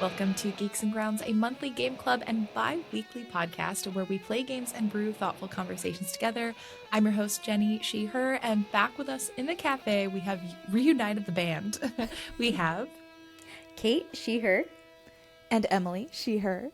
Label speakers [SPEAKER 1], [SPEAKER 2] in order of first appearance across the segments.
[SPEAKER 1] Welcome to Geeks and Grounds, a monthly game club and bi-weekly podcast where we play games and brew thoughtful conversations together. I'm your host, Jenny, she, her, and back with us in the cafe, we have reunited the band. We have
[SPEAKER 2] Kate, she, her.
[SPEAKER 3] And Emily, she, her.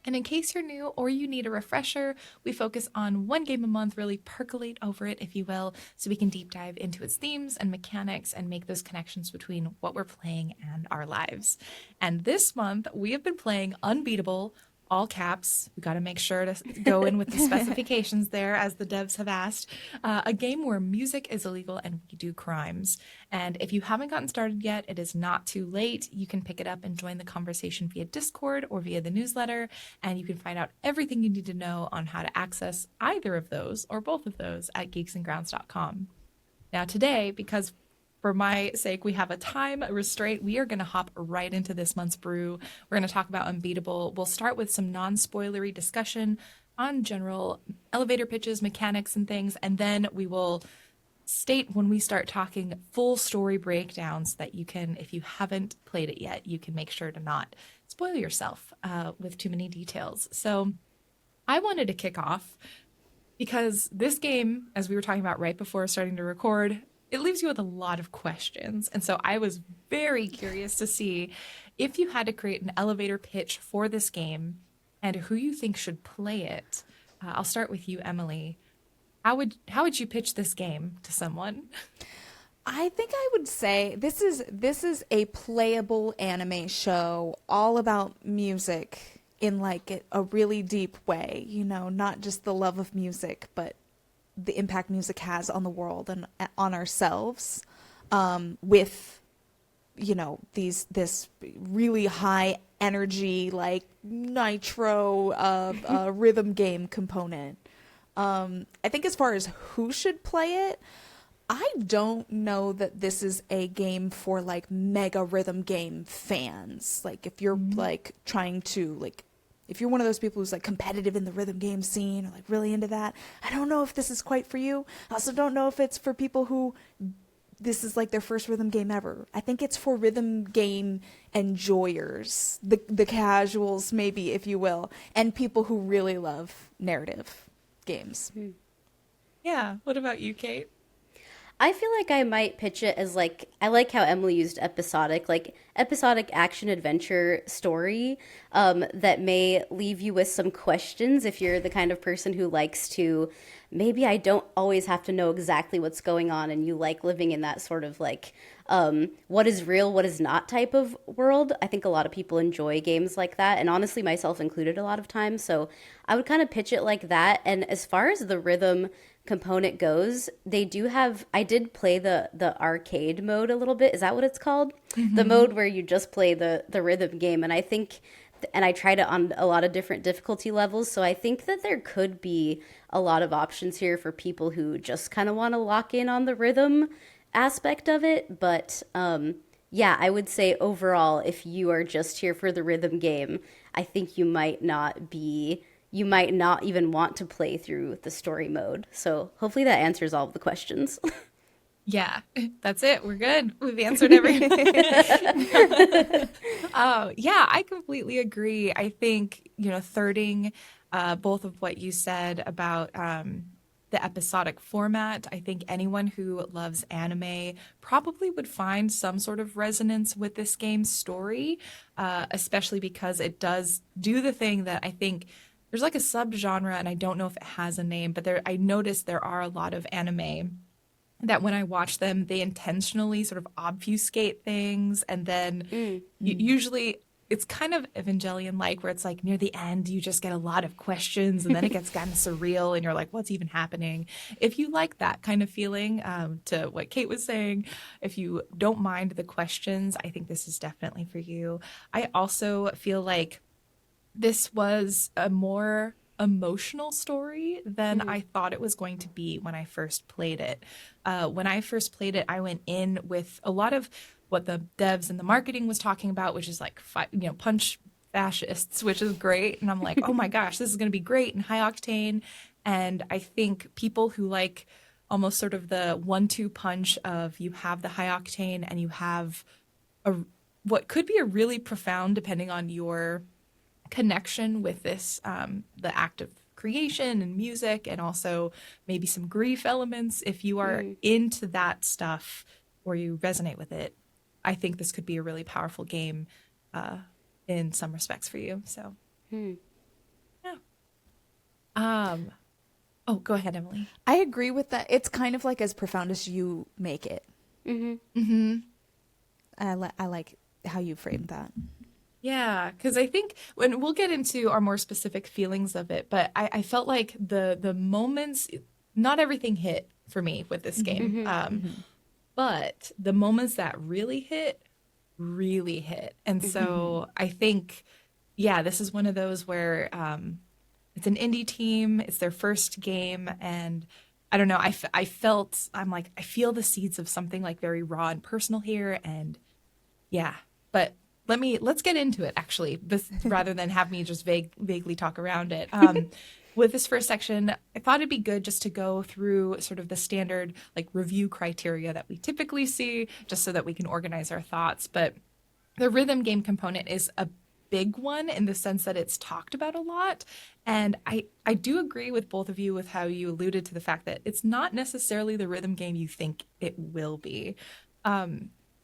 [SPEAKER 1] And in case you're new or you need a refresher, we focus on one game a month, really percolate over it, if you will, so we can deep dive into its themes and mechanics and make those connections between what we're playing and our lives. And this month, we have been playing Unbeatable, all caps. We got to make sure to go in with the specifications there, as the devs have asked. A game where music is illegal and we do crimes. And if you haven't gotten started yet, it is not too late. You can pick it up and join the conversation via Discord or via the newsletter, and you can find out everything you need to know on how to access either of those or both of those at geeksandgrounds.com. Now today, because for my sake, we have a time restraint, we are going to hop right into this month's brew. We're going to talk about Unbeatable. We'll start with some non-spoilery discussion on general elevator pitches, mechanics, and things, and then we will state when we start talking full story breakdowns that you can, if you haven't played it yet, you can make sure to not spoil yourself with too many details. So I wanted to kick off because this game, as we were talking about right before starting to record, it leaves you with a lot of questions. And so I was very curious to see if you had to create an elevator pitch for this game and who you think should play it. I'll start with you, Emily. How would you pitch this game to someone?
[SPEAKER 3] I think I would say this is a playable anime show all about music in like a really deep way, you know, not just the love of music, but the impact music has on the world and on ourselves, with, you know, this really high energy, like nitro rhythm game component. I think as far as who should play it, I don't know that this is a game for like mega rhythm game fans. Like if you're like trying to like, if you're one of those people who's like competitive in the rhythm game scene or like really into that, I don't know if this is quite for you. I also don't know if it's for people who this is like their first rhythm game ever. I think it's for rhythm game enjoyers, the casuals maybe, if you will, and people who really love narrative games.
[SPEAKER 1] Yeah. What about you, Kate?
[SPEAKER 2] I feel like I might pitch it as like, I like how Emily used episodic, like episodic action adventure story that may leave you with some questions if you're the kind of person who likes to, maybe I don't always have to know exactly what's going on and you like living in that sort of like, what is real, what is not type of world. I think a lot of people enjoy games like that, and honestly myself included a lot of times. So I would kind of pitch it like that. And as far as the rhythm component goes, they do have, I did play the arcade mode a little bit. Is that what it's called? Mm-hmm. The mode where you just play the rhythm game. And I think, and I tried it on a lot of different difficulty levels. So I think that there could be a lot of options here for people who just kind of want to lock in on the rhythm aspect of it. But yeah, I would say overall, if you are just here for the rhythm game, I think you might not even want to play through the story mode. So hopefully that answers all of the questions.
[SPEAKER 1] Yeah, that's it. We're good. We've answered everything. Yeah, I completely agree. I think, you know, thirding both of what you said about the episodic format, I think anyone who loves anime probably would find some sort of resonance with this game's story, especially because it does do the thing that I think there's like a subgenre, and I don't know if it has a name, but I noticed there are a lot of anime that when I watch them, they intentionally sort of obfuscate things. And then usually it's kind of Evangelion-like, where it's like near the end, you just get a lot of questions and then it gets kind of surreal and you're like, what's even happening? If you like that kind of feeling, to what Kate was saying, if you don't mind the questions, I think this is definitely for you. I also feel like this was a more emotional story than I thought it was going to be when I first played it. When I first played it, I went in with a lot of what the devs and the marketing was talking about, which is like, punch fascists, which is great. And I'm like, oh my gosh, this is going to be great and high octane. And I think people who like almost sort of the 1-2 punch of you have the high octane and you have a what could be a really profound, depending on your connection with this, the act of creation and music, and also maybe some grief elements. If you are into that stuff or you resonate with it, I think this could be a really powerful game in some respects for you. So, yeah. Oh, go ahead, Emily.
[SPEAKER 3] I agree with that. It's kind of like as profound as you make it. I like how you framed that.
[SPEAKER 1] Yeah, because I think when we'll get into our more specific feelings of it, but I felt like the moments, not everything hit for me with this game, but the moments that really hit, and so I think, yeah, this is one of those where it's an indie team, it's their first game, and I don't know, I felt, I'm like, I feel the seeds of something like very raw and personal here, and yeah, but let's get into it actually, rather than have me just vaguely talk around it. With this first section, I thought it'd be good just to go through sort of the standard like review criteria that we typically see, just so that we can organize our thoughts. But the rhythm game component is a big one in the sense that it's talked about a lot. And I do agree with both of you with how you alluded to the fact that it's not necessarily the rhythm game you think it will be.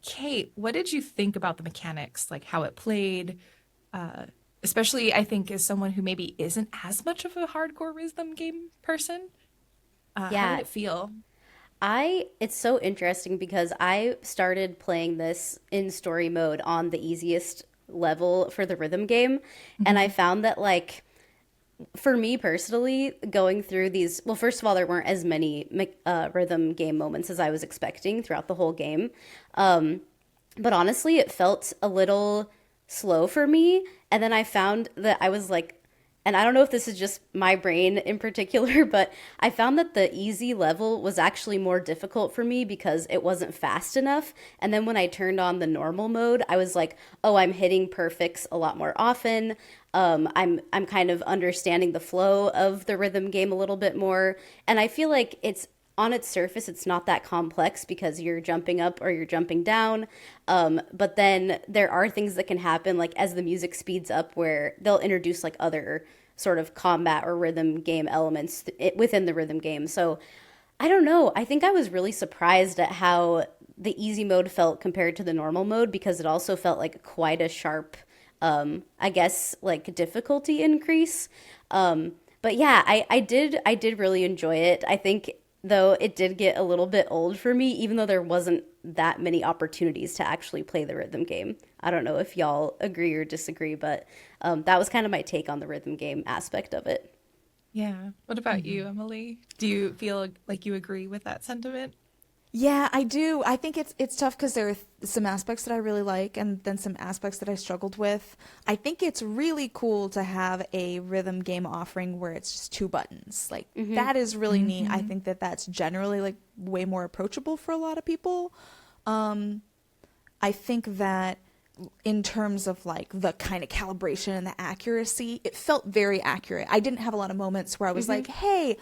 [SPEAKER 1] Kate, what did you think about the mechanics, like how it played? Especially, I think, as someone who maybe isn't as much of a hardcore rhythm game person. How did it feel?
[SPEAKER 2] It's so interesting because I started playing this in story mode on the easiest level for the rhythm game. And I found that, like, for me personally, going through these, well, first of all, there weren't as many rhythm game moments as I was expecting throughout the whole game. But honestly, it felt a little slow for me. And then I found that I was like, and I don't know if this is just my brain in particular, but I found that the easy level was actually more difficult for me because it wasn't fast enough. And then when I turned on the normal mode, I was like, oh, I'm hitting perfects a lot more often. I'm kind of understanding the flow of the rhythm game a little bit more. And I feel like it's on its surface, it's not that complex because you're jumping up or you're jumping down. But then there are things that can happen, like as the music speeds up, where they'll introduce like other sort of combat or rhythm game elements within the rhythm game. So I don't know. I think I was really surprised at how the easy mode felt compared to the normal mode, because it also felt like quite a sharp, I guess, like difficulty increase. But yeah, I did really enjoy it. I think, though, it did get a little bit old for me, even though there wasn't that many opportunities to actually play the rhythm game. I don't know if y'all agree or disagree, but that was kind of my take on the rhythm game aspect of it.
[SPEAKER 1] Yeah. What about you, Emily? Do you feel like you agree with that sentiment?
[SPEAKER 3] Yeah, I do. I think it's tough because there are some aspects that I really like and then some aspects that I struggled with. I think it's really cool to have a rhythm game offering where it's just two buttons. Like that is really neat. I think that that's generally like way more approachable for a lot of people. I think that in terms of like the kind of calibration and the accuracy, it felt very accurate. I didn't have a lot of moments where I was like, hey,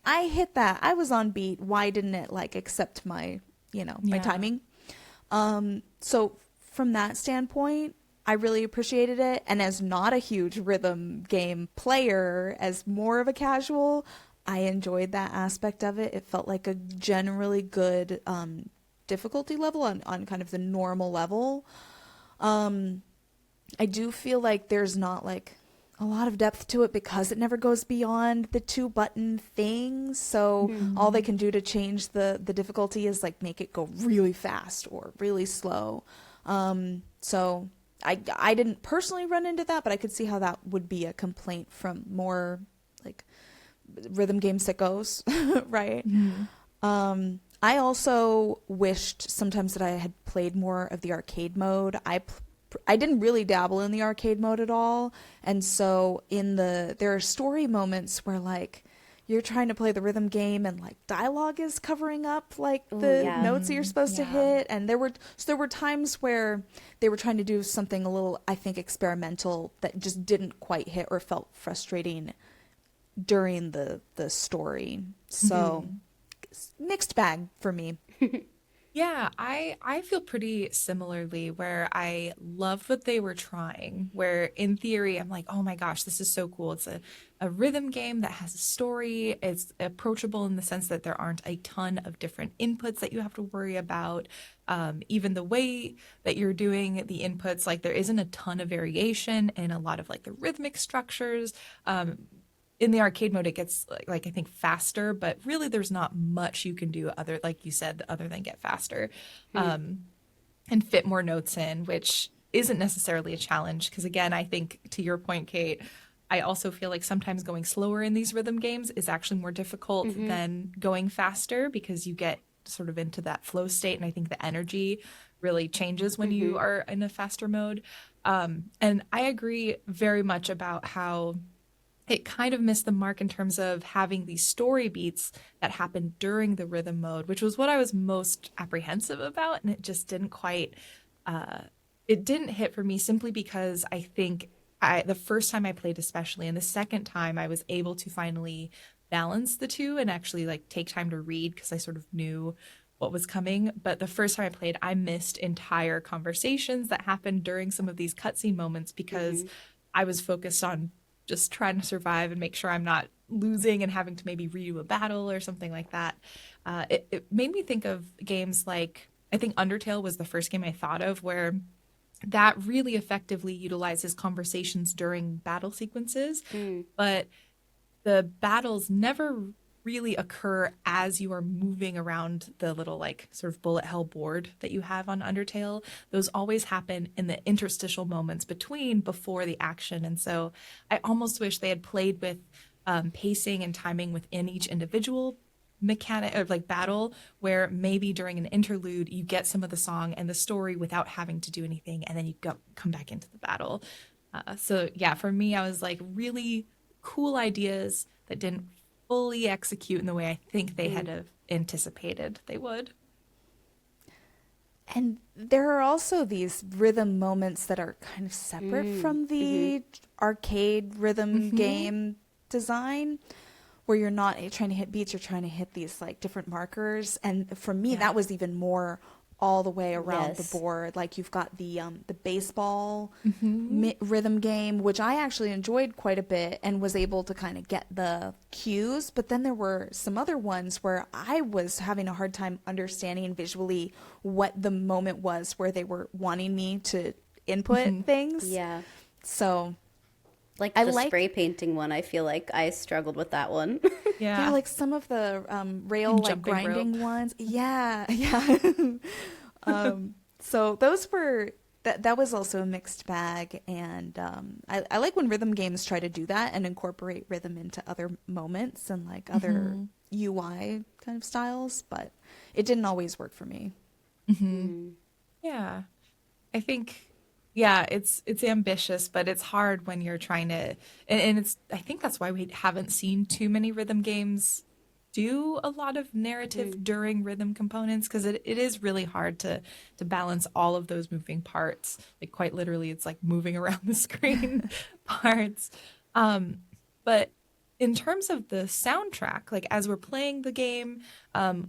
[SPEAKER 3] I hit that. I was on beat. Why didn't it like accept my, my timing? So from that standpoint, I really appreciated it. And as not a huge rhythm game player, as more of a casual, I enjoyed that aspect of it. It felt like a generally good difficulty level on kind of the normal level. I do feel like there's not like a lot of depth to it because it never goes beyond the two button thing. So all they can do to change the difficulty is like make it go really fast or really slow. So I didn't personally run into that, but I could see how that would be a complaint from more like rhythm game sickos, right? I also wished sometimes that I had played more of the arcade mode. I didn't really dabble in the arcade mode at all, and so there are story moments where like you're trying to play the rhythm game and like dialogue is covering up like the notes that you're supposed to hit, and there were times where they were trying to do something a little, I think, experimental that just didn't quite hit or felt frustrating during the story. So mixed bag for me.
[SPEAKER 1] Yeah, I feel pretty similarly where I loved what they were trying, where in theory I'm like, oh my gosh, this is so cool. It's a rhythm game that has a story. It's approachable in the sense that there aren't a ton of different inputs that you have to worry about. Even the way that you're doing the inputs, like there isn't a ton of variation in a lot of like the rhythmic structures. In the arcade mode it gets like I think faster, but really there's not much you can do other like you said other than get faster um, and fit more notes in, which isn't necessarily a challenge because again I think to your point, Kate, I also feel like sometimes going slower in these rhythm games is actually more difficult
[SPEAKER 2] Hmm.
[SPEAKER 1] than going faster because you get sort of into that flow state and I think the energy really changes when you
[SPEAKER 2] Hmm.
[SPEAKER 1] are in a faster mode. And I agree very much about how it kind of missed the mark in terms of having these story beats that happened during the rhythm mode, which was what I was most apprehensive about. And it just didn't quite, uh, it didn't hit for me simply because I think the first time I played, especially, and the second time I was able to finally balance the two and actually like take time to read because I sort of knew what was coming. But the first time I played, I missed entire conversations that happened during some of these cutscene moments because
[SPEAKER 2] Hmm.
[SPEAKER 1] I was focused on just trying to survive and make sure I'm not losing and having to maybe redo a battle or something like that. It made me think of games like I think Undertale was the first game I thought of where that really effectively utilizes conversations during battle sequences,
[SPEAKER 2] Mm.
[SPEAKER 1] but the battles never really occur as you are moving around the little like sort of bullet hell board that you have on Undertale. Those always happen in the interstitial moments between before the action. And so I almost wish they had played with pacing and timing within each individual mechanic of like battle where maybe during an interlude you get some of the song and the story without having to do anything and then you go come back into the battle. So yeah, for me I was like really cool ideas that didn't fully execute in the way I think they had
[SPEAKER 2] Mm.
[SPEAKER 1] have anticipated they would.
[SPEAKER 3] And there are also these rhythm moments that are kind of separate
[SPEAKER 2] Mm.
[SPEAKER 3] from
[SPEAKER 2] Hmm.
[SPEAKER 3] the arcade rhythm
[SPEAKER 1] Hmm.
[SPEAKER 3] game design, where you're not trying to hit beats, you're trying to hit these like different markers. And for me,
[SPEAKER 1] Yeah.
[SPEAKER 3] that was even more all the way around the
[SPEAKER 2] Yes.
[SPEAKER 3] board. Like you've got the baseball
[SPEAKER 1] Hmm.
[SPEAKER 3] rhythm game, which I actually enjoyed quite a bit and was able to kind of get the cues. But then there were some other ones where I was having a hard time understanding visually what the moment was where they were wanting me to input
[SPEAKER 1] Hmm.
[SPEAKER 3] things.
[SPEAKER 2] Yeah.
[SPEAKER 3] So
[SPEAKER 2] Like
[SPEAKER 3] I
[SPEAKER 2] the spray
[SPEAKER 3] like,
[SPEAKER 2] painting one, I feel like I struggled with that one.
[SPEAKER 3] yeah,
[SPEAKER 1] Yeah.
[SPEAKER 3] like some of the rail
[SPEAKER 1] And
[SPEAKER 3] like
[SPEAKER 1] jumping rope.
[SPEAKER 3] grinding ones. Yeah, yeah. So those were that was also a mixed bag, and I like when rhythm games try to do that and incorporate rhythm into other moments and like other
[SPEAKER 1] Hmm.
[SPEAKER 3] UI kind of styles, but it didn't always work for me.
[SPEAKER 1] Hmm.
[SPEAKER 2] Mm.
[SPEAKER 1] Yeah. I think yeah, it's ambitious, but it's hard when you're trying to and it's I think that's why we haven't seen too many rhythm games do a lot of
[SPEAKER 2] Mm.
[SPEAKER 1] narrative during rhythm components because it is really hard to balance all of those moving parts. Like quite literally it's like moving around the screen parts. Um, but in terms of the soundtrack, like as we're playing the game,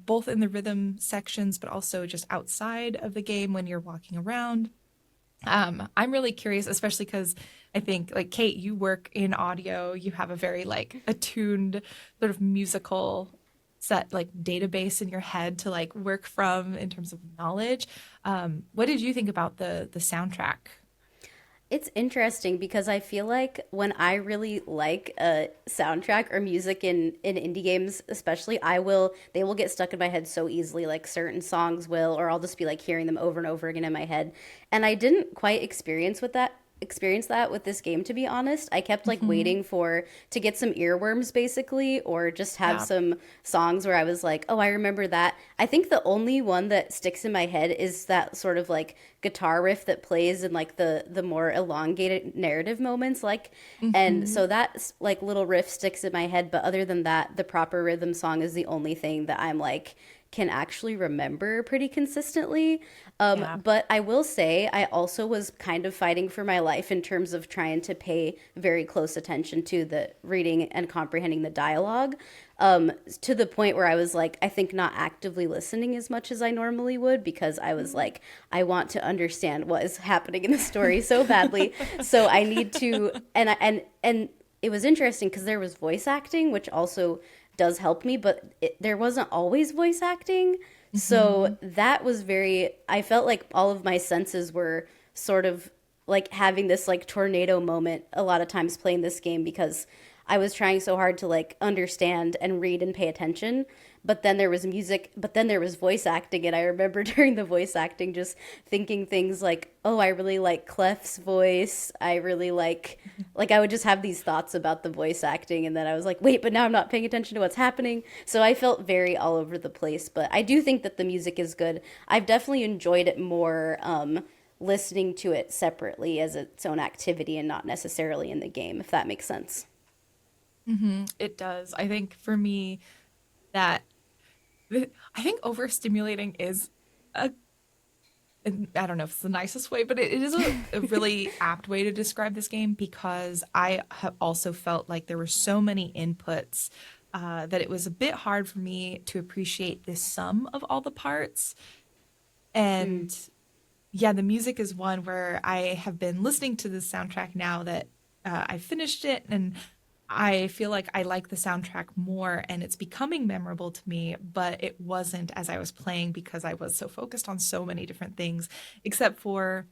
[SPEAKER 1] both in the rhythm sections, but also just outside of the game when you're walking around, I'm really curious, especially because I think, like Kate, you work in audio. You have a very like attuned sort of musical set like database in your head to like work from in terms of knowledge. What did you think about the soundtrack?
[SPEAKER 2] It's interesting because I feel like when I really like a soundtrack or music in indie games, especially, they will get stuck in my head so easily. Like certain songs will, or I'll just be like hearing them over and over again in my head. And I didn't quite experience that with this game, to be honest. I kept like
[SPEAKER 1] Hmm.
[SPEAKER 2] waiting for to get some earworms basically, or just have
[SPEAKER 1] Yeah.
[SPEAKER 2] some songs where I was like, oh, I remember that. I think the only one that sticks in my head is that sort of like guitar riff that plays in like the more elongated narrative moments, like, and
[SPEAKER 1] Hmm.
[SPEAKER 2] so that like little riff sticks in my head. But other than that, the proper rhythm song is the only thing that I'm like can actually remember pretty consistently.
[SPEAKER 1] Yeah.
[SPEAKER 2] But I will say I also was kind of fighting for my life in terms of trying to pay very close attention to the reading and comprehending the dialogue, to the point where I was like, I think not actively listening as much as I normally would, because I was like, I want to understand what is happening in the story so badly. So I need to, and it was interesting because there was voice acting, which also does help me, but there wasn't always voice acting. So that was very, I felt like all of my senses were sort of like having this like tornado moment a lot of times playing this game, because I was trying so hard to like understand and read and pay attention. But then there was music, but then there was voice acting. And I remember during the voice acting just thinking things like, oh, I really like Clef's voice. I really like I would just have these thoughts about the voice acting. And then I was like, wait, but now I'm not paying attention to what's happening. So I felt very all over the place. But I do think that the music is good. I've definitely enjoyed it more listening to it separately as its own activity and not necessarily in the game, if that makes sense.
[SPEAKER 1] It does. I think for me that I think overstimulating is a I don't know if it's the nicest way, but it is a really apt way to describe this game, because I have also felt like there were so many inputs that it was a bit hard for me to appreciate the sum of all the parts. And yeah, the music is one where I have been listening to the soundtrack now that I finished it, and I feel like I like the soundtrack more and it's becoming memorable to me, but it wasn't as I was playing because I was so focused on so many different things, except for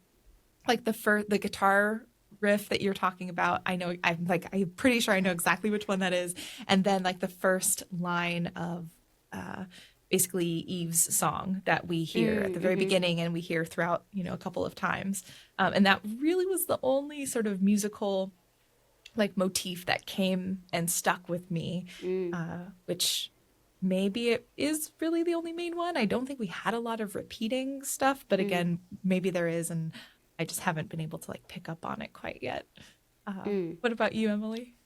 [SPEAKER 1] like the guitar riff that you're talking about. I know I'm pretty sure I know exactly which one that is. And then like the first line of uh basically Eve's song that we hear at the very beginning and we hear throughout, a couple of times. And that really was the only sort of musical like motif that came and stuck with me, which maybe it is really the only main one. I don't think we had a lot of repeating stuff, but again, maybe there is, and I just haven't been able to like pick up on it quite yet. What about you, Emily?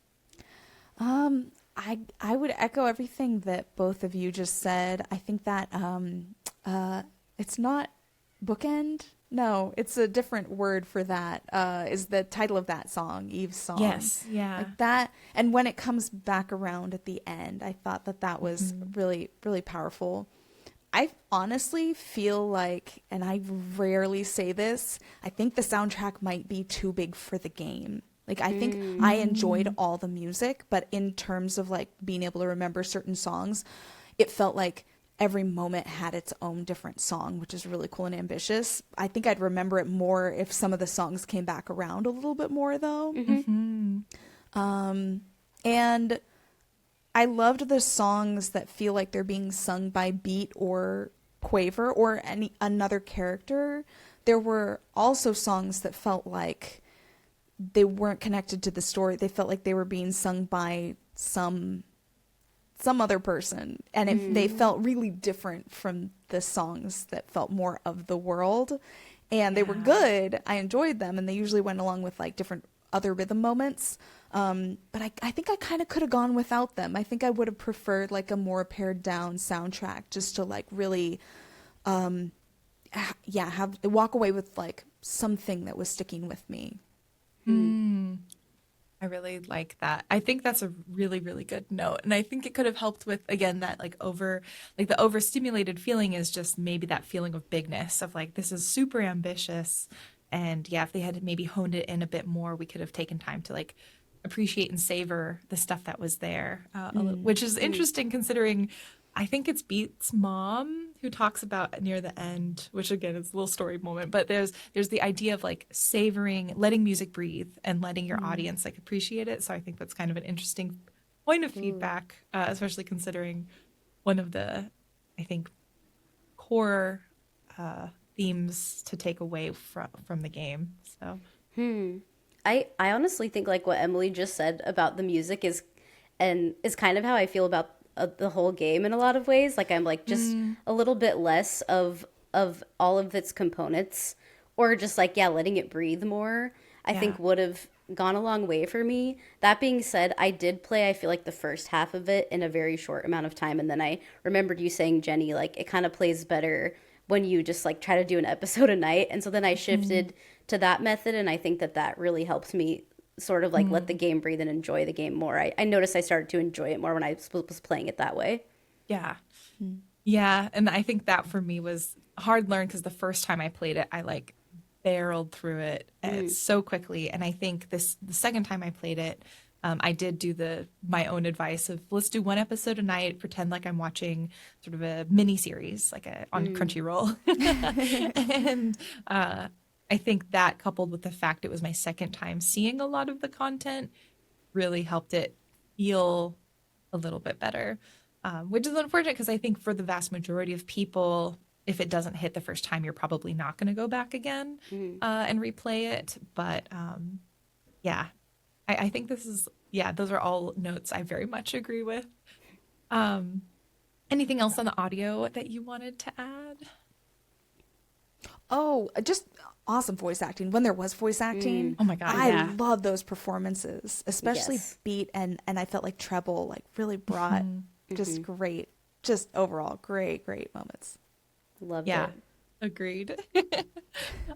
[SPEAKER 3] I would echo everything that both of you just said. I think that it's not bookend. No, it's a different word for that. Is the title of that song, Eve's song.
[SPEAKER 1] Yes, yeah.
[SPEAKER 3] Like that. And when it comes back around at the end, I thought that was really, really powerful. I honestly feel like, and I rarely say this, I think the soundtrack might be too big for the game. Like, I think I enjoyed all the music, but in terms of like being able to remember certain songs, it felt like every moment had its own different song, which is really cool and ambitious. I think I'd remember it more if some of the songs came back around a little bit more, though. And I loved the songs that feel like they're being sung by Beat or Quaver or another character. There were also songs that felt like they weren't connected to the story. They felt like they were being sung by some other person, and they felt really different from the songs that felt more of the world, and they were good. I enjoyed them, and they usually went along with like different other rhythm moments, but I think I kind of could have gone without them. I think I would have preferred like a more pared down soundtrack, just to like really have walk away with like something that was sticking with me.
[SPEAKER 1] I really like that. I think that's a really, really good note. And I think it could have helped with, again, that the overstimulated feeling is just maybe that feeling of bigness of like, this is super ambitious. And yeah, if they had maybe honed it in a bit more, we could have taken time to like appreciate and savor the stuff that was there, which is interesting considering I think it's Beat's mom who talks about near the end, which again is a little story moment, but there's the idea of like savoring, letting music breathe and letting your audience like appreciate it. So I think that's kind of an interesting point of feedback, especially considering one of the, I think, core themes to take away from the game. So
[SPEAKER 2] I honestly think like what Emily just said about the music is kind of how I feel about the whole game in a lot of ways. Like I'm like just a little bit less of all of its components, or just like letting it breathe more. I think would have gone a long way for me. That being said, I did play, I feel like, the first half of it in a very short amount of time. And then I remembered you saying, Jenny, like, it kind of plays better when you just like try to do an episode a night. And so then I shifted to that method. And I think that that really helped me sort of like let the game breathe and enjoy the game more. I noticed I started to enjoy it more when I was playing it that way.
[SPEAKER 1] Yeah. Yeah. And I think that for me was hard learned because the first time I played it, I like barreled through it so quickly. And I think the second time I played it, I did do my own advice of let's do one episode a night, pretend like I'm watching sort of a mini series like on Crunchyroll. And I think that coupled with the fact it was my second time seeing a lot of the content really helped it feel a little bit better, which is unfortunate because I think for the vast majority of people, if it doesn't hit the first time, you're probably not going to go back again and replay it. But yeah, I think those are all notes I very much agree with. Anything else on the audio that you wanted to add?
[SPEAKER 3] Oh, just awesome voice acting. When there was voice acting,
[SPEAKER 1] Oh my God,
[SPEAKER 3] I
[SPEAKER 1] yeah.
[SPEAKER 3] love those performances, especially
[SPEAKER 2] Yes.
[SPEAKER 3] Beat and I felt like Treble like really brought just great, just overall great moments.
[SPEAKER 2] Loved
[SPEAKER 1] Yeah,
[SPEAKER 2] it.
[SPEAKER 1] agreed.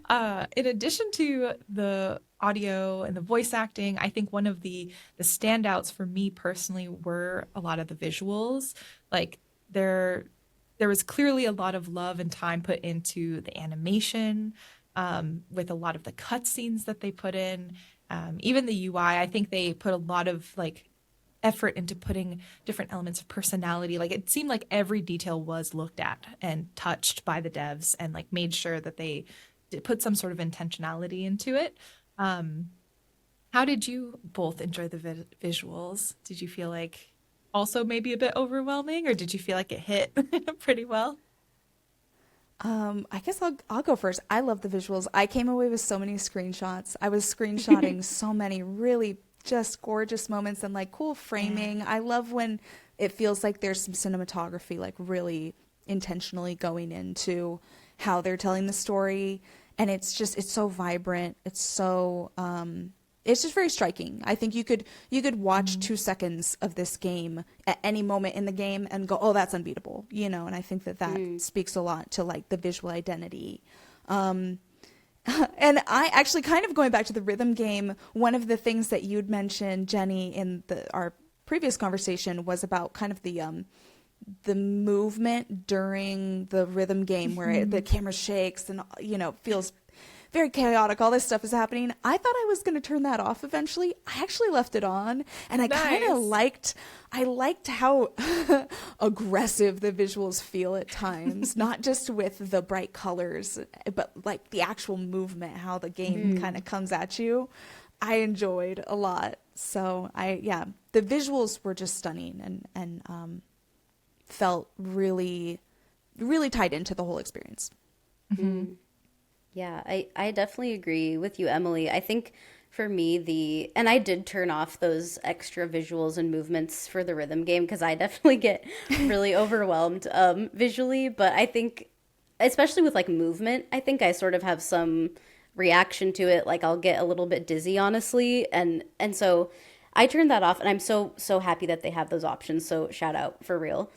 [SPEAKER 1] In addition to the audio and the voice acting, I think one of the standouts for me personally were a lot of the visuals. Like there was clearly a lot of love and time put into the animation, with a lot of the cutscenes that they put in. Even the UI, I think they put a lot of like effort into putting different elements of personality. Like it seemed like every detail was looked at and touched by the devs and like made sure that they put some sort of intentionality into it. How did you both enjoy the visuals? Did you feel like also maybe a bit overwhelming, or did you feel like it hit pretty well?
[SPEAKER 3] I guess I'll go first. I love the visuals. I came away with so many screenshots. I was screenshotting so many really just gorgeous moments and like cool framing. I love when it feels like there's some cinematography like really intentionally going into how they're telling the story, and it's so vibrant. It's just very striking. I think you could watch 2 seconds of this game at any moment in the game and go, oh, that's unbeatable, and I think that speaks a lot to like the visual identity. And I actually, kind of going back to the rhythm game, one of the things that you'd mentioned, Jenny, in our previous conversation was about kind of the movement during the rhythm game where the camera shakes and feels very chaotic. All this stuff is happening. I thought I was going to turn that off eventually. I actually left it on, and I kind of liked how aggressive the visuals feel at times, not just with the bright colors, but like the actual movement, how the game kind of comes at you. I enjoyed a lot. So the visuals were just stunning and felt really, really tied into the whole experience.
[SPEAKER 2] Yeah, I definitely agree with you, Emily. I think for me, and I did turn off those extra visuals and movements for the rhythm game because I definitely get really overwhelmed visually. But I think, especially with like movement, I think I sort of have some reaction to it. Like I'll get a little bit dizzy, honestly. And so I turned that off, and I'm so happy that they have those options. So shout out for real.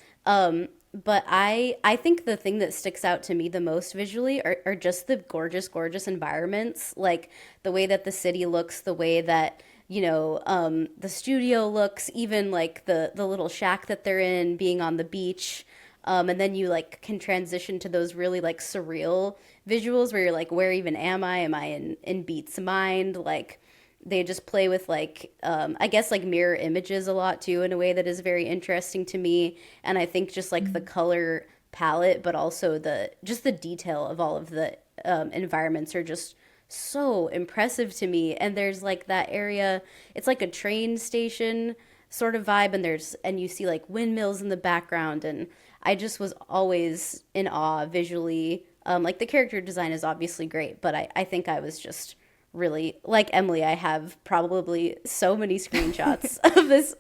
[SPEAKER 2] But I think the thing that sticks out to me the most visually are just the gorgeous environments, like the way that the city looks, the way that, the studio looks, even like the little shack that they're in, being on the beach. And then you like can transition to those really like surreal visuals where you're like, where even am I? Am I in Beat's mind? Like, they just play with like I guess like mirror images a lot too in a way that is very interesting to me. And I think just like the color palette, but also the detail of all of the environments are just so impressive to me. And there's like that area, it's like a train station sort of vibe, and you see like windmills in the background, and I just was always in awe visually. Like the character design is obviously great, but I think I was just really like Emily. I have probably so many screenshots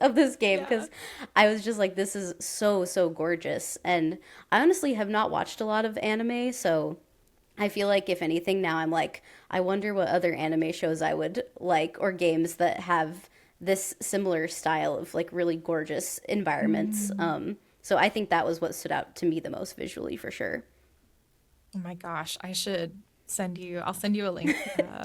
[SPEAKER 2] of this game because I was just like, this is so gorgeous. And I honestly have not watched a lot of anime, so I feel like if anything now I'm like, I wonder what other anime shows I would like or games that have this similar style of like really gorgeous environments.
[SPEAKER 1] Mm.
[SPEAKER 2] So I think that was what stood out to me the most visually for sure.
[SPEAKER 1] Oh my gosh, I'll send you a link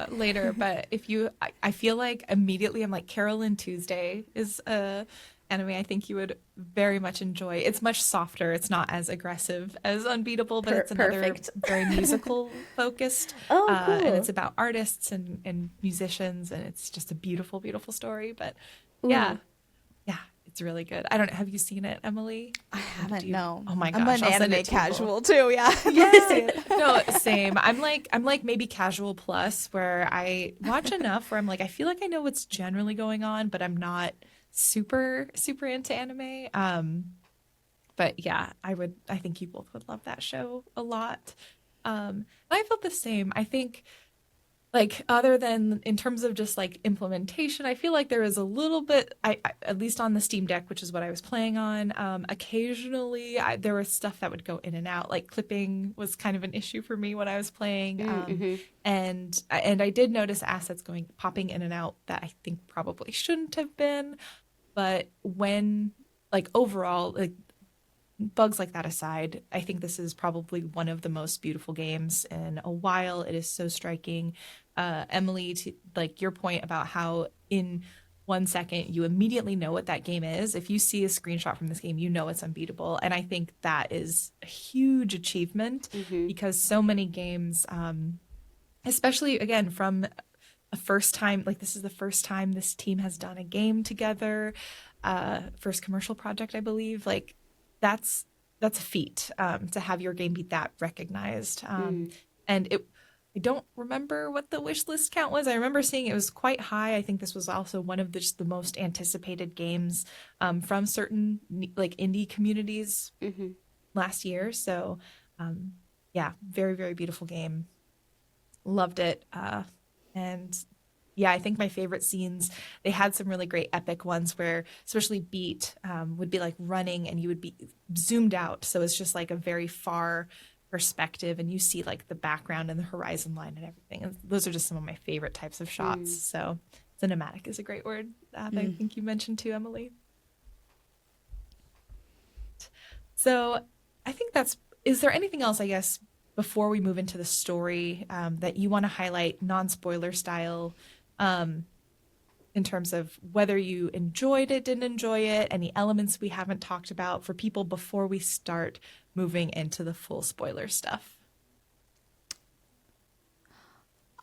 [SPEAKER 1] later. But if you, I feel like immediately I'm like, Carolyn Tuesday is a anime I think you would very much enjoy. It's much softer. It's not as aggressive as Unbeatable, but it's another
[SPEAKER 2] Perfect.
[SPEAKER 1] very musical focused.
[SPEAKER 2] Oh,
[SPEAKER 1] And it's
[SPEAKER 2] cool.
[SPEAKER 1] about artists and musicians, and it's just a beautiful, beautiful story. But yeah,
[SPEAKER 2] Ooh.
[SPEAKER 1] yeah, it's really good. I don't know. Have you seen it, Emily?
[SPEAKER 3] I
[SPEAKER 1] Or did
[SPEAKER 3] haven't,
[SPEAKER 1] you?
[SPEAKER 3] no.
[SPEAKER 1] Oh my
[SPEAKER 3] I'm
[SPEAKER 1] gosh,
[SPEAKER 3] an
[SPEAKER 1] I'll send
[SPEAKER 3] anime
[SPEAKER 1] it to you.
[SPEAKER 3] casual too, yeah. I'd love to see
[SPEAKER 1] Yeah,
[SPEAKER 3] it.
[SPEAKER 1] no, same. I'm like maybe casual plus where I watch enough where I'm like I feel like I know what's generally going on, but I'm not super into anime. But yeah, I think you both would love that show a lot. I felt the same. I think like other than in terms of just like implementation, I feel like there is a little bit at least on the Steam Deck, which is what I was playing on. Occasionally there was stuff that would go in and out, like clipping was kind of an issue for me when I was playing.
[SPEAKER 2] Mm-hmm.
[SPEAKER 1] And I did notice assets going popping in and out that I think probably shouldn't have been. But when like overall, like bugs like that aside, I think this is probably one of the most beautiful games in a while. It is so striking. Emily, to like your point about how in 1 second you immediately know what that game is. If you see a screenshot from this game, you know it's unbeatable. And I think that is a huge achievement
[SPEAKER 2] Mm-hmm.
[SPEAKER 1] because so many games, especially again from a first time, like this is the first time this team has done a game together, first commercial project, I believe. Like that's that's a feat to have your game be that recognized.
[SPEAKER 2] Mm.
[SPEAKER 1] And it, I don't remember what the wish list count was. I remember seeing it was quite high. I think this was also one of just the most anticipated games from certain like indie communities
[SPEAKER 2] Mm-hmm.
[SPEAKER 1] last year. So yeah, very beautiful game. Loved it. And yeah, I think my favorite scenes, they had some really great epic ones where, especially Beat would be like running and you would be zoomed out. So it's just like a very far perspective and you see like the background and the horizon line and everything. And those are just some of my favorite types of shots.
[SPEAKER 2] Mm.
[SPEAKER 1] So cinematic is a great word that I think you mentioned too, Emily. So I think is there anything else, I guess, before we move into the story that you want to highlight non-spoiler style um, in terms of whether you enjoyed it, didn't enjoy it, any elements we haven't talked about for people before we start moving into the full spoiler stuff?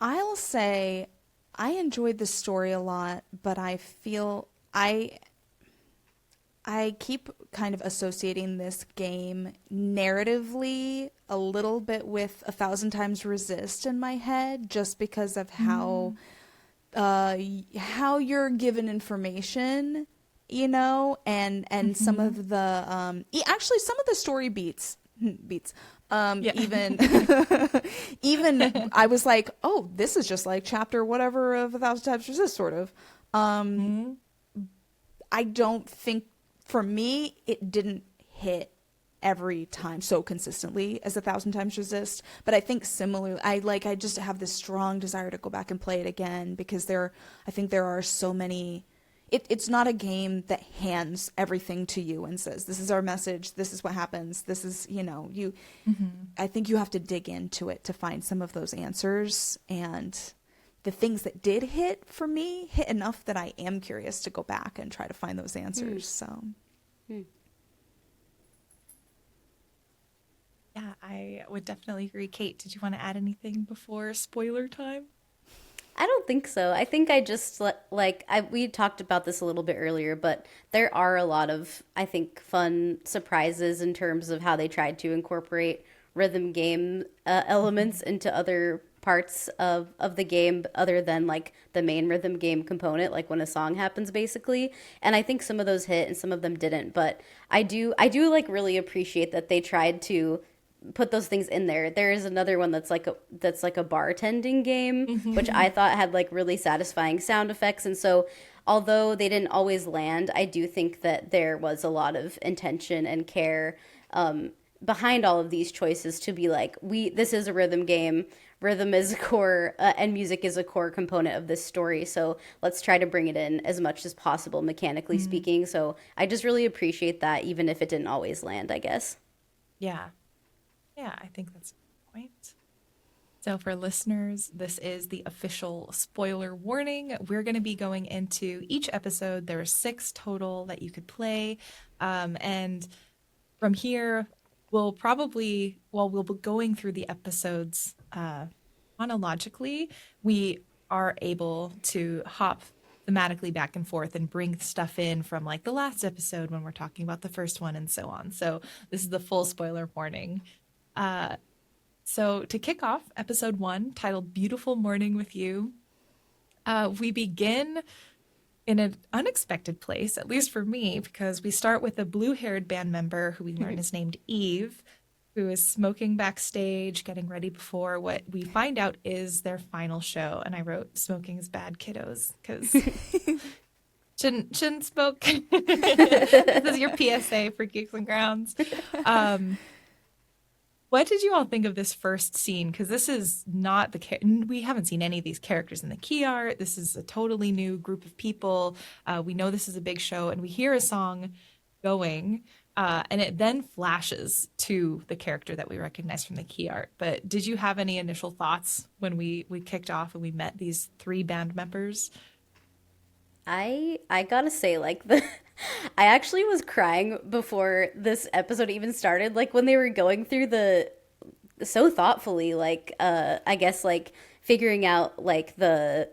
[SPEAKER 3] I'll say I enjoyed the story a lot, but I feel I keep kind of associating this game narratively a little bit with A Thousand Times Resist in my head, just because of
[SPEAKER 1] Mm.
[SPEAKER 3] how you're given information, you know, and some
[SPEAKER 1] Hmm.
[SPEAKER 3] of the actually some of the story beats
[SPEAKER 1] Yeah.
[SPEAKER 3] even even I was like, oh, this is just like chapter whatever of A Thousand Times Resist, sort of.
[SPEAKER 1] Mm.
[SPEAKER 3] I don't think, for me, it didn't hit every time so consistently as A Thousand Times Resist, but I think similarly, I just have this strong desire to go back and play it again because I think there are so many. It's not a game that hands everything to you and says, this is our message, this is what happens, this is, you.
[SPEAKER 1] Hmm.
[SPEAKER 3] I think you have to dig into it to find some of those answers, and the things that did hit for me hit enough that I am curious to go back and try to find those
[SPEAKER 2] Mm.
[SPEAKER 3] answers. So
[SPEAKER 2] Mm.
[SPEAKER 1] Yeah, I would definitely agree. Kate, did you want to add anything before spoiler time?
[SPEAKER 2] I don't think so. I think I just we talked about this a little bit earlier, but there are a lot of I think fun surprises in terms of how they tried to incorporate rhythm game elements into other parts of the game other than like the main rhythm game component, like when a song happens basically. And I think some of those hit and some of them didn't, but I do like really appreciate that they tried to put those things in there. There is another one that's like a bartending game, which I
[SPEAKER 1] Hmm.
[SPEAKER 2] thought had like really satisfying sound effects. And so, although they didn't always land, I do think that there was a lot of intention and care behind all of these choices to be like, this is a rhythm game. Rhythm is a core, and music is a core component of this story. So let's try to bring it in as much as possible, mechanically speaking. So I just really appreciate that, even if it didn't always land, I guess.
[SPEAKER 1] Yeah. Yeah, I think that's a good point. So, for listeners, this is the official spoiler warning. We're going to be going into each episode. There are 6 total that you could play. And from here, we'll be going through the episodes chronologically. We are able to hop thematically back and forth and bring stuff in from like the last episode when we're talking about the first one and so on. So, this is the full spoiler warning. So, to kick off episode 1, titled Beautiful Morning with You, we begin in an unexpected place, at least for me, because we start with a blue haired band member who we learn is named Eve, who is smoking backstage, getting ready before what we find out is their final show. And I wrote, "Smoking is bad, kiddos," because shouldn't smoke. This is your PSA for Geeks and Grounds. What did you all think of this first scene? Because this is not we haven't seen any of these characters in the key art. This is a totally new group of people. We know this is a big show, and we hear a song going, and it then flashes to the character that we recognize from the key art. But did you have any initial thoughts when we kicked off and we met these 3 band members?
[SPEAKER 2] I gotta say, like, the I actually was crying before this episode even started. Like when they were going through the so thoughtfully, like I guess like figuring out like the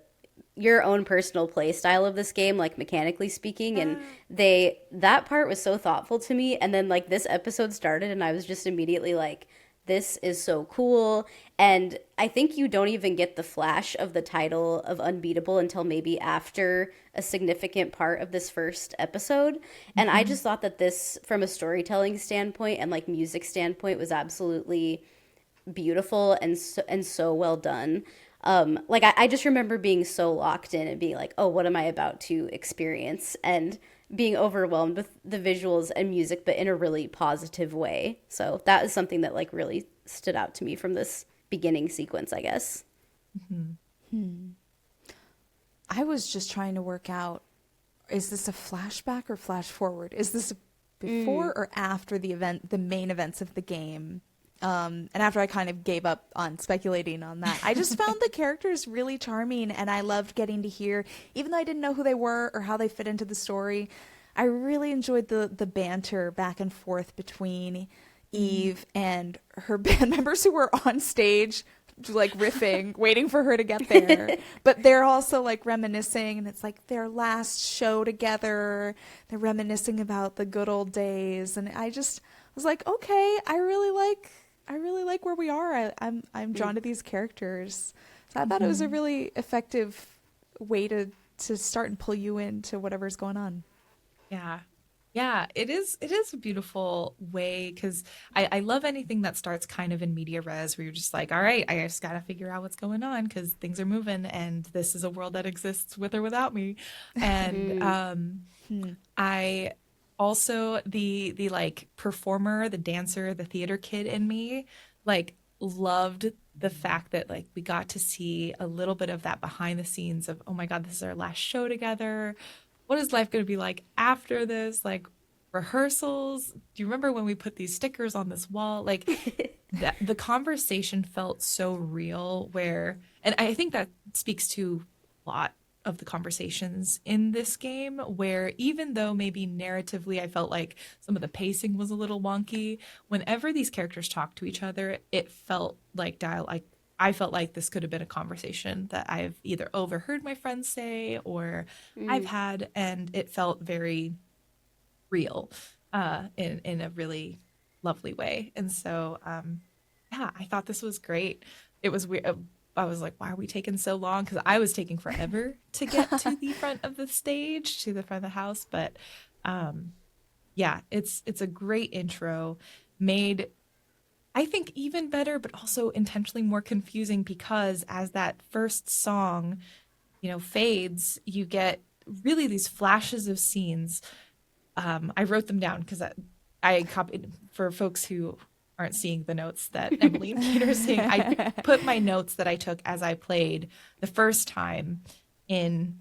[SPEAKER 2] your own personal play style of this game, like mechanically speaking, and that part was so thoughtful to me. And then like this episode started, and I was just immediately like, this is so cool. And I think you don't even get the flash of the title of Unbeatable until maybe after a significant part of this first episode. And I just thought that this, from a storytelling standpoint and like music standpoint, was absolutely beautiful and so well done. Like I just remember being so locked in and being like, oh, what am I about to experience? And being overwhelmed with the visuals and music, but in a really positive way. So that is something that like really stood out to me from this beginning sequence, I guess.
[SPEAKER 3] I was just trying to work out, is this a flashback or flash forward? Is this before or after the event, the main events of the game? And after I kind of gave up on speculating on that, I just found the characters really charming, and I loved getting to hear, even though I didn't know who they were or how they fit into the story, I really enjoyed the banter back and forth between Eve and her band members who were on stage like riffing, waiting for her to get there. But they're also like reminiscing, and it's like their last show together. They're reminiscing about the good old days, and I just was like, okay, I really like where we are. I'm drawn to these characters. So I thought it was a really effective way to start and pull you into whatever's going on.
[SPEAKER 1] Yeah. Yeah, it is a beautiful way because I love anything that starts kind of in media res where you're just like, all right, I just got to figure out what's going on because things are moving and this is a world that exists with or without me. And I also the like performer, the dancer, the theater kid in me like loved the fact that like we got to see a little bit of that behind the scenes of, oh my God, this is our last show together. What is life going to be like after this? Like rehearsals? Do you remember when we put these stickers on this wall? Like the conversation felt so real and I think that speaks to a lot of the conversations in this game where even though maybe narratively I felt like some of the pacing was a little wonky, whenever these characters talked to each other, it felt like I felt like this could have been a conversation that I've either overheard my friends say or I've had, and it felt very real in a really lovely way. And so, yeah, I thought this was great. It was weird. I was like, why are we taking so long? Because I was taking forever to get to the front of the stage, to the front of the house. But yeah, it's a great intro made, I think, even better, but also intentionally more confusing because as that first song, fades, you get really these flashes of scenes. I wrote them down because I copied for folks who aren't seeing the notes that Emily and Kate are seeing, I put my notes that I took as I played the first time in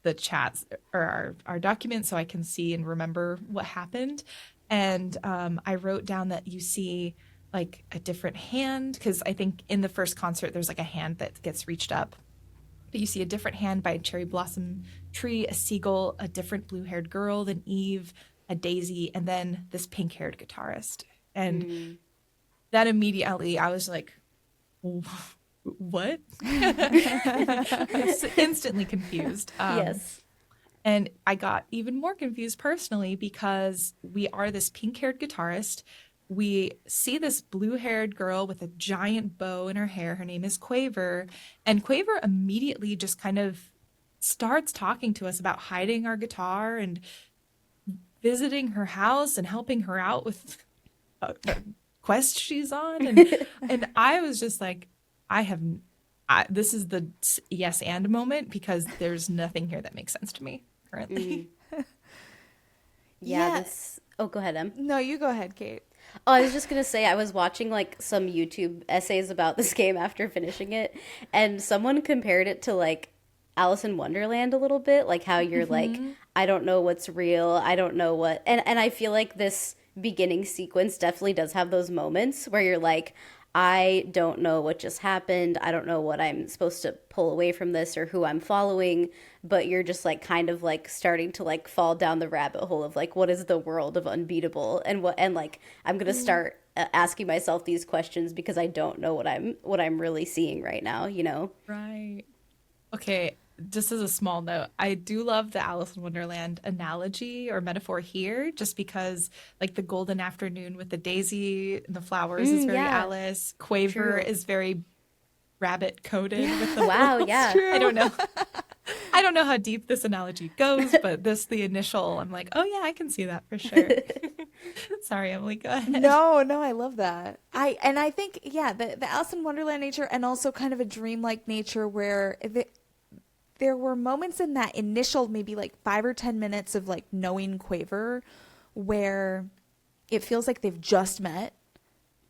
[SPEAKER 1] the chats or our document so I can see and remember what happened. And I wrote down that you see like a different hand, because I think in the first concert there's like a hand that gets reached up. But you see a different hand by a cherry blossom tree, a seagull, a different blue-haired girl than Eve, a daisy, and then this pink-haired guitarist. And that immediately I was like, what? Instantly confused.
[SPEAKER 2] Yes.
[SPEAKER 1] And I got even more confused personally because we are this pink-haired guitarist. We see this blue-haired girl with a giant bow in her hair. Her name is Quaver. And Quaver immediately just kind of starts talking to us about hiding our guitar and visiting her house and helping her out with a quest she's on. And I was just like, this is the yes and moment, because there's nothing here that makes sense to me currently.
[SPEAKER 2] Yeah. Oh, go ahead, Em.
[SPEAKER 3] No, you go ahead, Kate.
[SPEAKER 2] Oh, I was just gonna say, I was watching like some YouTube essays about this game after finishing it, and someone compared it to like Alice in Wonderland a little bit, like how you're like, I don't know what's real, I don't know what, and I feel like this beginning sequence definitely does have those moments where you're like, I don't know what just happened. I don't know what I'm supposed to pull away from this or who I'm following, but you're just like kind of like starting to like fall down the rabbit hole of like, what is the world of Unbeatable, and like I'm going to start asking myself these questions because I don't know what I'm really seeing right now, you know?
[SPEAKER 1] Right. Okay, just as a small note, I do love the Alice in Wonderland analogy or metaphor here, just because like the golden afternoon with the daisy and the flowers is very
[SPEAKER 2] yeah.
[SPEAKER 1] Alice. Quaver
[SPEAKER 2] True.
[SPEAKER 1] is very rabbit coated with the
[SPEAKER 2] Wow,
[SPEAKER 1] little-
[SPEAKER 2] yeah.
[SPEAKER 1] I don't know. I don't know how deep this analogy goes, but the initial, I'm like, oh yeah, I can see that for sure. Sorry, Emily, go ahead.
[SPEAKER 3] No, I love that. I think, yeah, the Alice in Wonderland nature, and also kind of a dreamlike nature where there were moments in that initial maybe like 5 or 10 minutes of like knowing Quaver where it feels like they've just met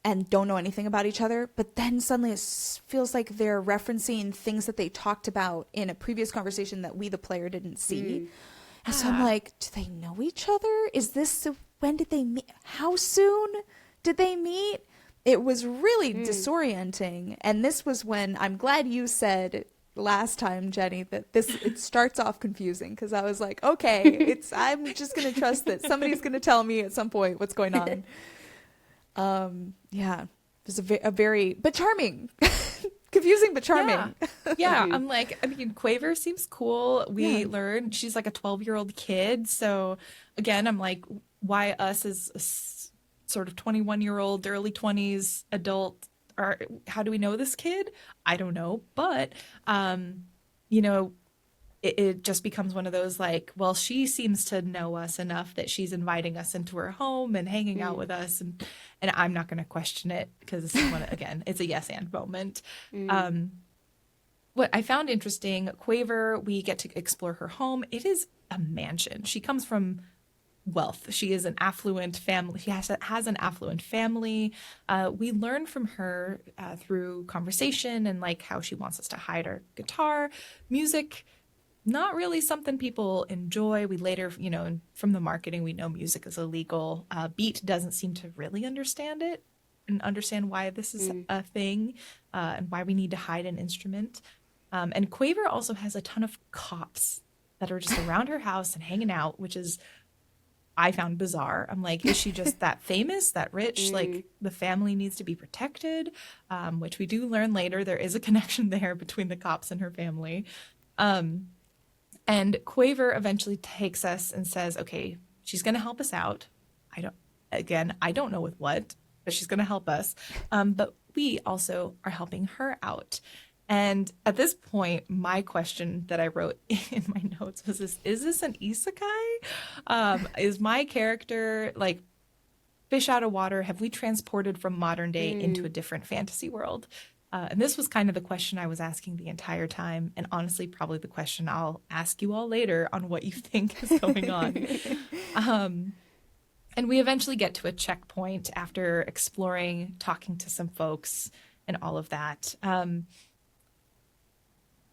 [SPEAKER 3] and don't know anything about each other, but then suddenly it feels like they're referencing things that they talked about in a previous conversation that we, the player, didn't see. And so I'm like, do they know each other? When did they meet? How soon did they meet? It was really disorienting. And this was when, I'm glad you said last time, Jenny, that it starts off confusing, because I was like, okay, I'm just going to trust that somebody's going to tell me at some point what's going on. Yeah, it was a very, but charming. Confusing but charming.
[SPEAKER 1] Yeah, I'm like, I mean, Quaver seems cool. We learned she's like a 12-year-old kid. So again, I'm like, why us as a sort of 21-year-old, early 20s adult? Or how do we know this kid? I don't know. But, you know, it just becomes one of those like, well, she seems to know us enough that she's inviting us into her home and hanging out with us. And I'm not going to question it, because again, it's a yes and moment. What I found interesting, Quaver, we get to explore her home. It is a mansion. She comes from wealth. She is an affluent family. She has an affluent family. We learn from her through conversation and like how she wants us to hide our guitar. Music, not really something people enjoy. We later, you know, from the marketing, we know music is illegal. Beat doesn't seem to really understand it and understand why this is a thing and why we need to hide an instrument. And Quaver also has a ton of cops that are just around her house and hanging out, which is, I found bizarre. I'm like, is she just that famous, that rich? Like the family needs to be protected, which we do learn later. There is a connection there between the cops and her family. And Quaver eventually takes us and says, okay, she's going to help us out. I don't know with what, but she's going to help us. But we also are helping her out. And at this point, my question that I wrote in my notes was is this an isekai? Is my character like fish out of water? Have we transported from modern day into a different fantasy world? And this was kind of the question I was asking the entire time. And honestly, probably the question I'll ask you all later on what you think is going on. And we eventually get to a checkpoint after exploring, talking to some folks, and all of that.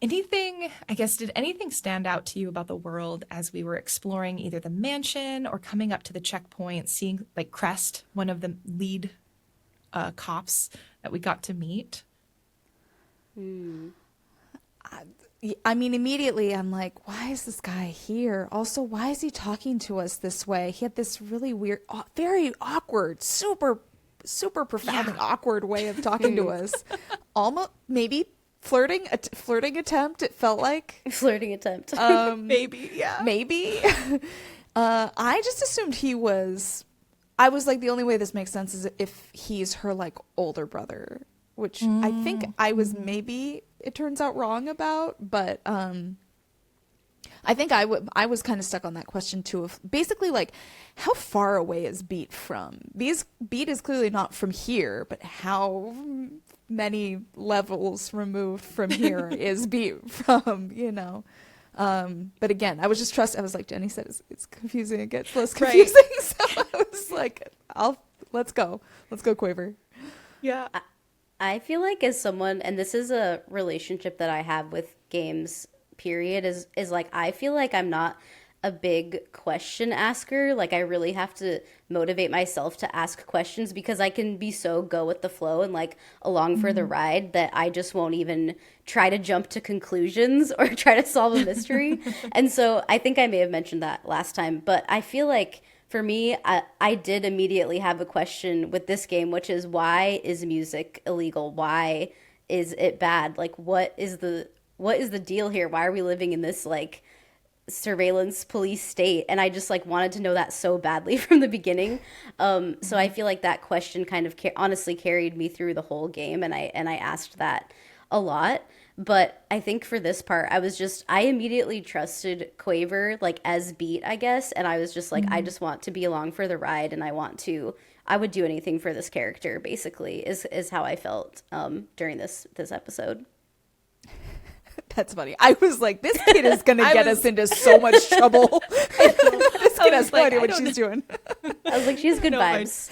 [SPEAKER 1] Did anything stand out to you about the world as we were exploring either the mansion or coming up to the checkpoint, seeing like Crest, one of the lead cops that we got to meet?
[SPEAKER 3] I mean, immediately I'm like, why is this guy here? Also, why is he talking to us this way? He had this really weird, very awkward, super, super profoundly awkward way of talking to us. Almost, maybe flirting attempt, it felt like.
[SPEAKER 2] Flirting attempt.
[SPEAKER 1] Maybe, yeah.
[SPEAKER 3] Maybe. I just assumed I was like, the only way this makes sense is if he's her like older brother, which I think I was maybe, it turns out, wrong about, but I think I was kind of stuck on that question too, of basically like, how far away is Beat from? Beat is clearly not from here, but how many levels removed from here is Beat from, you know? But again, I was like, Jenny said, it's confusing. It gets less confusing. Right. So I was like, let's go Quaver.
[SPEAKER 1] Yeah.
[SPEAKER 2] I feel like as someone, and this is a relationship that I have with games, period, is like, I feel like I'm not a big question asker. Like, I really have to motivate myself to ask questions because I can be so go with the flow and like along for the ride that I just won't even try to jump to conclusions or try to solve a mystery. And so I think I may have mentioned that last time, but I feel like for me, I did immediately have a question with this game, which is, why is music illegal? Why is it bad? Like, what is the deal here? Why are we living in this like surveillance police state? And I just like wanted to know that so badly from the beginning. So I feel like that question kind of honestly carried me through the whole game, and I asked that a lot. But I think for this part, I immediately trusted Quaver, like, as Beat, I guess. And I was just like, I just want to be along for the ride, and I would do anything for this character, basically, is how I felt during this episode.
[SPEAKER 3] That's funny. I was like, this kid is going to get us into so much trouble. This kid has no idea what she's doing.
[SPEAKER 2] I was like, she has good vibes.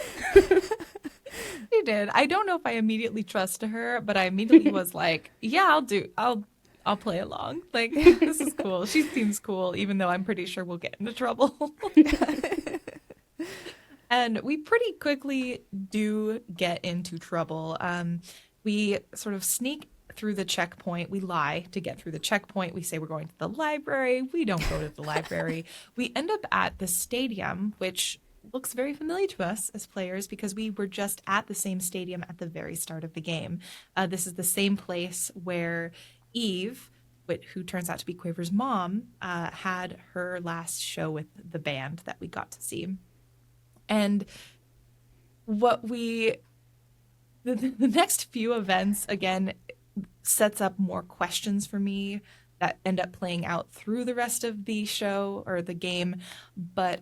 [SPEAKER 1] She did. I don't know if I immediately trusted her, but I immediately was like, yeah, I'll play along. Like, this is cool. She seems cool, even though I'm pretty sure we'll get into trouble. And we pretty quickly do get into trouble. We sort of sneak through the checkpoint. We lie to get through the checkpoint. We say we're going to the library. We don't go to the library. We end up at the stadium, which looks very familiar to us as players because we were just at the same stadium at the very start of the game. This is the same place where Eve, who turns out to be Quaver's mom, had her last show with the band that we got to see. And the next few events, again, sets up more questions for me that end up playing out through the rest of the show or the game. But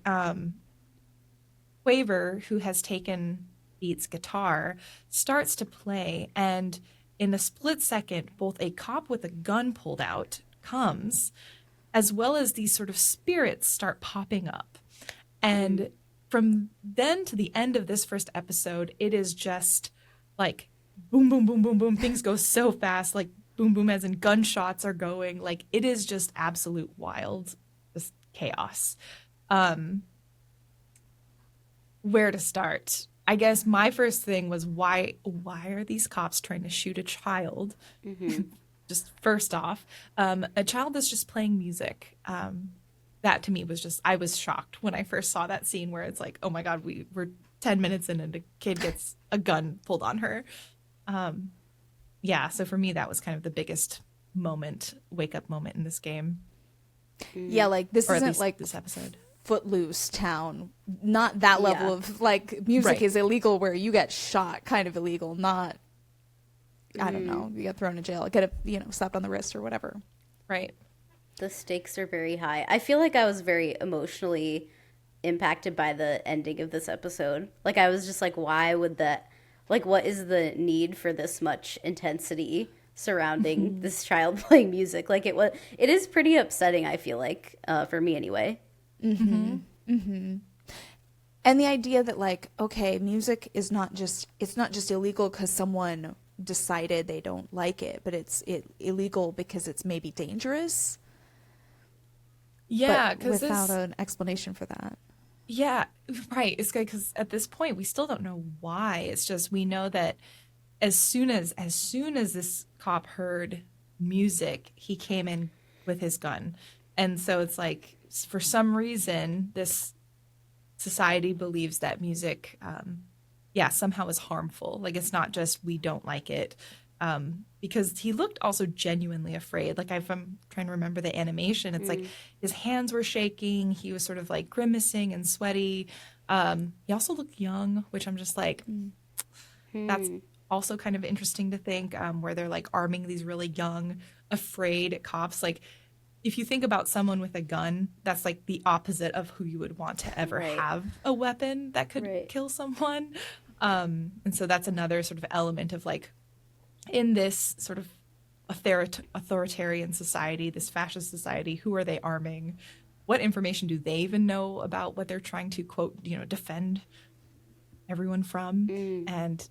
[SPEAKER 1] Quaver, who has taken Beat's guitar, starts to play, and in a split second, both a cop with a gun pulled out comes, as well as these sort of spirits start popping up. And from then to the end of this first episode, it is just like boom, boom, boom, boom, boom. Things go so fast, like boom, boom, as in gunshots are going. Like, it is just absolute wild, just chaos. Where to start? I guess my first thing was, why are these cops trying to shoot a child? Just first off, a child is just playing music. That to me was just, I was shocked when I first saw that scene where it's like, oh my God, we're 10 minutes in and a kid gets a gun pulled on her. So for me, that was kind of the biggest wake up moment in this game.
[SPEAKER 3] Yeah, like this isn't like
[SPEAKER 1] this episode.
[SPEAKER 3] Footloose town, not that level of like music is illegal where you get shot, kind of illegal, not I don't know, you get thrown in jail, get slapped on the wrist or whatever.
[SPEAKER 1] Right.
[SPEAKER 2] The stakes are very high. I feel like I was very emotionally impacted by the ending of this episode. Like, I was just like, why would that, like, what is the need for this much intensity surrounding this child playing music? Like, it is pretty upsetting, I feel like, for me anyway.
[SPEAKER 3] And the idea that like, okay, music is not just, it's not just illegal because someone decided they don't like it, but it's illegal because it's maybe dangerous,
[SPEAKER 1] Yeah,
[SPEAKER 3] but
[SPEAKER 1] because
[SPEAKER 3] without
[SPEAKER 1] this,
[SPEAKER 3] an explanation for that.
[SPEAKER 1] yeah, right. It's good because at this point we still don't know why. It's just we know that as soon as this cop heard music, he came in with his gun. And so it's like for some reason this society believes that music yeah, somehow is harmful. Like it's not just we don't like it. Because he looked also genuinely afraid. Like if I'm trying to remember the animation, it's like his hands were shaking. He was sort of like grimacing and sweaty. He also looked young, which I'm just like, that's also kind of interesting to think, where they're like arming these really young, afraid cops. Like if you think about someone with a gun, that's like the opposite of who you would want to ever
[SPEAKER 2] Right.
[SPEAKER 1] have a weapon that could
[SPEAKER 2] Right.
[SPEAKER 1] kill someone. And so that's another sort of element of like in this sort of authoritarian society, this fascist society, who are they arming? What information do they even know about what they're trying to quote, defend everyone from? And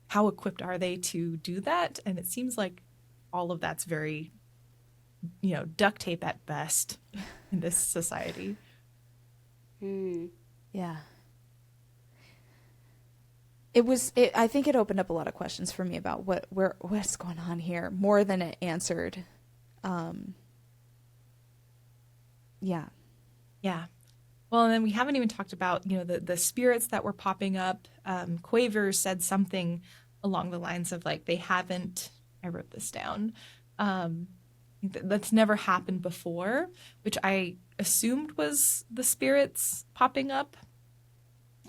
[SPEAKER 1] how equipped are they to do that? And it seems like all of that's very, duct tape at best in this society.
[SPEAKER 3] Yeah. I think it opened up a lot of questions for me about what's going on here more than it answered. Yeah.
[SPEAKER 1] Yeah. Well, and then we haven't even talked about, the spirits that were popping up. Quaver said something along the lines of like, I wrote this down. That's never happened before, which I assumed was the spirits popping up,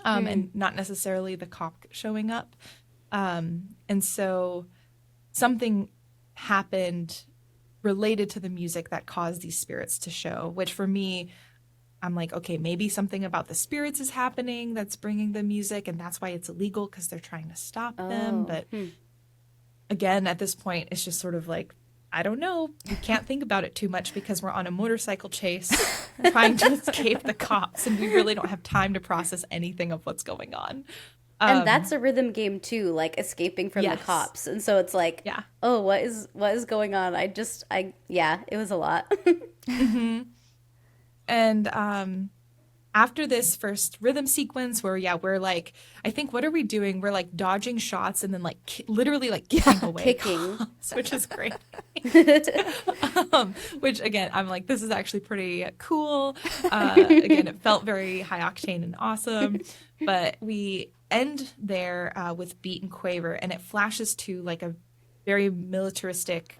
[SPEAKER 1] and not necessarily the cop showing up. And so something happened related to the music that caused these spirits to show, which for me, I'm like, okay, maybe something about the spirits is happening that's bringing the music, and that's why it's illegal because they're trying to stop them. But again, at this point, it's just sort of like, I don't know. You can't think about it too much because we're on a motorcycle chase trying to escape the cops, and we really don't have time to process anything of what's going on.
[SPEAKER 2] And that's a rhythm game too, like escaping from the
[SPEAKER 1] Yes.
[SPEAKER 2] cops. And so it's like,
[SPEAKER 1] Yeah.
[SPEAKER 2] oh, what is going on? Yeah, it was a lot.
[SPEAKER 1] And after this first rhythm sequence where, yeah, we're like, I think, what are we doing? We're like dodging shots and then like literally like kicking away
[SPEAKER 2] Kicking.
[SPEAKER 1] cops, which is great. Which again, I'm like, this is actually pretty cool. Again, it felt very high octane and awesome. But we end there with Beat and Quaver, and it flashes to like a very militaristic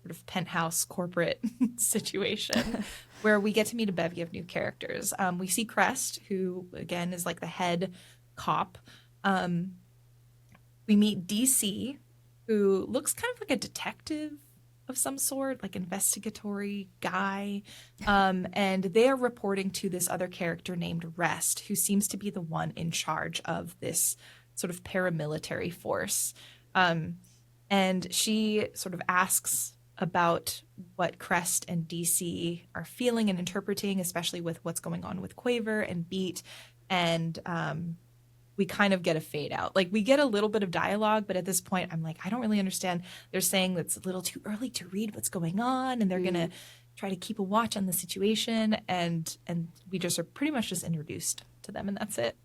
[SPEAKER 1] sort of penthouse corporate situation where we get to meet a bevy of new characters. We see Crest, who again is like the head cop. We meet DC, who looks kind of like a detective of some sort, like investigatory guy. And they are reporting to this other character named Rest, who seems to be the one in charge of this sort of paramilitary force. And she sort of asks about what Crest and DC are feeling and interpreting, especially with what's going on with Quaver and Beat. And we kind of get a fade out. Like we get a little bit of dialogue, but at this point I'm like, I don't really understand. They're saying that's a little too early to read what's going on, and they're gonna try to keep a watch on the situation, and we just are pretty much just introduced to them, and that's it.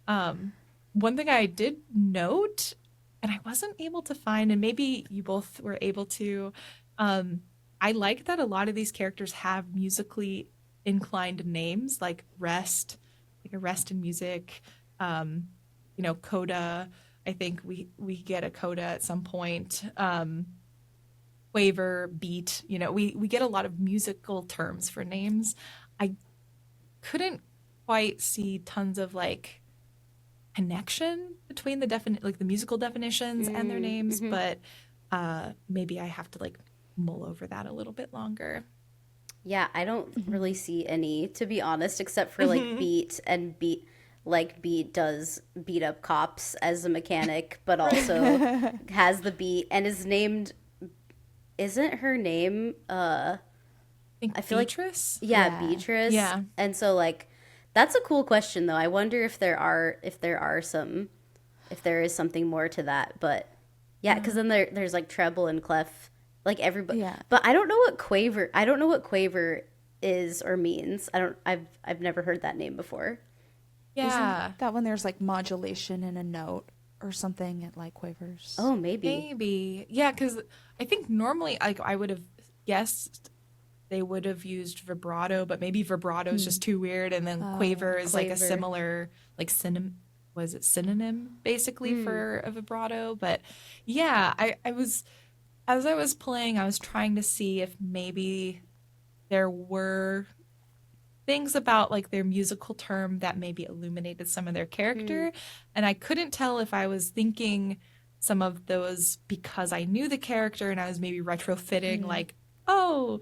[SPEAKER 1] One thing I did note, and I wasn't able to find, and maybe you both were able to, I like that a lot of these characters have musically inclined names, like Rest, like a Rest in music, Coda. I think we get a Coda at some point. Quaver, Beat, we get a lot of musical terms for names. I couldn't quite see tons of like connection between the musical definitions and their names, but maybe I have to like mull over that a little bit longer.
[SPEAKER 2] Yeah, I don't really see any, to be honest, except for like Beat, and Beat, like Beat does beat up cops as a mechanic, but also has the beat and is named. Isn't her name?
[SPEAKER 1] I think
[SPEAKER 2] I feel like
[SPEAKER 1] Beatrice.
[SPEAKER 2] yeah,
[SPEAKER 3] Yeah.
[SPEAKER 2] Beatrice.
[SPEAKER 1] Yeah.
[SPEAKER 2] And so like That's a cool question, though. I wonder if there is something more to that. But yeah, because then there's like treble and clef, like everybody.
[SPEAKER 3] Yeah.
[SPEAKER 2] But I don't know what quaver. I don't know what quaver is or means. I don't. I've never heard that name before.
[SPEAKER 1] Yeah.
[SPEAKER 3] Isn't that when there's like modulation in a note or something, it like quavers?
[SPEAKER 2] Oh, maybe.
[SPEAKER 1] Maybe. Yeah, because I think normally like I would have guessed they would have used vibrato, but maybe vibrato is just too weird, and then quaver is like a
[SPEAKER 2] Quaver.
[SPEAKER 1] similar like synonym basically for a vibrato. But yeah, I was as I was playing, I was trying to see if maybe there were things about like their musical term that maybe illuminated some of their character, and I couldn't tell if I was thinking some of those because I knew the character and I was maybe retrofitting like, oh,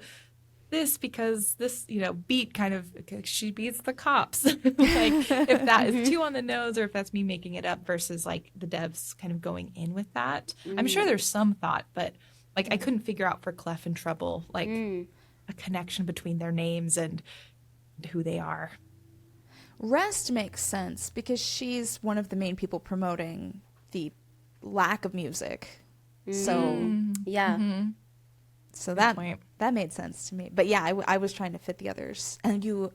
[SPEAKER 1] this because this, beat kind of she beats the cops. Like if that is too on the nose or if that's me making it up versus like the devs kind of going in with that. I'm sure there's some thought, but like I couldn't figure out for Clef and Treble like a connection between their names and who they are.
[SPEAKER 3] Rest makes sense because she's one of the main people promoting the lack of music. So
[SPEAKER 2] Yeah.
[SPEAKER 3] so
[SPEAKER 1] Good point.
[SPEAKER 3] that made sense to me. But yeah, I was trying to fit the others. And well,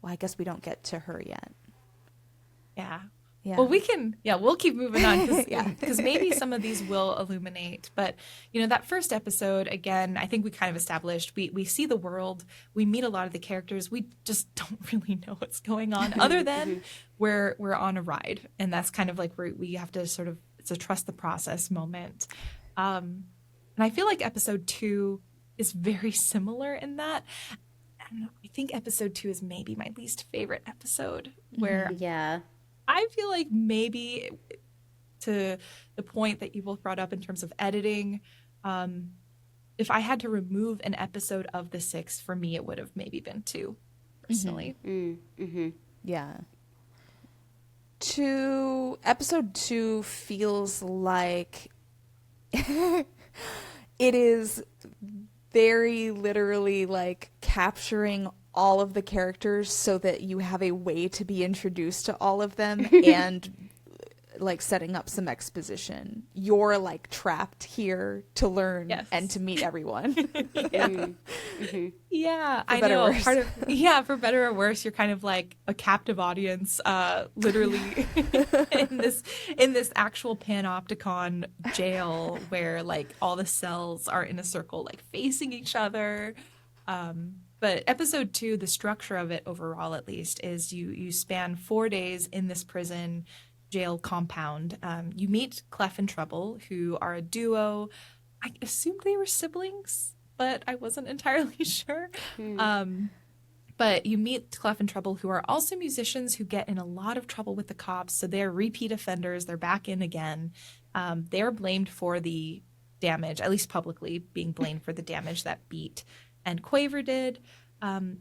[SPEAKER 3] I guess we don't get to her yet.
[SPEAKER 1] Yeah.
[SPEAKER 3] Yeah.
[SPEAKER 1] Well, we'll keep moving on because
[SPEAKER 3] Yeah.
[SPEAKER 1] maybe some of these will illuminate. But, that first episode, again, I think we kind of established we see the world, we meet a lot of the characters. We just don't really know what's going on other than we're on a ride. And that's kind of like where we have to sort of, it's a trust the process moment. And I feel like episode 2 is very similar in that. And I think episode 2 is maybe my least favorite episode where
[SPEAKER 2] Yeah.
[SPEAKER 1] I feel like maybe to the point that you both brought up in terms of editing, if I had to remove an episode of the 6, for me, it would have maybe been 2, personally.
[SPEAKER 3] Yeah. Episode 2 feels like it is very literally like capturing all of the characters so that you have a way to be introduced to all of them and like setting up some exposition. You're like trapped here to learn and to meet everyone.
[SPEAKER 1] Yeah,
[SPEAKER 3] For
[SPEAKER 1] I
[SPEAKER 3] better
[SPEAKER 1] know.
[SPEAKER 3] or worse.
[SPEAKER 1] For better or worse, you're kind of like a captive audience, literally in this actual panopticon jail where like all the cells are in a circle, like facing each other. But episode 2, the structure of it overall, at least, is you span 4 days in this prison jail compound. You meet Clef and Treble, who are a duo. I assumed they were siblings, but I wasn't entirely sure. But you meet Clef and Treble, who are also musicians who get in a lot of trouble with the cops. So they're repeat offenders. They're back in again. They're blamed for the damage, at least publicly being blamed for the damage that Beat and Quaver did.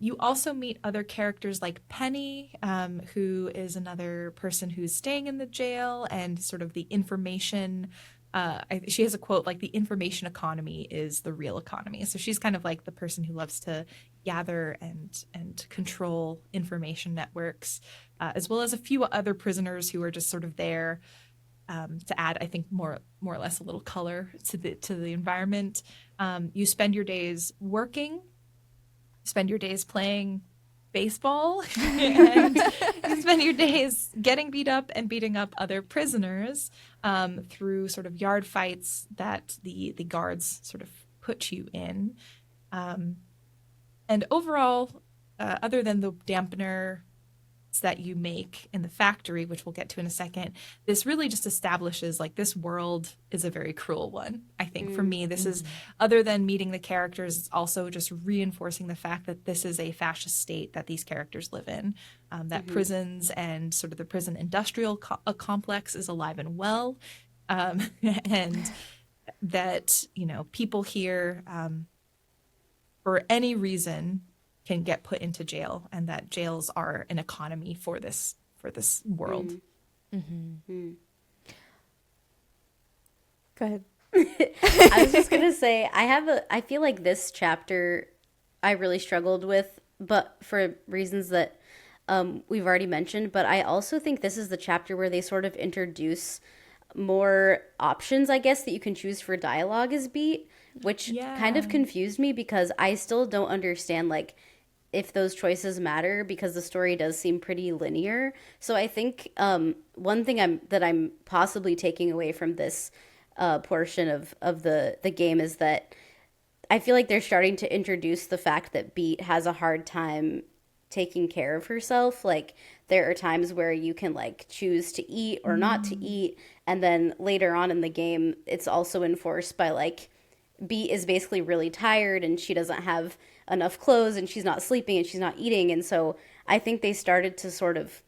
[SPEAKER 1] You also meet other characters like Penny, who is another person who's staying in the jail, and sort of the information. She has a quote like, "The information economy is the real economy." So she's kind of like the person who loves to gather and control information networks, as well as a few other prisoners who are just sort of there to add, I think, more or less a little color to the environment. You spend your days working, spend your days playing baseball, and you spend your days getting beat up and beating up other prisoners through sort of yard fights that the guards sort of put you in. And overall, other than the dampener that you make in the factory, which we'll get to in a second, this really just establishes like this world is a very cruel one. I think for me, this is, other than meeting the characters, it's also just reinforcing the fact that this is a fascist state that these characters live in, that prisons and sort of the prison industrial complex is alive and well, and that, people here for any reason can get put into jail, and that jails are an economy for this world.
[SPEAKER 3] Go ahead.
[SPEAKER 2] I was just gonna say I feel like this chapter I really struggled with, but for reasons that we've already mentioned, but I also think this is the chapter where they sort of introduce more options, I guess, that you can choose for dialogue as beat, which kind
[SPEAKER 1] Yeah.
[SPEAKER 2] of confused me because I still don't understand, like, if those choices matter because the story does seem pretty linear. So I think one thing I'm possibly taking away from this portion of the game is that I feel like they're starting to introduce the fact that Beat has a hard time taking care of herself. Like there are times where you can like choose to eat or not to
[SPEAKER 1] Mm.
[SPEAKER 2] eat, and then later on in the game, it's also enforced by like Beat is basically really tired and she doesn't have enough clothes and she's not sleeping and she's not eating, and so I think they started to sort of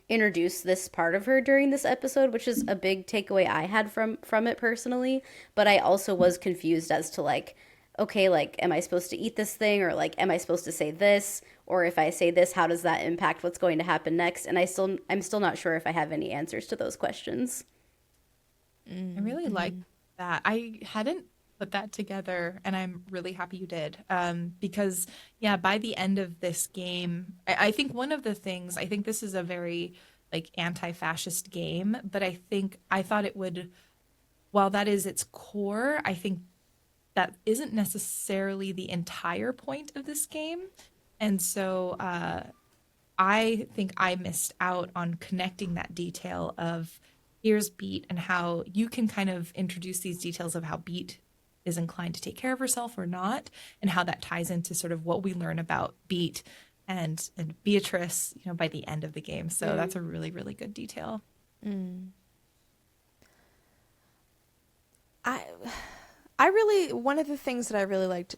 [SPEAKER 2] introduce this part of her during this episode, which is a big takeaway I had from it personally. But I also was confused as to like, okay, like am I supposed to eat this thing, or like am I supposed to say this, or if I say this, how does that impact what's going to happen next? And I'm still not sure if I have any answers to those questions.
[SPEAKER 1] I really like that. I hadn't put that together, and I'm really happy you did. Because, yeah, by the end of this game, I think one of the things, I think this is a very like anti-fascist game, but I thought it would, while that is its core, I think that isn't necessarily the entire point of this game. And so I think I missed out on connecting that detail of here's Beat and how you can kind of introduce these details of how Beat is inclined to take care of herself or not, and how that ties into sort of what we learn about Beat and Beatrice, by the end of the game. So that's a really, really good detail.
[SPEAKER 3] I I really, one of the things that I really liked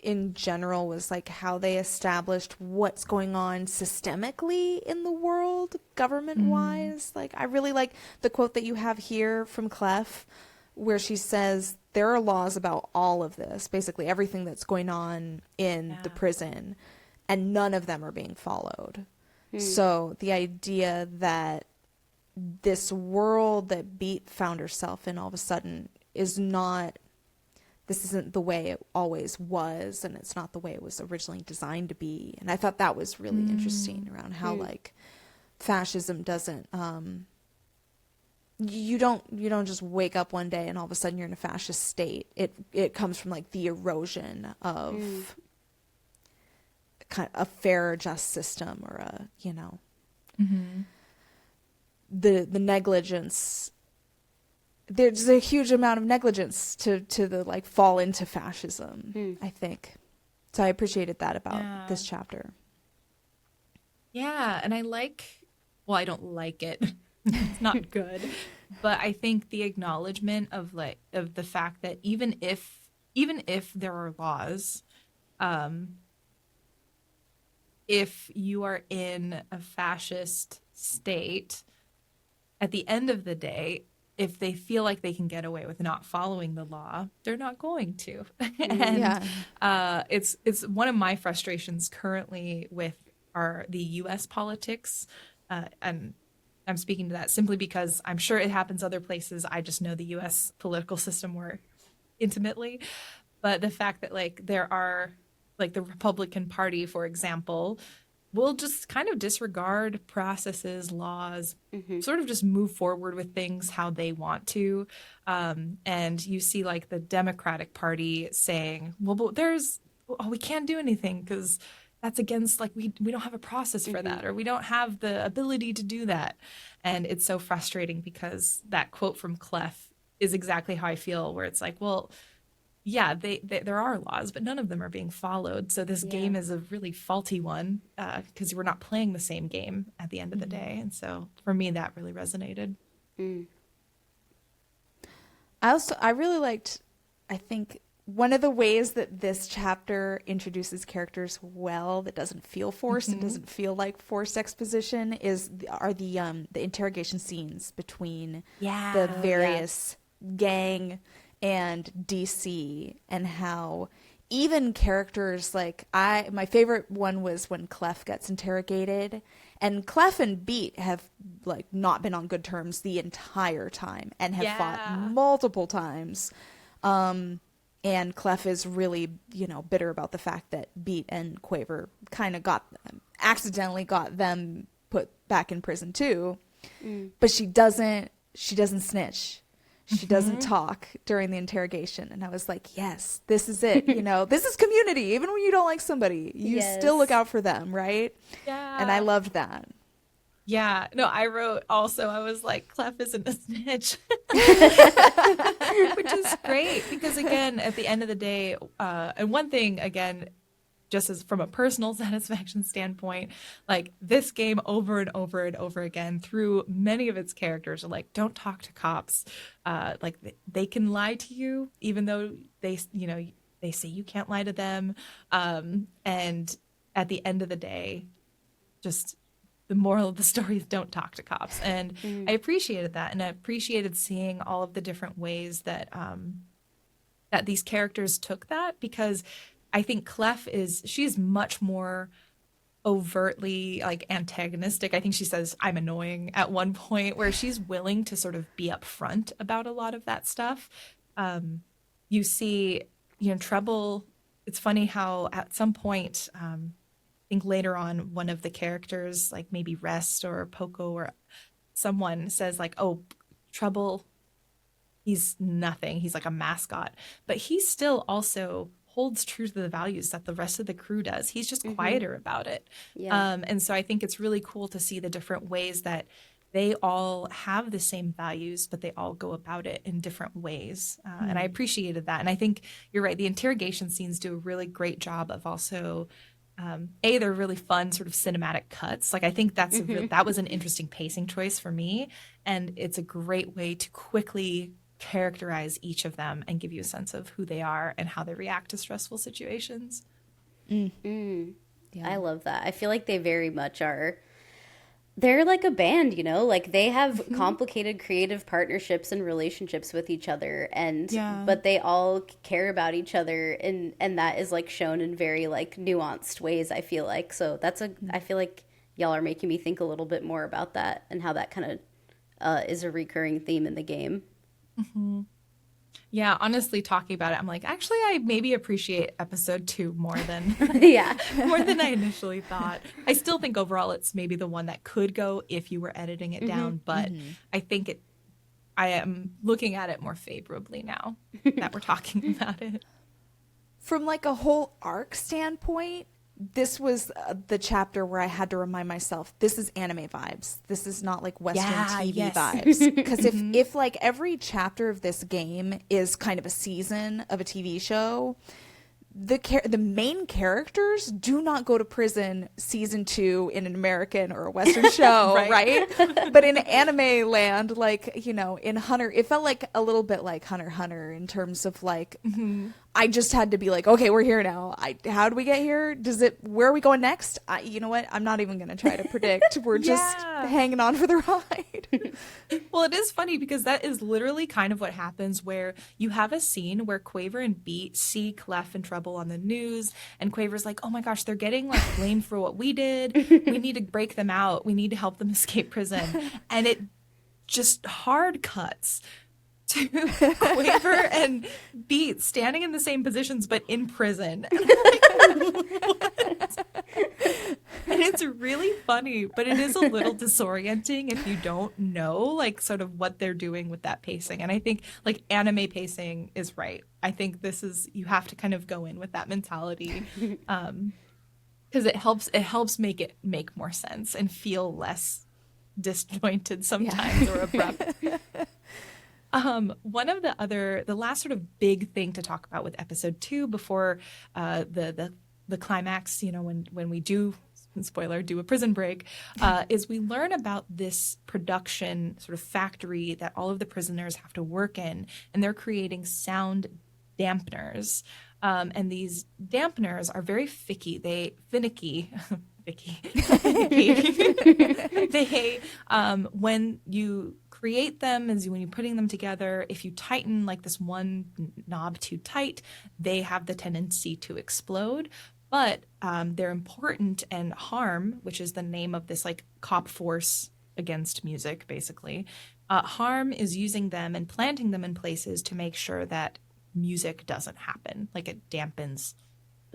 [SPEAKER 3] in general was like how they established what's going on systemically in the world, government wise. Like I really like the quote that you have here from Clef where she says there are laws about all of this, basically everything that's going on in the prison, and none of them are being followed. So the idea that this world that Beat found herself in all of a sudden is not, this isn't the way it always was, and it's not the way it was originally designed to be. And I thought that was really interesting around how like fascism doesn't you don't just wake up one day and all of a sudden you're in a fascist state. It comes from like the erosion of kind of a fair, just system, or a the negligence. There's a huge amount of negligence to the like fall into fascism, I think. So I appreciated that about this chapter.
[SPEAKER 1] Yeah, and well, I don't like it. It's not good. But I think the acknowledgement of the fact that even if there are laws, if you are in a fascist state, at the end of the day, if they feel like they can get away with not following the law, they're not going to. And it's one of my frustrations currently with the U.S. politics, and I'm speaking to that simply because I'm sure it happens other places. I just know the U.S. political system more intimately. But the fact that like there are like the Republican Party, for example, will just kind of disregard processes, laws, sort of just move forward with things how they want to. And you see like the Democratic Party saying, well, but we can't do anything because that's against like we don't have a process for that, or we don't have the ability to do that. And it's so frustrating because that quote from Clef is exactly how I feel, where it's like, well, yeah, there are laws, but none of them are being followed. So this game is a really faulty one because we're not playing the same game at the end of the day. And so for me, that really resonated.
[SPEAKER 3] I really liked, I think one of the ways that this chapter introduces characters well, that doesn't feel forced and doesn't feel like forced exposition, are the interrogation scenes between the various gang and DC, and how even characters like my favorite one was when Clef gets interrogated, and Clef and Beat have like not been on good terms the entire time and have fought multiple times. And Clef is really, bitter about the fact that Beat and Quaver kind of got accidentally got them put back in prison too. But she doesn't snitch. She doesn't talk during the interrogation. And I was like, yes, this is it. This is community. Even when you don't like somebody, you still look out for them, right?
[SPEAKER 1] Yeah.
[SPEAKER 3] And I loved that.
[SPEAKER 1] Yeah. No, I wrote also, I was like, Clef isn't a snitch. Which is great because, again, at the end of the day, and one thing, again, just as from a personal satisfaction standpoint, like this game over and over and over again through many of its characters are like, don't talk to cops. Like they can lie to you, even though they say you can't lie to them. And at the end of the day, just the moral of the story is don't talk to cops. And I appreciated that. And I appreciated seeing all of the different ways that that these characters took that, because I think Clef she's much more overtly like antagonistic. I think she says I'm annoying at one point, where she's willing to sort of be upfront about a lot of that stuff. You see, Trouble. It's funny how at some point, I think later on, one of the characters, like maybe Rest or Poco or someone, says like, "Oh, Trouble, he's nothing. He's like a mascot," but he still also holds true to the values that the rest of the crew does. He's just quieter about it.
[SPEAKER 2] Yeah.
[SPEAKER 1] And so I think it's really cool to see the different ways that they all have the same values, but they all go about it in different ways. And I appreciated that. And I think you're right. The interrogation scenes do a really great job of also, they're really fun sort of cinematic cuts. Like I think that was an interesting pacing choice for me. And it's a great way to quickly characterize each of them and give you a sense of who they are and how they react to stressful situations.
[SPEAKER 2] Yeah. I love that. I feel like they very much are. They're like a band, like they have complicated creative partnerships and relationships with each other, but they all care about each other, and that is like shown in very like nuanced ways, I feel like. So I feel like y'all are making me think a little bit more about that and how that kind of is a recurring theme in the game.
[SPEAKER 1] Yeah, honestly, talking about it, I'm like, actually, I maybe appreciate episode 2 more than more than I initially thought. I still think overall it's maybe the one that could go if you were editing it down, but I think I am looking at it more favorably now that we're talking about it.
[SPEAKER 3] From like a whole arc standpoint, this was the chapter where I had to remind myself, this is anime vibes. This is not like Western TV vibes. Because if like every chapter of this game is kind of a season of a TV show, the main characters do not go to prison season 2 in an American or a Western show, right? But in anime land, like, in Hunter, it felt like a little bit like Hunter x Hunter in terms of like, I just had to be like, okay, we're here now. How do we get here? Where are we going next? You know what? I'm not even going to try to predict. We're just hanging on for the ride.
[SPEAKER 1] Well, it is funny because that is literally kind of what happens, where you have a scene where Quaver and Beat see Clef in trouble on the news, and Quaver's like, oh my gosh, they're getting like blamed for what we did. We need to break them out. We need to help them escape prison. And it just hard cuts to Quaver and Beat standing in the same positions but in prison. And I'm like, what? And it's really funny, but it is a little disorienting if you don't know like sort of what they're doing with that pacing. And I think like anime pacing is right. I think you have to kind of go in with that mentality, because it helps make more sense and feel less disjointed sometimes or abrupt. One of the last sort of big thing to talk about with episode 2 before the climax, when we do, spoiler, do a prison break, is we learn about this production sort of factory that all of the prisoners have to work in, and they're creating sound dampeners. And these dampeners are very finicky. They, when you create them, when you're putting them together, if you tighten like this one knob too tight, they have the tendency to explode. But they're important, and Harm, which is the name of this like cop force against music, basically, Harm is using them and planting them in places to make sure that music doesn't happen. Like it dampens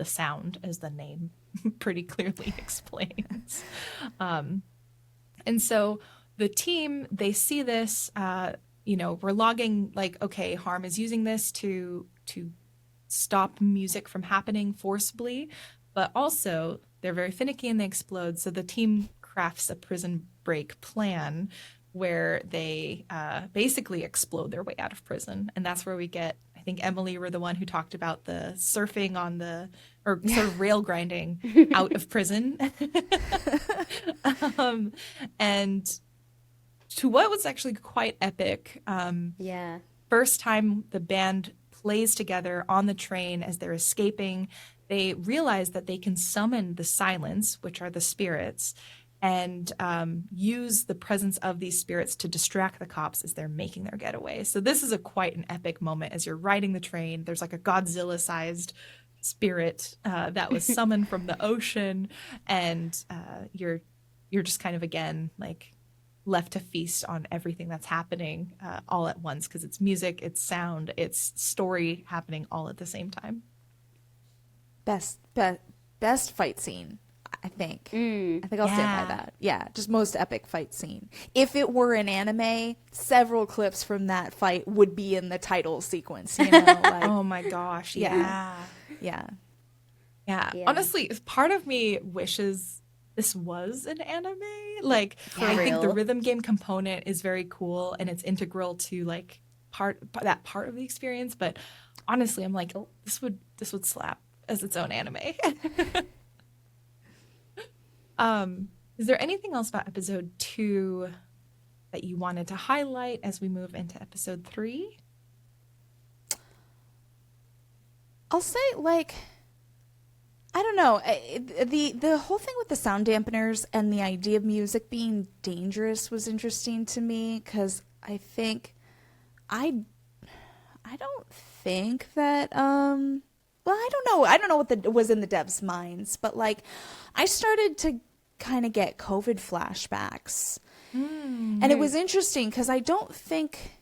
[SPEAKER 1] the sound, as the name pretty clearly explains. And so the team, they see this, we're logging like, okay, Harm is using this to stop music from happening forcibly, but also they're very finicky and they explode. So the team crafts a prison break plan where they basically explode their way out of prison. And that's where we get, I think Emily were the one who talked about the surfing on or sort of rail grinding out of prison. And to what was actually quite epic.
[SPEAKER 2] Yeah.
[SPEAKER 1] First time the band plays together on the train as they're escaping, they realize that they can summon the silence, which are the spirits, and use the presence of these spirits to distract the cops as they're making their getaway. So this is quite an epic moment as you're riding the train. There's like a Godzilla-sized spirit that was summoned from the ocean, and you're just kind of, again, like left to feast on everything that's happening all at once, because it's music, it's sound, it's story happening all at the same time.
[SPEAKER 3] Best fight scene, I think. I think I'll stand by that. Yeah, just most epic fight scene. If it were an anime, several clips from that fight would be in the title sequence, like,
[SPEAKER 1] oh my gosh, yeah. Honestly, part of me wishes this was an anime. Like, I think the rhythm game component is very cool and it's integral to like that part of the experience. But honestly, I'm like, this would slap as its own anime. Is there anything else about episode 2 that you wanted to highlight as we move into episode 3?
[SPEAKER 3] I'll say, like, I don't know. The whole thing with the sound dampeners and the idea of music being dangerous was interesting to me, because I think I don't think that well, I don't know what was in the devs' minds, but like I started to kind of get COVID flashbacks. And it was interesting because I don't think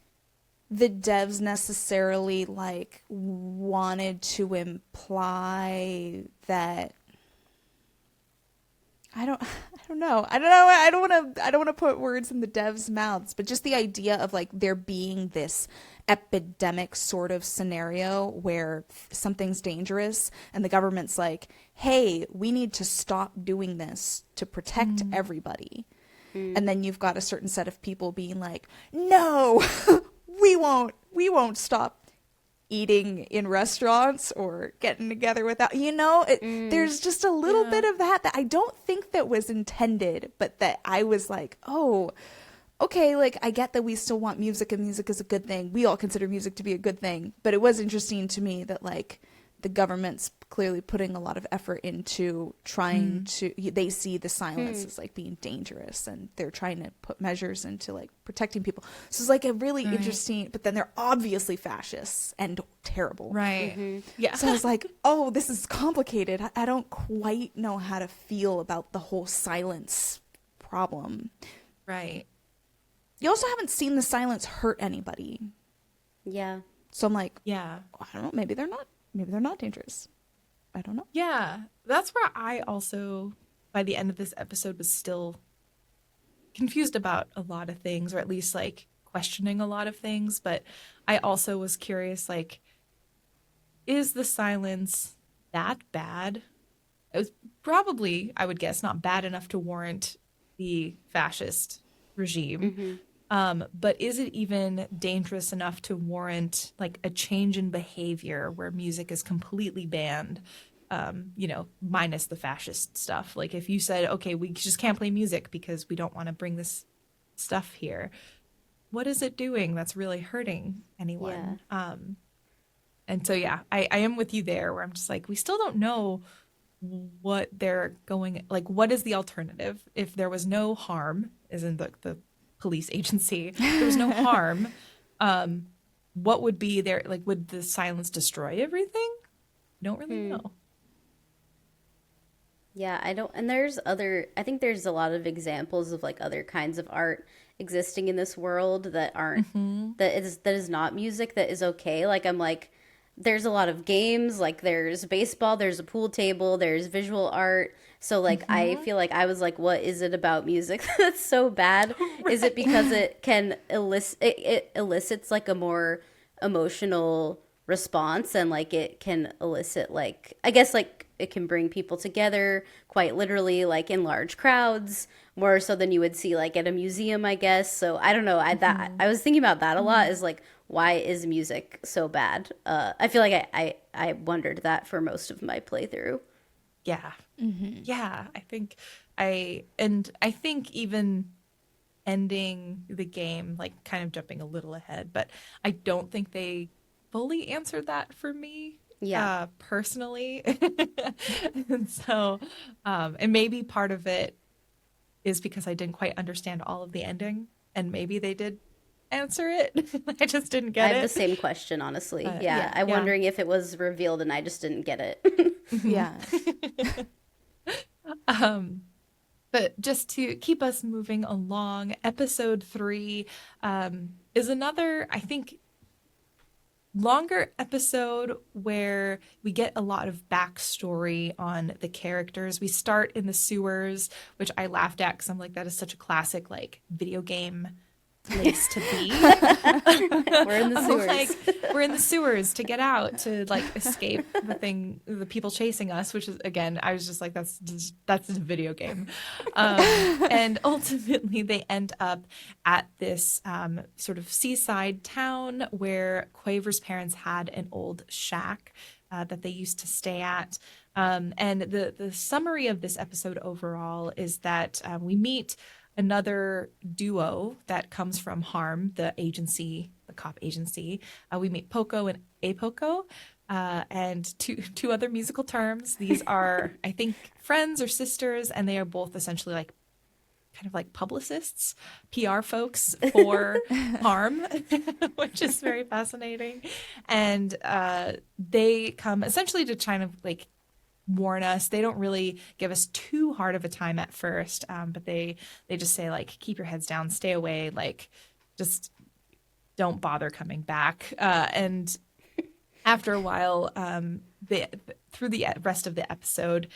[SPEAKER 3] the devs necessarily like wanted to imply that. I don't know. I don't want to put words in the devs' mouths, but just the idea of like there being this epidemic sort of scenario where something's dangerous and the government's like, hey, we need to stop doing this to protect everybody. And then you've got a certain set of people being like, no, we won't stop eating in restaurants or getting together without, there's just a little bit of that I don't think that was intended, but that I was like, oh, okay, like I get that we still want music and music is a good thing. We all consider music to be a good thing, but it was interesting to me that like the government's clearly putting a lot of effort into trying to, they see the silence as like being dangerous and they're trying to put measures into like protecting people. So it's like a really interesting, but then they're obviously fascists and terrible.
[SPEAKER 1] Right. Yeah.
[SPEAKER 3] So I was like, oh, this is complicated. I don't quite know how to feel about the whole silence problem.
[SPEAKER 1] Right.
[SPEAKER 3] You also haven't seen the silence hurt anybody.
[SPEAKER 2] Yeah.
[SPEAKER 3] So I'm like,
[SPEAKER 1] yeah,
[SPEAKER 3] I don't know, maybe they're not dangerous. I don't know.
[SPEAKER 1] Yeah. That's where I also, by the end of this episode, was still confused about a lot of things, or at least like questioning a lot of things. But I also was curious, like, is the silence that bad? It was probably, I would guess, not bad enough to warrant the fascist regime. But is it even dangerous enough to warrant like a change in behavior where music is completely banned, minus the fascist stuff? Like if you said, okay, we just can't play music because we don't want to bring this stuff here, what is it doing that's really hurting anyone?
[SPEAKER 2] Yeah.
[SPEAKER 1] And so, yeah, I am with you there where I'm just like, we still don't know what they're going, like, what is the alternative? If there was no harm, as in the police agency, there was no harm, what would be there? Like, would the silence destroy everything? Don't really know.
[SPEAKER 2] Yeah, I don't, and I think there's a lot of examples of like other kinds of art existing in this world that aren't, that is not music, that is okay. Like I'm like, there's a lot of games, like there's baseball, there's a pool table, there's visual art. So like I feel like I was like, what is it about music that's so bad? Is it because it can it elicits like a more emotional response, and like it can elicit like, I guess like it can bring people together quite literally, like in large crowds, more so than you would see like at a museum, I guess. So I don't know. I was thinking about that a lot, is like, why is music so bad? I feel like I wondered that for most of my playthrough.
[SPEAKER 1] Yeah. Yeah. I think even ending the game, like kind of jumping a little ahead, but I don't think they fully answered that for me.
[SPEAKER 2] Yeah.
[SPEAKER 1] Personally. And so, and maybe part of it is because I didn't quite understand all of the ending, and maybe they did answer it. I just didn't
[SPEAKER 2] I
[SPEAKER 1] get
[SPEAKER 2] have the
[SPEAKER 1] it.
[SPEAKER 2] same question, honestly.
[SPEAKER 1] But
[SPEAKER 2] Yeah,
[SPEAKER 3] Yeah.
[SPEAKER 2] I'm
[SPEAKER 1] yeah.
[SPEAKER 2] wondering if it was revealed and I just didn't get it.
[SPEAKER 3] Yeah.
[SPEAKER 1] But just to keep us moving along, episode 3 is another, I think, longer episode where we get a lot of backstory on the characters. We start in the sewers, which I laughed at because I'm like, that is such a classic like video game place to be.
[SPEAKER 2] We're in the sewers.
[SPEAKER 1] Like, we're in the sewers to get out, to like escape the people chasing us, which is, again, I was just like, that's a video game. And ultimately they end up at this sort of seaside town where Quaver's parents had an old shack that they used to stay at. And the summary of this episode overall is that we meet another duo that comes from Harm, the agency, the cop agency. We meet Poco and Apoco, and two other musical terms. These are, I think, friends or sisters, and they are both essentially like kind of like publicists, PR folks for Harm, which is very fascinating. And they come essentially to kind of like warn us. They don't really give us too hard of a time at first, but they just say like, keep your heads down, stay away, like just don't bother coming back. And after a while, through the rest of the episode,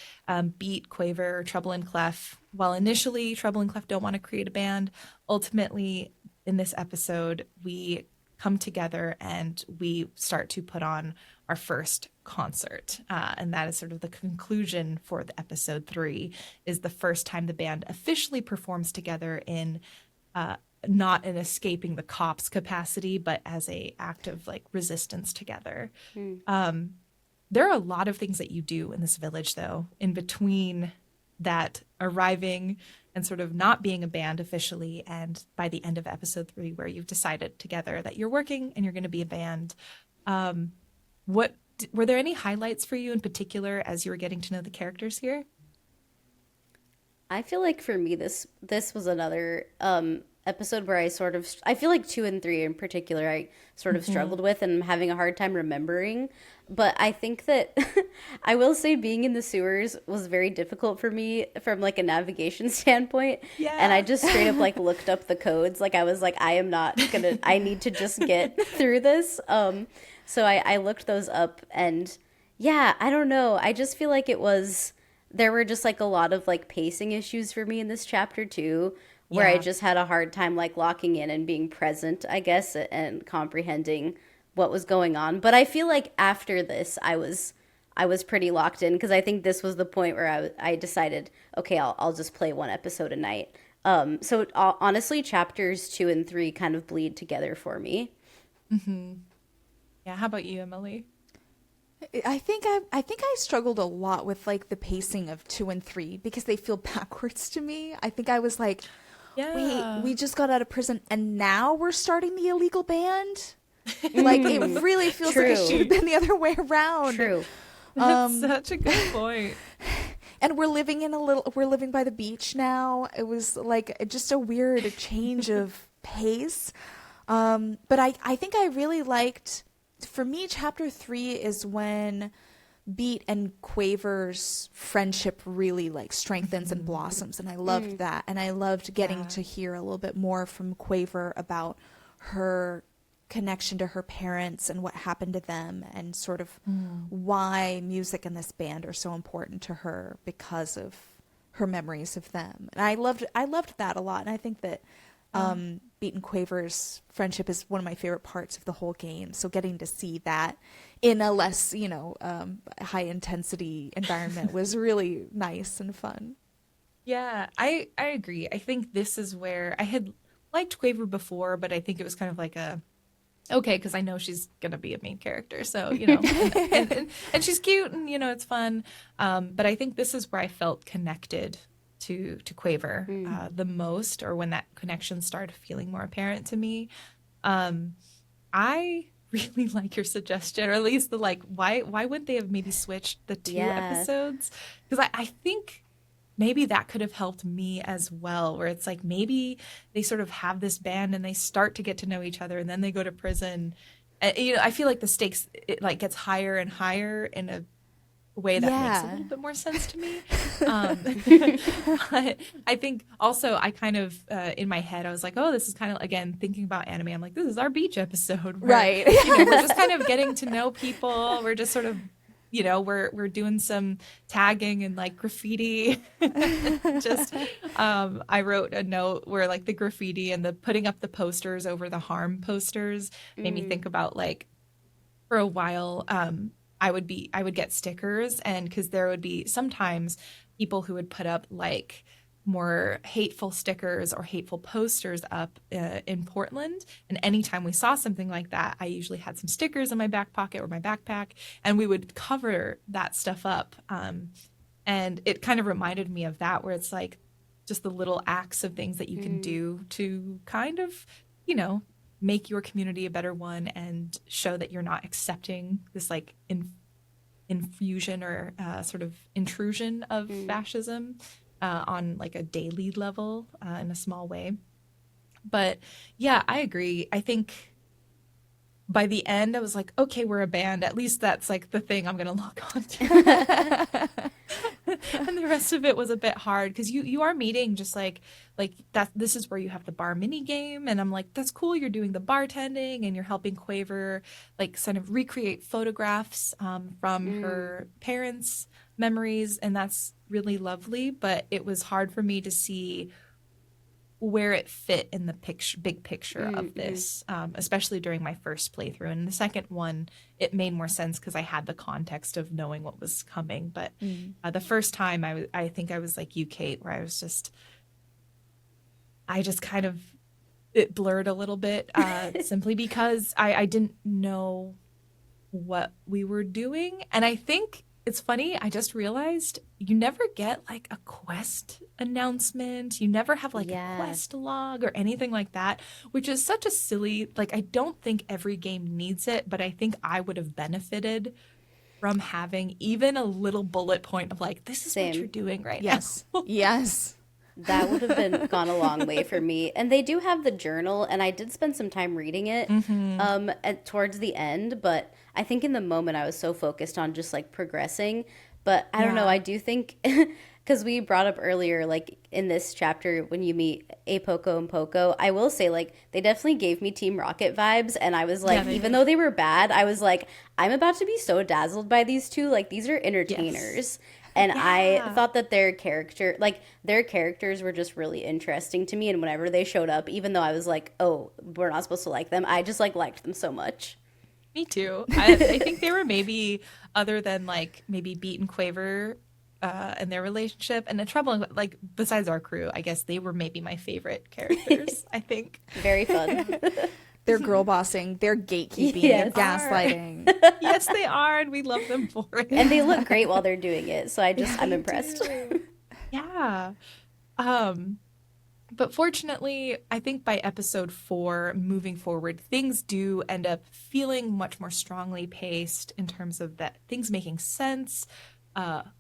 [SPEAKER 1] Beat, Quaver, Trouble and Clef. While initially Trouble and Clef don't want to create a band, ultimately in this episode we come together and we start to put on our first concert. And that is sort of the conclusion for the episode 3, is the first time the band officially performs together in not an escaping the cops capacity, but as a act of like resistance together. There are a lot of things that you do in this village, though, in between that arriving and sort of not being a band officially, and by the end of episode 3, where you've decided together that you're working and you're going to be a band. What were there any highlights for you in particular as you were getting to know the characters here?
[SPEAKER 2] I feel like for me, this was another episode where I feel like 2 and 3 in particular, I sort of struggled with and I'm having a hard time remembering. But I think that I will say being in the sewers was very difficult for me from like a navigation standpoint.
[SPEAKER 1] Yeah.
[SPEAKER 2] And I just straight up like looked up the codes. Like I was like, I need to just get through this. So I looked those up, and yeah, I don't know. I just feel like there were just like a lot of like pacing issues for me in this chapter too, where I just had a hard time like locking in and being present, I guess, and comprehending what was going on. But I feel like after this, I was pretty locked in, because I think this was the point where I decided, okay, I'll just play one episode a night. So honestly, chapters 2 and 3 kind of bleed together for me.
[SPEAKER 1] Yeah. How about you, Emily?
[SPEAKER 3] I think I struggled a lot with like the pacing of 2 and 3 because they feel backwards to me. I think I was like,
[SPEAKER 1] Yeah.
[SPEAKER 3] wait, we just got out of prison and now we're starting the illegal band? Like it really feels like it
[SPEAKER 2] True.
[SPEAKER 3] should have been the other way around.
[SPEAKER 2] True.
[SPEAKER 1] That's such a good point.
[SPEAKER 3] And we're living by the beach now. It was like just a weird change of pace. But I think I really liked, for me, chapter 3 is when Beat and Quaver's friendship really like strengthens and blossoms, and I loved that. And I loved getting to hear a little bit more from Quaver about her connection to her parents and what happened to them, and sort of why music and this band are so important to her because of her memories of them. And I loved that a lot. And I think that Beat and Quaver's friendship is one of my favorite parts of the whole game. So getting to see that in a less, high intensity environment was really nice and fun.
[SPEAKER 1] Yeah, I agree. I think this is where I had liked Quaver before, but I think it was kind of like okay, because I know she's gonna be a main character, so and she's cute, and it's fun. But I think this is where I felt connected to Quaver the most, or when that connection started feeling more apparent to me. I really like your suggestion, or at least the why wouldn't they have maybe switched the two episodes? Because I think maybe that could have helped me as well, where it's like maybe they sort of have this band and they start to get to know each other, and then they go to prison. I feel like the stakes gets higher and higher in a way that makes a little bit more sense to me. But I think also I kind of in my head I was like, oh, this is kind of, again, thinking about anime, I'm like, this is our beach episode where,
[SPEAKER 3] right?
[SPEAKER 1] We're just kind of getting to know people. We're just sort of we're doing some tagging and graffiti. Just I wrote a note where the graffiti and the putting up the posters over the harm posters made me think about for a while I would get stickers, and because there would be sometimes people who would put up more hateful stickers or hateful posters up in Portland. And anytime we saw something like that, I usually had some stickers in my back pocket or my backpack, and we would cover that stuff up. And it kind of reminded me of that, where it's just the little acts of things that you can do to kind of, make your community a better one and show that you're not accepting this infusion or sort of intrusion of fascism. On a daily level in a small way. But yeah, I agree. I think by the end I was like, okay, we're a band. At least that's the thing I'm going to lock on to. And the rest of it was a bit hard because you are meeting just like that. This is where you have the bar mini game. And I'm like, that's cool. You're doing the bartending and you're helping Quaver sort of recreate photographs from her parents' memories. And that's really lovely, but it was hard for me to see where it fit in the big picture of this, especially during my first playthrough. And the second one, it made more sense because I had the context of knowing what was coming. But the first time, I think I was like you, Kate, where I just kind of, it blurred a little bit simply because I didn't know what we were doing. And I think it's funny, I just realized you never get a quest announcement. You never have a quest log or anything like that, which is such a silly, I don't think every game needs it, but I think I would have benefited from having even a little bullet point of this is what you're doing right now.
[SPEAKER 3] Yes.
[SPEAKER 2] That would have gone a long way for me. And they do have the journal, and I did spend some time reading it towards the end, but I think in the moment I was so focused on just progressing. But I don't know, I do think, because we brought up earlier, in this chapter when you meet Poco and Poco, I will say they definitely gave me Team Rocket vibes, and I was even though they were bad, I was I'm about to be so dazzled by these two. These are entertainers. Yes. And I thought that their characters were just really interesting to me. And whenever they showed up, even though I was oh, we're not supposed to like them, I just liked them so much.
[SPEAKER 1] Me too. I think they were maybe, other than maybe Beat and Quaver and their relationship and the trouble, besides our crew, I guess they were maybe my favorite characters, I think.
[SPEAKER 2] Very fun.
[SPEAKER 3] They're girl bossing, they're gatekeeping,
[SPEAKER 2] yes.
[SPEAKER 3] they're gaslighting.
[SPEAKER 1] Yes, they are, and we love them for it.
[SPEAKER 2] And they look great while they're doing it, so I'm impressed.
[SPEAKER 1] Yeah. But fortunately, I think by episode 4, moving forward, things do end up feeling much more strongly paced in terms of that things making sense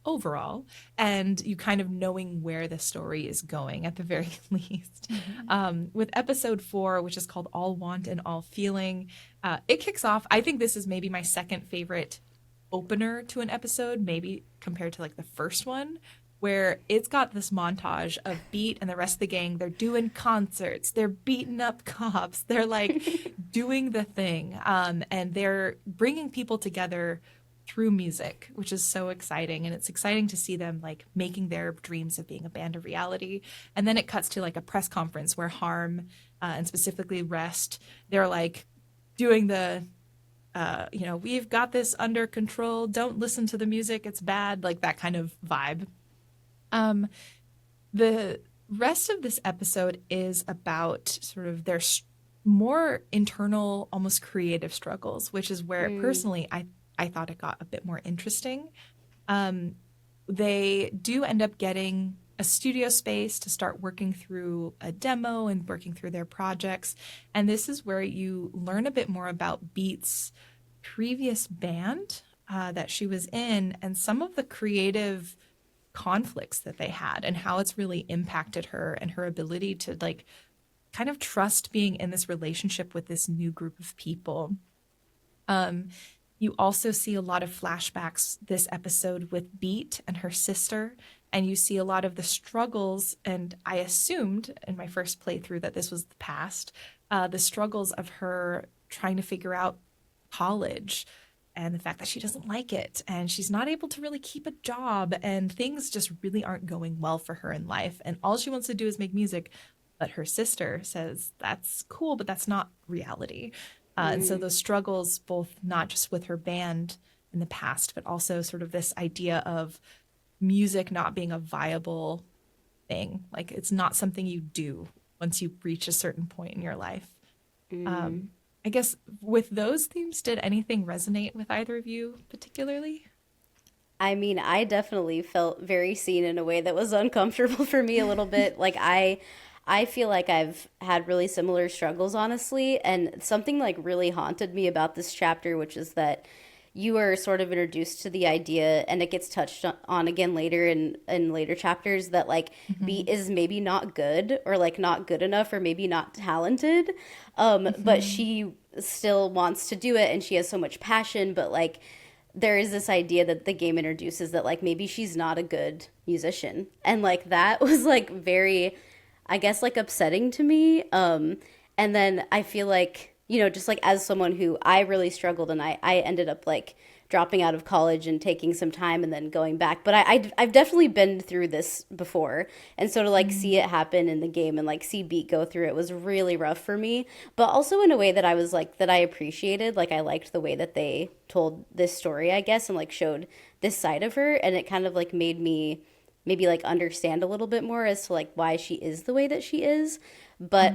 [SPEAKER 1] overall, and you kind of knowing where the story is going at the very least. With episode 4, which is called All Want and All Feeling, it kicks off. I think this is maybe my second favorite opener to an episode, maybe compared to the first one. where it's got this montage of Beat and the rest of the gang. They're doing concerts, they're beating up cops, they're like doing the thing, and they're bringing people together through music, which is so exciting. And it's exciting to see them like making their dreams of being a band a reality. And then it cuts to like a press conference where Harm and specifically Rest, they're like doing the we've got this under control, don't listen to the music, it's bad, like that kind of vibe. The rest of this episode is about sort of their more internal, almost creative struggles, which is where personally I thought it got a bit more interesting. They do end up getting a studio space to start working through a demo and working through their projects. And this is where you learn a bit more about Beat's previous band that she was in and some of the creative conflicts that they had and how it's really impacted her and her ability to like kind of trust being in this relationship with this new group of people. You also see a lot of flashbacks this episode with Beat and her sister, and you see a lot of the struggles, and I assumed in my first playthrough that this was the past, the struggles of her trying to figure out college and the fact that she doesn't like it and she's not able to really keep a job and things just really aren't going well for her in life. And all she wants to do is make music. But her sister says, that's cool, but that's not reality. And so those struggles, both not just with her band in the past, but also sort of this idea of music not being a viable thing. Like it's not something you do once you reach a certain point in your life. I guess with those themes, did anything resonate with either of you particularly?
[SPEAKER 2] I mean, I definitely felt very seen in a way that was uncomfortable for me a little bit. Like I feel like I've had really similar struggles, honestly, and something like really haunted me about this chapter, which is that you are sort of introduced to the idea, and it gets touched on again later in later chapters, that like Beat is maybe not good or like not good enough or maybe not talented, but she still wants to do it and she has so much passion, but like there is this idea that the game introduces that like maybe she's not a good musician, and like that was like very, I guess, like upsetting to me. And then I feel like, you know, just like as someone who I really struggled and I ended up like dropping out of college and taking some time and then going back. But I've definitely been through this before. And so to like see it happen in the game and like see Beat go through it was really rough for me. But also in a way that I was like, that I appreciated. Like I liked the way that they told this story, I guess, and like showed this side of her. And it kind of like made me maybe like understand a little bit more as to like why she is the way that she is. But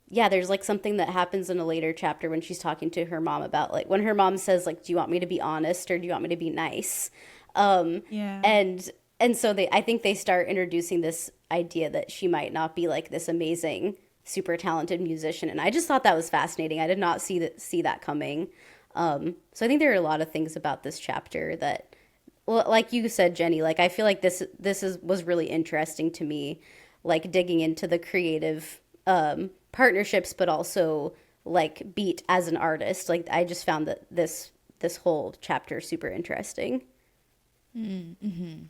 [SPEAKER 2] yeah, there's like something that happens in a later chapter when she's talking to her mom about like when her mom says like, do you want me to be honest or do you want me to be nice?
[SPEAKER 1] Yeah.
[SPEAKER 2] And so I think they start introducing this idea that she might not be like this amazing, super talented musician. And I just thought that was fascinating. I did not see that coming. So I think there are a lot of things about this chapter that, well, like you said, Jenny, like I feel like this was really interesting to me, like digging into the creative partnerships, but also like Beat as an artist. Like I just found that this whole chapter super interesting.
[SPEAKER 3] Mm-hmm.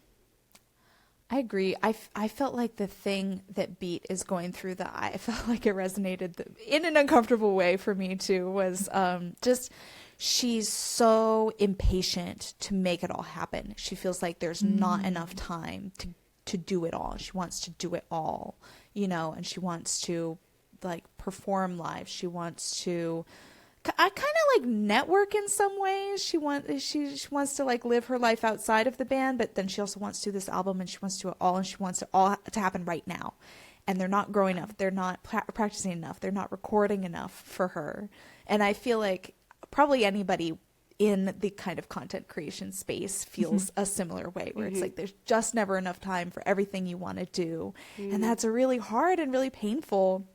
[SPEAKER 3] I agree. I felt like the thing that Beat is going through that I felt like it resonated in an uncomfortable way for me too was just she's so impatient to make it all happen. She feels like there's not enough time to do it all. She wants to do it all, you know, and she wants to like perform live. She wants to I kind of like network in some ways. She wants to like live her life outside of the band, but then she also wants to do this album and she wants to do it all, and she wants it all to happen right now. And they're not growing enough. They're not practicing enough. They're not recording enough for her. And I feel like probably anybody in the kind of content creation space feels a similar way, where it's like there's just never enough time for everything you want to do. And that's a really hard and really painful.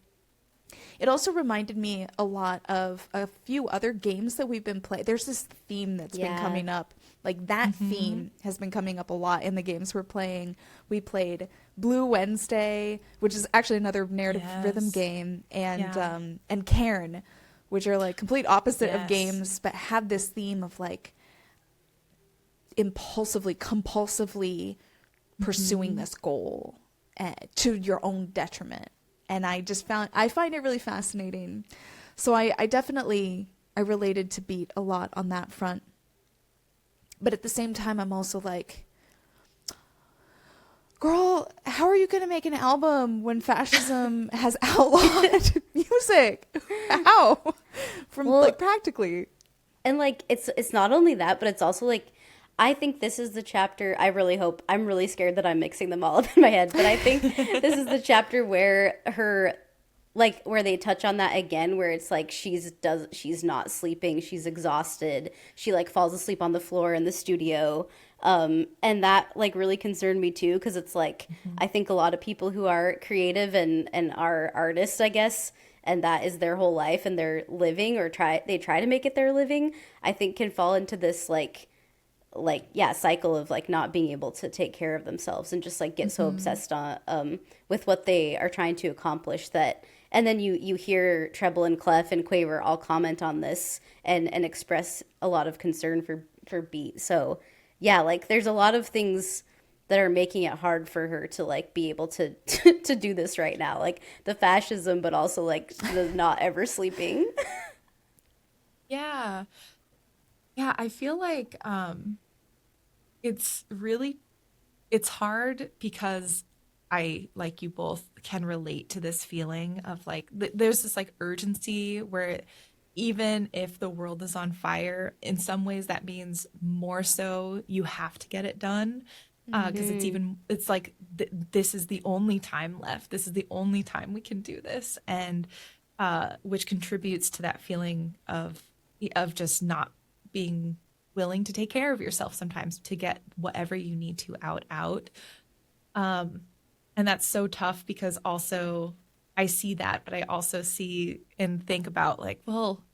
[SPEAKER 3] It also reminded me a lot of a few other games that we've been playing. There's this theme that's been coming up. Like that theme has been coming up a lot in the games we're playing. We played Blue Wednesday, which is actually another narrative rhythm game, and Cairn, which are like complete opposite of games, but have this theme of like impulsively, compulsively pursuing
[SPEAKER 1] Mm-hmm.
[SPEAKER 3] this goal to your own detriment. And I find it really fascinating. So I definitely, I related to Beat a lot on that front. But at the same time, I'm also like, girl, how are you going to make an album when fascism has outlawed music? How? From
[SPEAKER 2] Well,
[SPEAKER 3] like practically.
[SPEAKER 2] and like it's not only that, but it's also like I think this is the chapter. I really hope. I'm really scared that I'm mixing them all up in my head, but I think this is the chapter where her, like, where they touch on that again, where it's like she's not sleeping, she's exhausted, she like falls asleep on the floor in the studio, and that like really concerned me too, because it's like
[SPEAKER 1] Mm-hmm.
[SPEAKER 2] I think a lot of people who are creative and are artists, I guess, and that is their whole life and they're living or try to make it their living, I think can fall into this like yeah, cycle of like not being able to take care of themselves and just like get so
[SPEAKER 1] Mm-hmm.
[SPEAKER 2] obsessed on with what they are trying to accomplish that. And then you hear Treble and Clef and Quaver all comment on this and express a lot of concern for Beat. So yeah, like there's a lot of things that are making it hard for her to like be able to do this right now, like the fascism, but also like the not ever sleeping.
[SPEAKER 1] Yeah. Yeah, I feel like it's really it's hard because I, like you both, can relate to this feeling of like there's this like urgency where even if the world is on fire, in some ways that means more so you have to get it done. Because it's like this is the only time left. This is the only time we can do this, and which contributes to that feeling of just not being willing to take care of yourself sometimes to get whatever you need to out. Um, and that's so tough because also I see that, but I also see and think about like, well,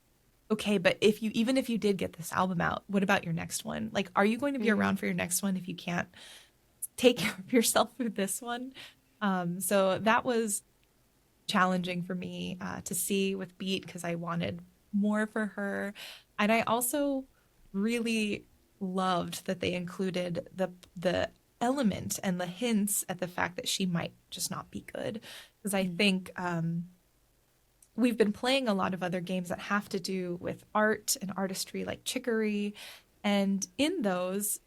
[SPEAKER 1] okay, but if you even if you did get this album out, what about your next one? Like, are you going to be around for your next one if you can't take care of yourself through this one? So that was challenging for me to see with Beat because I wanted more for her. And I also really loved that they included the element and the hints at the fact that she might just not be good. Because I think we've been playing a lot of other games that have to do with art and artistry, like Chicory. And in those,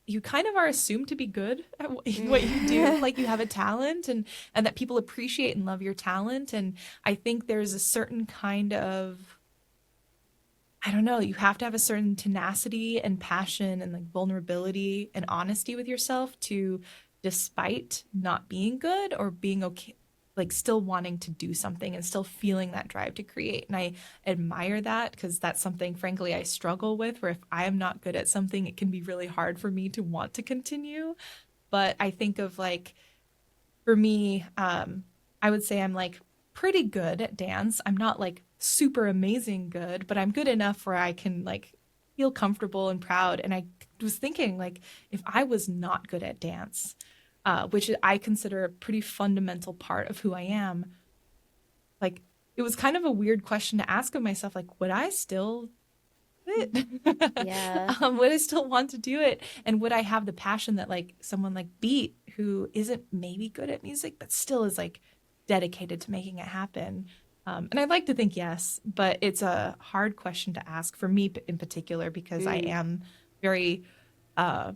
[SPEAKER 1] you kind of are assumed to be good at what you do, like you have a talent and that people appreciate and love your talent. And I think there's a certain kind of, I don't know, you have to have a certain tenacity and passion and like vulnerability and honesty with yourself to, despite not being good or being okay, like still wanting to do something and still feeling that drive to create. And I admire that because that's something, frankly, I struggle with, where if I am not good at something, it can be really hard for me to want to continue. But I think of like, for me, I would say I'm like pretty good at dance. I'm not like super amazing good, but I'm good enough where I can like feel comfortable and proud. And I was thinking like if I was not good at dance, which I consider a pretty fundamental part of who I am, like it was kind of a weird question to ask of myself, like would I still do it?
[SPEAKER 2] Yeah,
[SPEAKER 1] Would I still want to do it? And would I have the passion that like someone like Beat, who isn't maybe good at music, but still is like dedicated to making it happen? And I'd like to think yes, but it's a hard question to ask for me in particular because I am very, uh,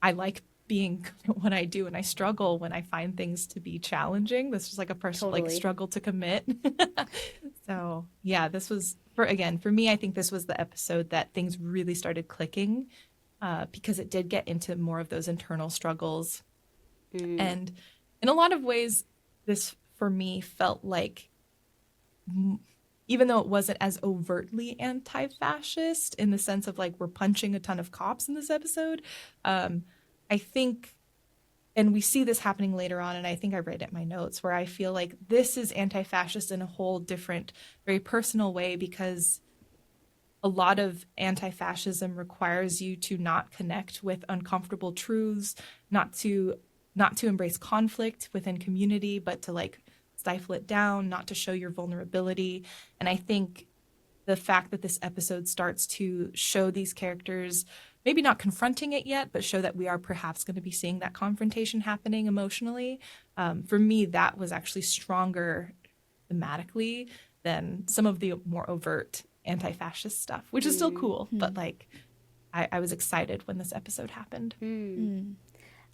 [SPEAKER 1] I like being good at what I do, and I struggle when I find things to be challenging. This was like a personal like
[SPEAKER 2] totally.
[SPEAKER 1] struggle to commit. So yeah, this was for me. I think this was the episode that things really started clicking because it did get into more of those internal struggles, and in a lot of ways, this for me felt like even though it wasn't as overtly anti-fascist in the sense of like we're punching a ton of cops in this episode, I think, and we see this happening later on, and I think I read it in my notes, where I feel like this is anti-fascist in a whole different, very personal way, because a lot of anti-fascism requires you to not connect with uncomfortable truths, not to embrace conflict within community, but to like stifle it down, not to show your vulnerability. And I think the fact that this episode starts to show these characters maybe not confronting it yet, but show that we are perhaps going to be seeing that confrontation happening emotionally. For me, that was actually stronger thematically than some of the more overt anti-fascist stuff, which is still cool. But like, I was excited when this episode happened.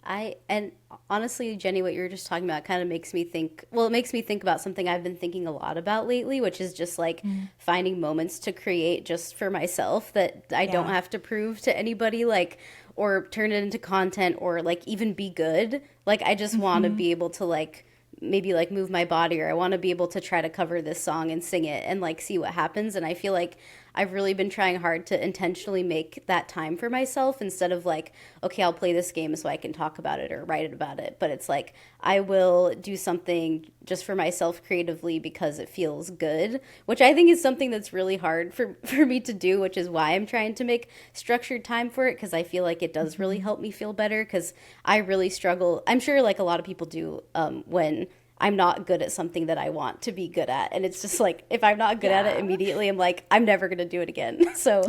[SPEAKER 2] And honestly, Jenny, what you were just talking about kind of makes me think, well, it makes me think about something I've been thinking a lot about lately, which is just like finding moments to create just for myself that I don't have to prove to anybody, like, or turn it into content or like even be good. Like, I just want to be able to like maybe like move my body, or I want to be able to try to cover this song and sing it and like see what happens. And I feel like I've really been trying hard to intentionally make that time for myself instead of like, okay, I'll play this game so I can talk about it or write about it. But it's like, I will do something just for myself creatively because it feels good, which I think is something that's really hard for me to do, which is why I'm trying to make structured time for it, because I feel like it does really help me feel better, because I really struggle. I'm sure like a lot of people do when I'm not good at something that I want to be good at. And it's just like, if I'm not good at it immediately, I'm like, I'm never going to do it again. So,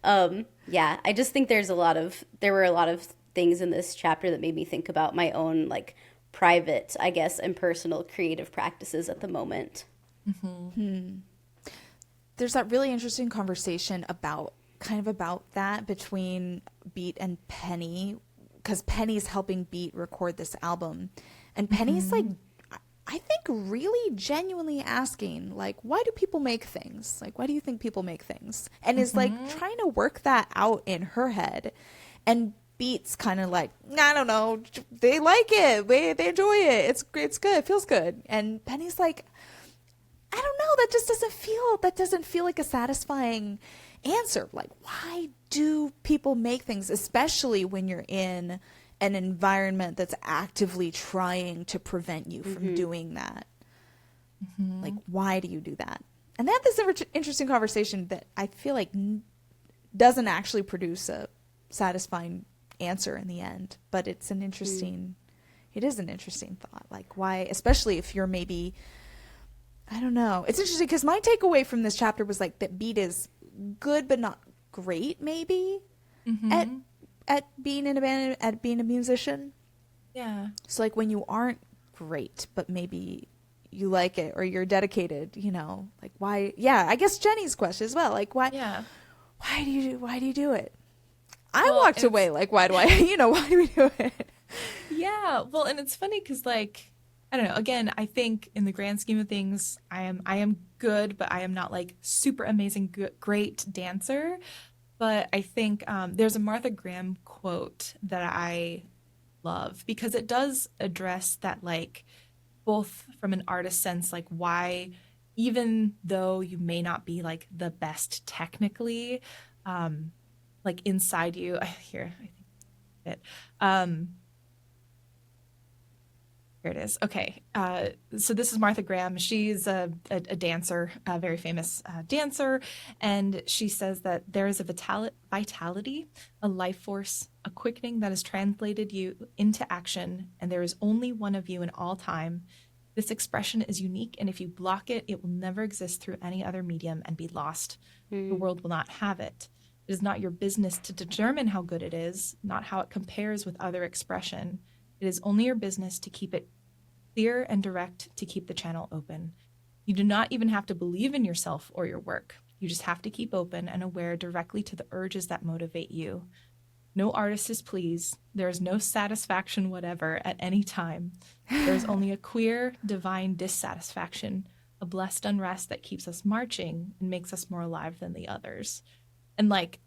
[SPEAKER 2] I just think there were a lot of things in this chapter that made me think about my own like private, I guess, and personal creative practices at the moment.
[SPEAKER 3] There's that really interesting conversation about that between Beat and Penny, because Penny's helping Beat record this album, and Penny's like, I think really genuinely asking, like, why do people make things? Like, why do you think people make things? And is like trying to work that out in her head. And Beat's kind of like, I don't know, they like it, they enjoy it, it's good, it feels good. And Penny's like, I don't know, that doesn't feel like a satisfying answer. Like, why do people make things, especially when you're in an environment that's actively trying to prevent you from doing that? Like, why do you do that? And they had this interesting conversation that I feel like doesn't actually produce a satisfying answer in the end, but it is an interesting thought. Like, why, especially if you're maybe, I don't know. It's interesting because my takeaway from this chapter was like that Beat is good but not great, maybe, at being in a band, at being a musician.
[SPEAKER 1] Yeah.
[SPEAKER 3] So like when you aren't great, but maybe you like it or you're dedicated, like why? Yeah, I guess Jenny's question as well. Like why?
[SPEAKER 1] Yeah.
[SPEAKER 3] Why do you do it? I walked away like, why do I? Why do we do it?
[SPEAKER 1] Yeah. Well, and it's funny because like, I don't know. Again, I think in the grand scheme of things, I am good, but I am not like super amazing, great dancer. But I think there's a Martha Graham quote that I love because it does address that, like, both from an artist sense, like why, even though you may not be like the best technically, like inside you, I think it. Here it is. Okay. So this is Martha Graham. She's a dancer, a very famous dancer. And she says that there is a vitality, a life force, a quickening that has translated you into action. And there is only one of you in all time. This expression is unique. And if you block it, it will never exist through any other medium and be lost. The world will not have it. It is not your business to determine how good it is, not how it compares with other expression. It is only your business to keep it clear and direct, to keep the channel open. You do not even have to believe in yourself or your work. You just have to keep open and aware directly to the urges that motivate you. No artist is pleased. There is no satisfaction whatever at any time. There is only a queer, divine dissatisfaction, a blessed unrest that keeps us marching and makes us more alive than the others. And like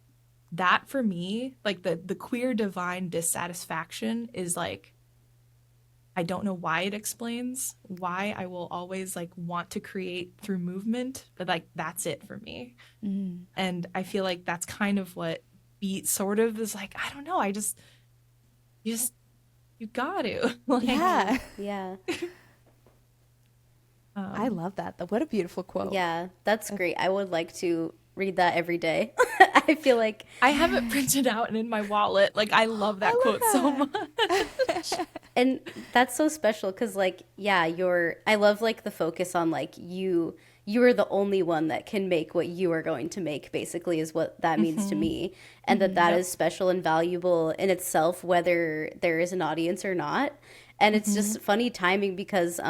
[SPEAKER 1] that for me, like the queer divine dissatisfaction is like, I don't know why it explains why I will always like want to create through movement, but like that's it for me. And I feel like that's kind of what Beat sort of is like, I don't know, you got to. Like,
[SPEAKER 2] Yeah.
[SPEAKER 3] I love that. What a beautiful quote.
[SPEAKER 2] Yeah, that's great. I would like to read that every day. I feel like
[SPEAKER 1] I have it printed out and in my wallet. Like, I love that quote so much.
[SPEAKER 2] And that's so special because, like, yeah, I love like the focus on like you you are the only one that can make what you are going to make, basically, is what that means to me. And that is special and valuable in itself, whether there is an audience or not. And it's just funny timing because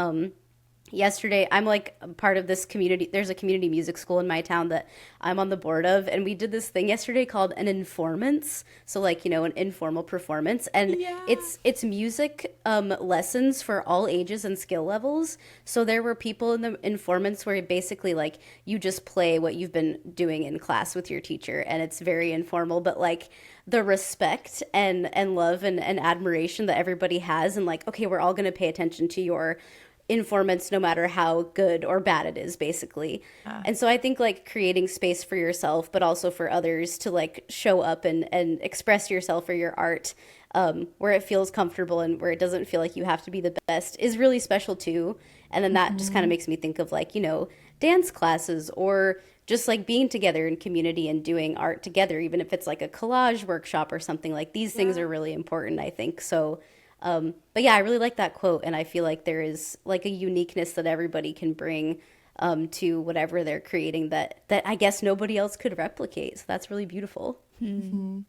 [SPEAKER 2] yesterday I'm like part of this community. There's a community music school in my town that I'm on the board of, and we did this thing yesterday called an informance, so like, you know, an informal performance. And it's music lessons for all ages and skill levels. So there were people in the informants where basically like you just play what you've been doing in class with your teacher, and it's very informal, but like the respect and love and admiration that everybody has, and like, okay, we're all going to pay attention to your informants no matter how good or bad it is, basically. And so I think like creating space for yourself but also for others to like show up and express yourself or your art, where it feels comfortable and where it doesn't feel like you have to be the best, is really special too. And then that just kind of makes me think of like, you know, dance classes or just like being together in community and doing art together, even if it's like a collage workshop or something. Like these things are really important, I think. So but yeah, I really like that quote, and I feel like there is like a uniqueness that everybody can bring to whatever they're creating that I guess nobody else could replicate. So that's really beautiful.
[SPEAKER 3] And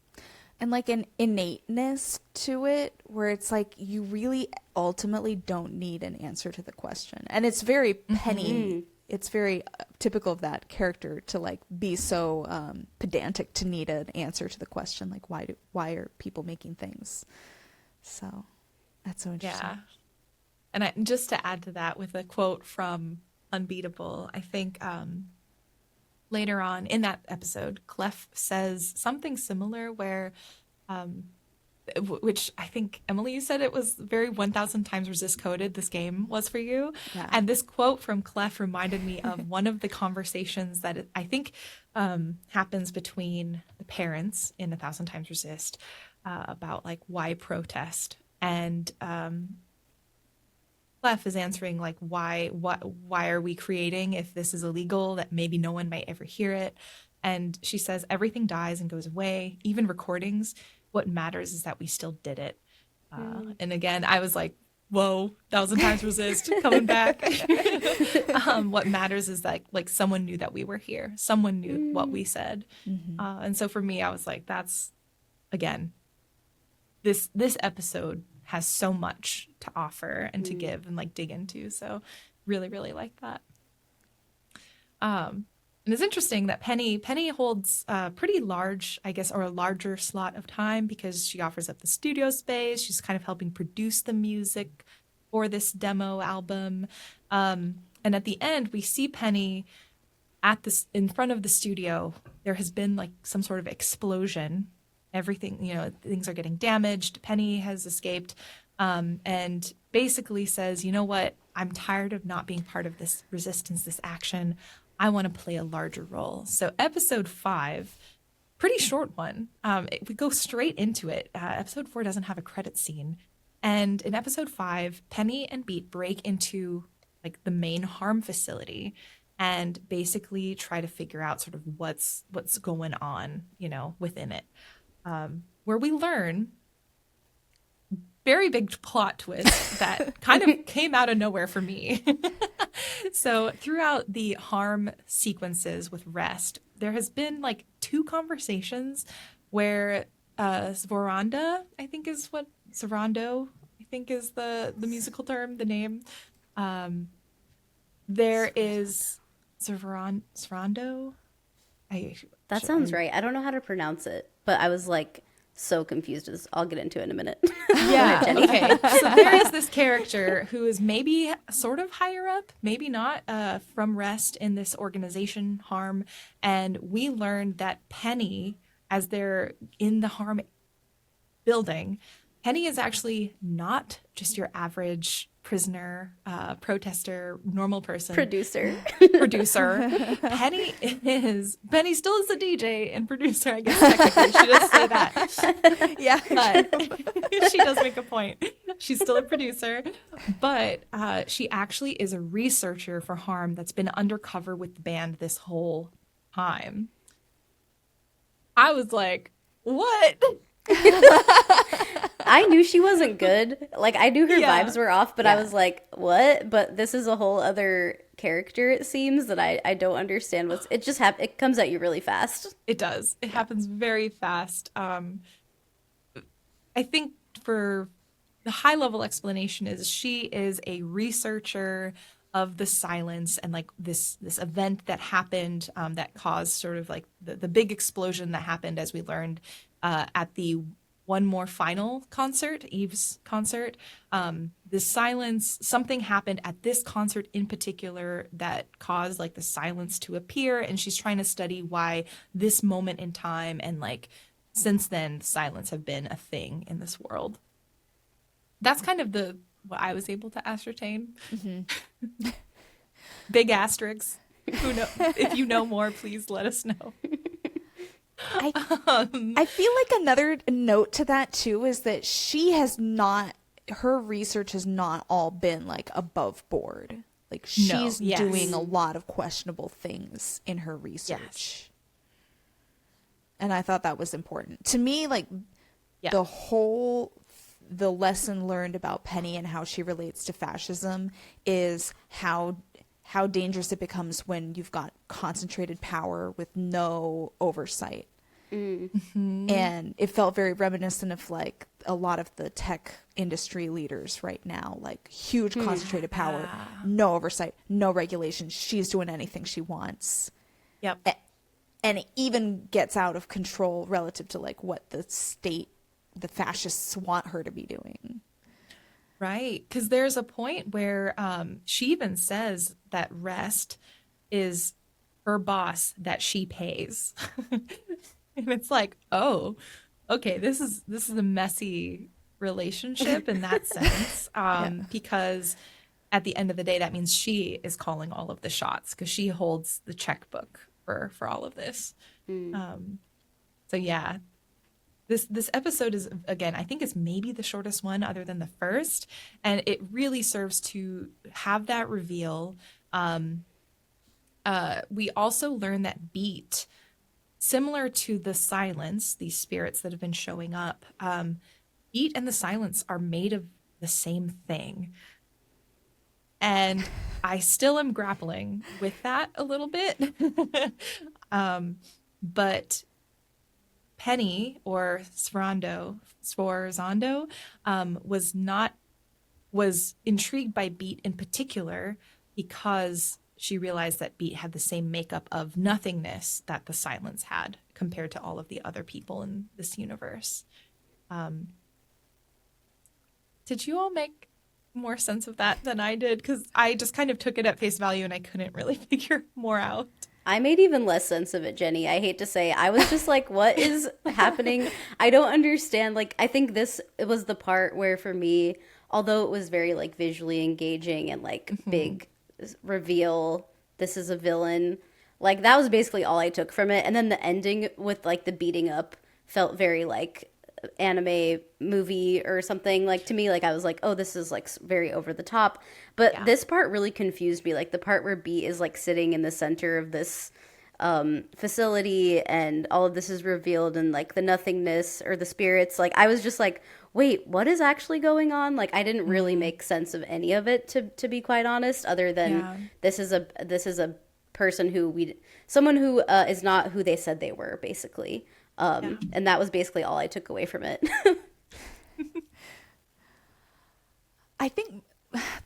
[SPEAKER 3] like an innateness to it, where it's like you really ultimately don't need an answer to the question, and it's very Penny. It's very typical of that character to like be so pedantic to need an answer to the question, like why are people making things? So. That's so interesting.
[SPEAKER 1] Yeah. And just to add to that with a quote from Unbeatable, I think later on in that episode, Clef says something similar where, which I think, Emily, you said it was very 1,000 times resist coded this game was for you.
[SPEAKER 3] Yeah.
[SPEAKER 1] And this quote from Clef reminded me of one of the conversations that I think happens between the parents in 1,000 times resist about like why protest. And Clef is answering like why are we creating if this is illegal, that maybe no one might ever hear it. And she says everything dies and goes away, even recordings. What matters is that we still did it. And again, I was like, whoa, 1,000 times resist coming back. What matters is that like someone knew that we were here, someone knew what we said. And so for me, I was like, that's again, this episode has so much to offer and to give and like dig into. So really, really like that. And it's interesting that Penny holds a pretty large, I guess, or a larger slot of time because she offers up the studio space. She's kind of helping produce the music for this demo album. And at the end, we see Penny in front of the studio. There has been like some sort of explosion. Everything, you know, things are getting damaged. Penny has escaped and basically says, you know what? I'm tired of not being part of this resistance, this action. I want to play a larger role. So episode 5, pretty short one. We go straight into it. Episode 4 doesn't have a credit scene. And in episode 5, Penny and Beat break into like the main harm facility and basically try to figure out sort of what's going on, you know, within it. Where we learn very big plot twist that kind of came out of nowhere for me. So throughout the harm sequences with Rest, there has been like 2 conversations where Svaranda, I think is what Sarando, I think is the musical term, the name. There is Sarando.
[SPEAKER 2] That sounds right. I don't know how to pronounce it, but I was like so confused. I'll get into it in a minute.
[SPEAKER 1] Yeah. Okay. So there is this character who is maybe sort of higher up, maybe not, from Rest in this organization Harm. And we learned that Penny, as they're in the Harm building, Penny is actually not just your average prisoner, protester, normal person.
[SPEAKER 2] Producer. Penny still is a DJ and producer, I guess technically. She does say that.
[SPEAKER 3] Yeah.
[SPEAKER 1] But she does make a point. She's still a producer. But she actually is a researcher for Harm that's been undercover with the band this whole time. I was like, what?
[SPEAKER 2] I knew she wasn't good. Like, I knew her vibes were off, but I was like, what? But this is a whole other character, it seems, that I don't understand what's it just it comes at you really fast.
[SPEAKER 1] It does. It happens very fast. I think for the high level explanation is she is a researcher of the silence and like this event that happened that caused sort of like the big explosion that happened as we learned at the One More Final concert, Eve's concert. The silence, something happened at this concert in particular that caused like the silence to appear, and she's trying to study why this moment in time and like since then silence have been a thing in this world. That's kind of what I was able to ascertain. Mm-hmm. Big asterisks. Who know? If you know more, please let us know.
[SPEAKER 3] I feel like another note to that too is that her research has not all been like above board. Like she's doing a lot of questionable things in her research. Yes. And I thought that was important. To me, like the lesson learned about Penny and how she relates to fascism is how dangerous it becomes when you've got concentrated power with no oversight. Mm-hmm. And it felt very reminiscent of like a lot of the tech industry leaders right now, like huge concentrated power, no oversight, no regulation. She's doing anything she wants.
[SPEAKER 1] Yep.
[SPEAKER 3] And it even gets out of control relative to like what the fascists want her to be doing.
[SPEAKER 1] Right. Because there's a point where she even says that Rest is her boss that she pays. And it's like, oh, okay, this is a messy relationship in that sense. Because at the end of the day, that means she is calling all of the shots because she holds the checkbook for all of this. So yeah. This episode is, again, I think it's maybe the shortest one other than the first, and it really serves to have that reveal. We also learn that Beat, similar to the Silence, these spirits that have been showing up, Beat and the Silence are made of the same thing. And I still am grappling with that a little bit. But Penny, or Sforzando, was intrigued by Beat in particular because she realized that Beat had the same makeup of nothingness that the Silence had compared to all of the other people in this universe. Did you all make more sense of that than I did? Because I just kind of took it at face value and I couldn't really figure more out.
[SPEAKER 2] I made even less sense of it, Jenny. I hate to say. I was just like, what is happening? I don't understand. Like, I think it was the part where for me, although it was very like visually engaging and like big reveal, this is a villain, like that was basically all I took from it. And then the ending with like the beating up felt very like anime movie or something. Like to me, like I was like, oh, this is like very over the top. But this part really confused me, like the part where B is like sitting in the center of this facility and all of this is revealed, and like the nothingness or the spirits, like I was just like, wait, what is actually going on? Like I didn't really make sense of any of it, to be quite honest, other than this is a person someone who is not who they said they were, basically. And that was basically all I took away from it.
[SPEAKER 3] I think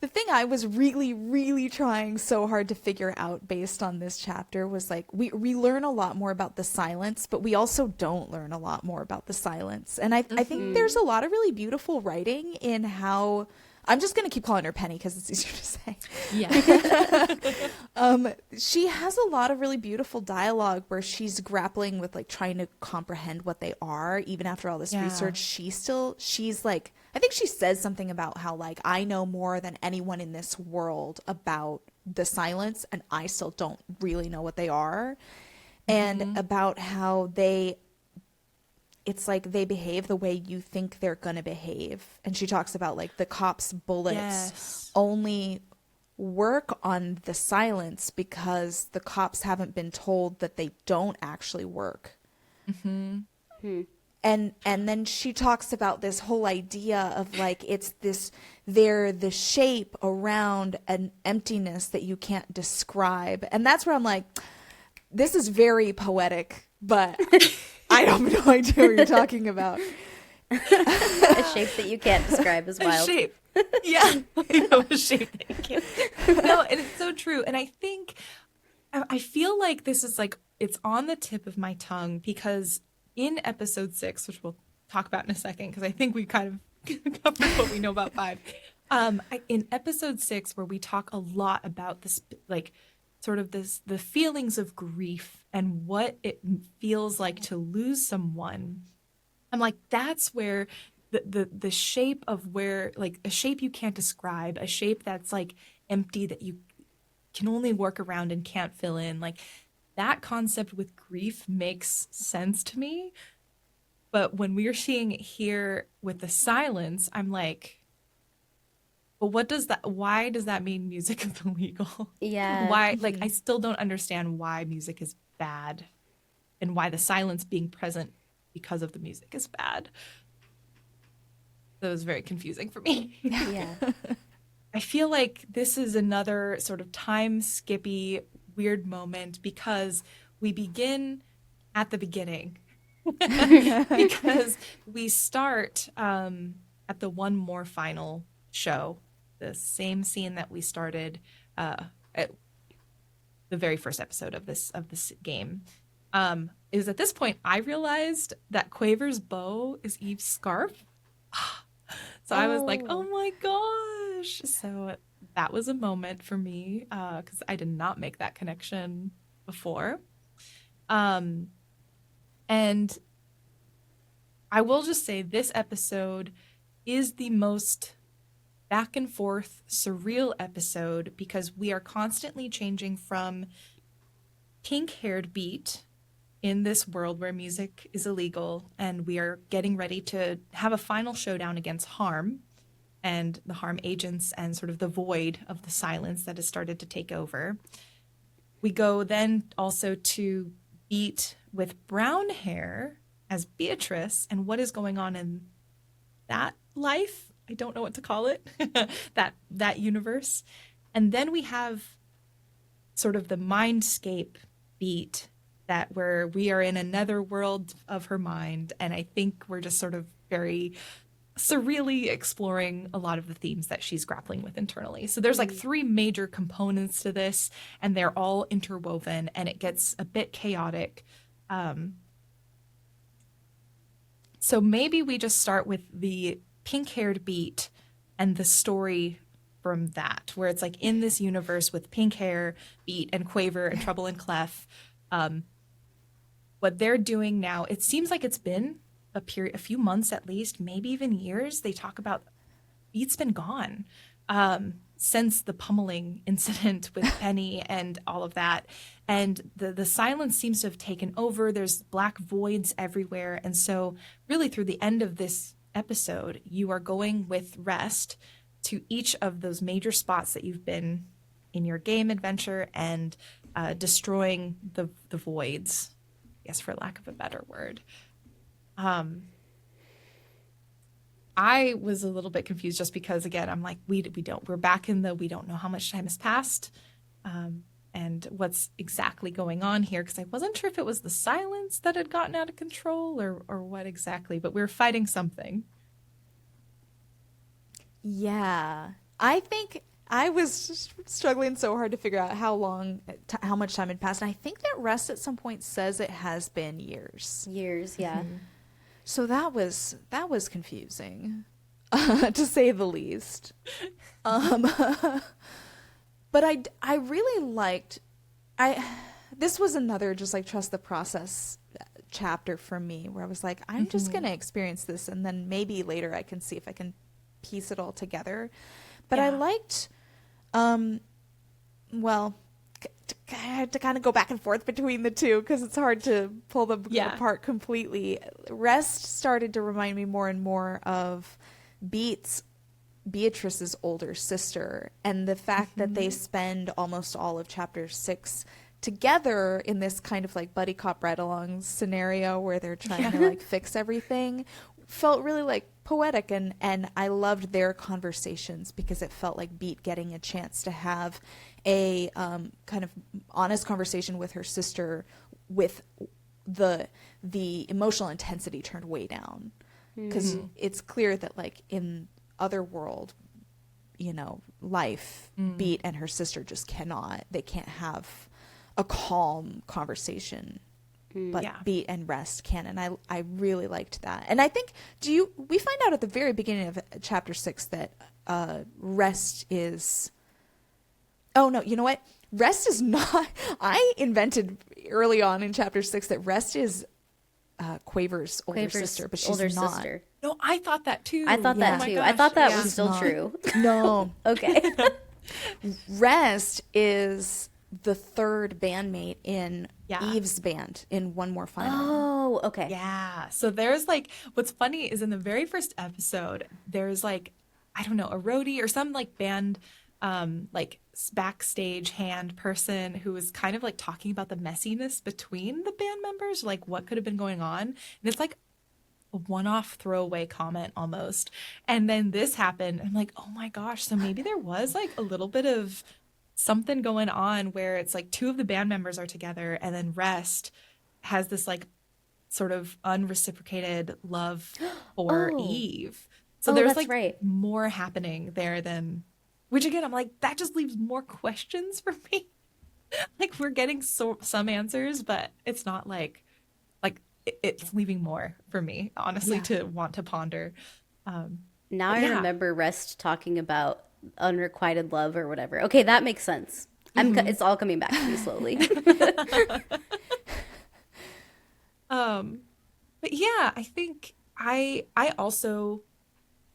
[SPEAKER 3] the thing I was really, really trying so hard to figure out based on this chapter was like, we learn a lot more about the Silence, but we also don't learn a lot more about the Silence. And I think there's a lot of really beautiful writing in how, I'm just going to keep calling her Penny because it's easier to say.
[SPEAKER 2] Yeah.
[SPEAKER 3] She has a lot of really beautiful dialogue where she's grappling with like trying to comprehend what they are. Even after all this research, she's like, I think she says something about how like, I know more than anyone in this world about the Silence and I still don't really know what they are. And about how it's like they behave the way you think they're gonna behave. And she talks about like the cops' bullets only work on the Silence because the cops haven't been told that they don't actually work. and then she talks about this whole idea of like it's this, they're the shape around an emptiness that you can't describe. And that's where I'm like, this is very poetic, but I have no idea what you're talking about.
[SPEAKER 2] A shape that you can't describe is wild.
[SPEAKER 1] A shape. Yeah. I know, a shape that you can't. No, and it's so true. And I think, I feel like this is like, it's on the tip of my tongue because in episode 6, which we'll talk about in a second, because I think we kind of covered what we know about 5. In episode 6, where we talk a lot about this, like, sort of this, the feelings of grief and what it feels like to lose someone. I'm like, that's where the shape of where, like, a shape you can't describe, a shape that's like empty that you can only work around and can't fill in, like, that concept with grief makes sense to me. But when we're seeing it here with the silence, I'm like, but what does that, why does that mean music is illegal?
[SPEAKER 2] Yeah.
[SPEAKER 1] Why, like, I still don't understand why music is bad and why the silence being present because of the music is bad. That was very confusing for me.
[SPEAKER 2] Yeah.
[SPEAKER 1] I feel like this is another sort of time skippy weird moment because we begin at the beginning. Because we start at the one more final show, the same scene that we started at the very first episode of this game. It was at this point I realized that Quaver's bow is Eve's scarf. So I was like, oh my gosh. So that was a moment for me because I did not make that connection before. And I will just say this episode is the most back and forth surreal episode because we are constantly changing from pink-haired Beat in this world where music is illegal, and we are getting ready to have a final showdown against Harm and the Harm agents and sort of the void of the silence that has started to take over. We go then also to Beat with brown hair as Beatrice and what is going on in that life. I don't know what to call it, that universe. And then we have sort of the mindscape Beat, that where we are in another world of her mind. And I think we're just sort of very surreally exploring a lot of the themes that she's grappling with internally. So there's like 3 major components to this, and they're all interwoven, and it gets a bit chaotic. So maybe we just start with the pink-haired Beat and the story from that, where it's like in this universe with pink hair, Beat, and Quaver, and Trouble and Clef. What they're doing now, it seems like it's been a few months at least, maybe even years. They talk about Beat's been gone since the pummeling incident with Penny and all of that. And the silence seems to have taken over. There's black voids everywhere. And so really through the end of this episode, you are going with Rest to each of those major spots that you've been in your game adventure and destroying the voids, I guess, for lack of a better word. I was a little bit confused just because, again, I'm like, we're back in we don't know how much time has passed and what's exactly going on here, because I wasn't sure if it was the silence that had gotten out of control or what exactly, but we were fighting something.
[SPEAKER 3] Yeah. I think I was just struggling so hard to figure out how much time had passed. And I think that Rest at some point says it has been years.
[SPEAKER 2] Years, yeah.
[SPEAKER 3] Mm-hmm. So that was confusing, to say the least. But I really liked, this was another just like trust the process chapter for me, where I was like, I'm just going to experience this, and then maybe later I can see if I can piece it all together. But I liked, I had to kind of go back and forth between the two because it's hard to pull them apart completely. Rest started to remind me more and more of Beatrice's older sister, and the fact that they spend almost all of chapter 6 together in this kind of like buddy cop ride-along scenario where they're trying to like fix everything felt really like poetic, and I loved their conversations because it felt like Beat getting a chance to have a kind of honest conversation with her sister with the emotional intensity turned way down, because it's clear that like in other world, you know, life, Beat and her sister just can't have a calm conversation, but Beat and Rest can. And I really liked that. And I think, we find out at the very beginning of chapter 6 that Rest is, oh no, you know what? Rest is not, I invented early on in chapter 6 that Rest is Quaver's older sister, but she's
[SPEAKER 2] older
[SPEAKER 3] not.
[SPEAKER 2] sister.
[SPEAKER 1] No, I thought that too.
[SPEAKER 2] I thought that
[SPEAKER 1] Oh my
[SPEAKER 2] too.
[SPEAKER 1] gosh.
[SPEAKER 2] I thought that was
[SPEAKER 3] She's
[SPEAKER 2] still
[SPEAKER 3] not.
[SPEAKER 2] true.
[SPEAKER 3] No.
[SPEAKER 2] Okay.
[SPEAKER 3] Rest is the third bandmate in
[SPEAKER 1] Yeah.
[SPEAKER 3] Eve's band in One More Final.
[SPEAKER 2] Oh, okay.
[SPEAKER 1] Yeah. So there's like, what's funny is in the very first episode, there's like, I don't know, a roadie or some like band, like backstage hand person who was kind of like talking about the messiness between the band members, like what could have been going on. And it's like a one-off throwaway comment almost. And then this happened. I'm like, oh my gosh. So maybe there was like a little bit of something going on where it's like two of the band members are together and then Rest has this like sort of unreciprocated love for
[SPEAKER 2] Oh.
[SPEAKER 1] Eve. So
[SPEAKER 2] Oh,
[SPEAKER 1] there's
[SPEAKER 2] that's
[SPEAKER 1] like
[SPEAKER 2] right.
[SPEAKER 1] more happening there than, which again, I'm like, that just leaves more questions for me. Like we're getting some answers, but it's not like it's leaving more for me, honestly, to want to ponder.
[SPEAKER 2] Now I remember Rest talking about unrequited love or whatever. Okay, that makes sense. It's all coming back to me slowly.
[SPEAKER 1] But yeah, I think I also,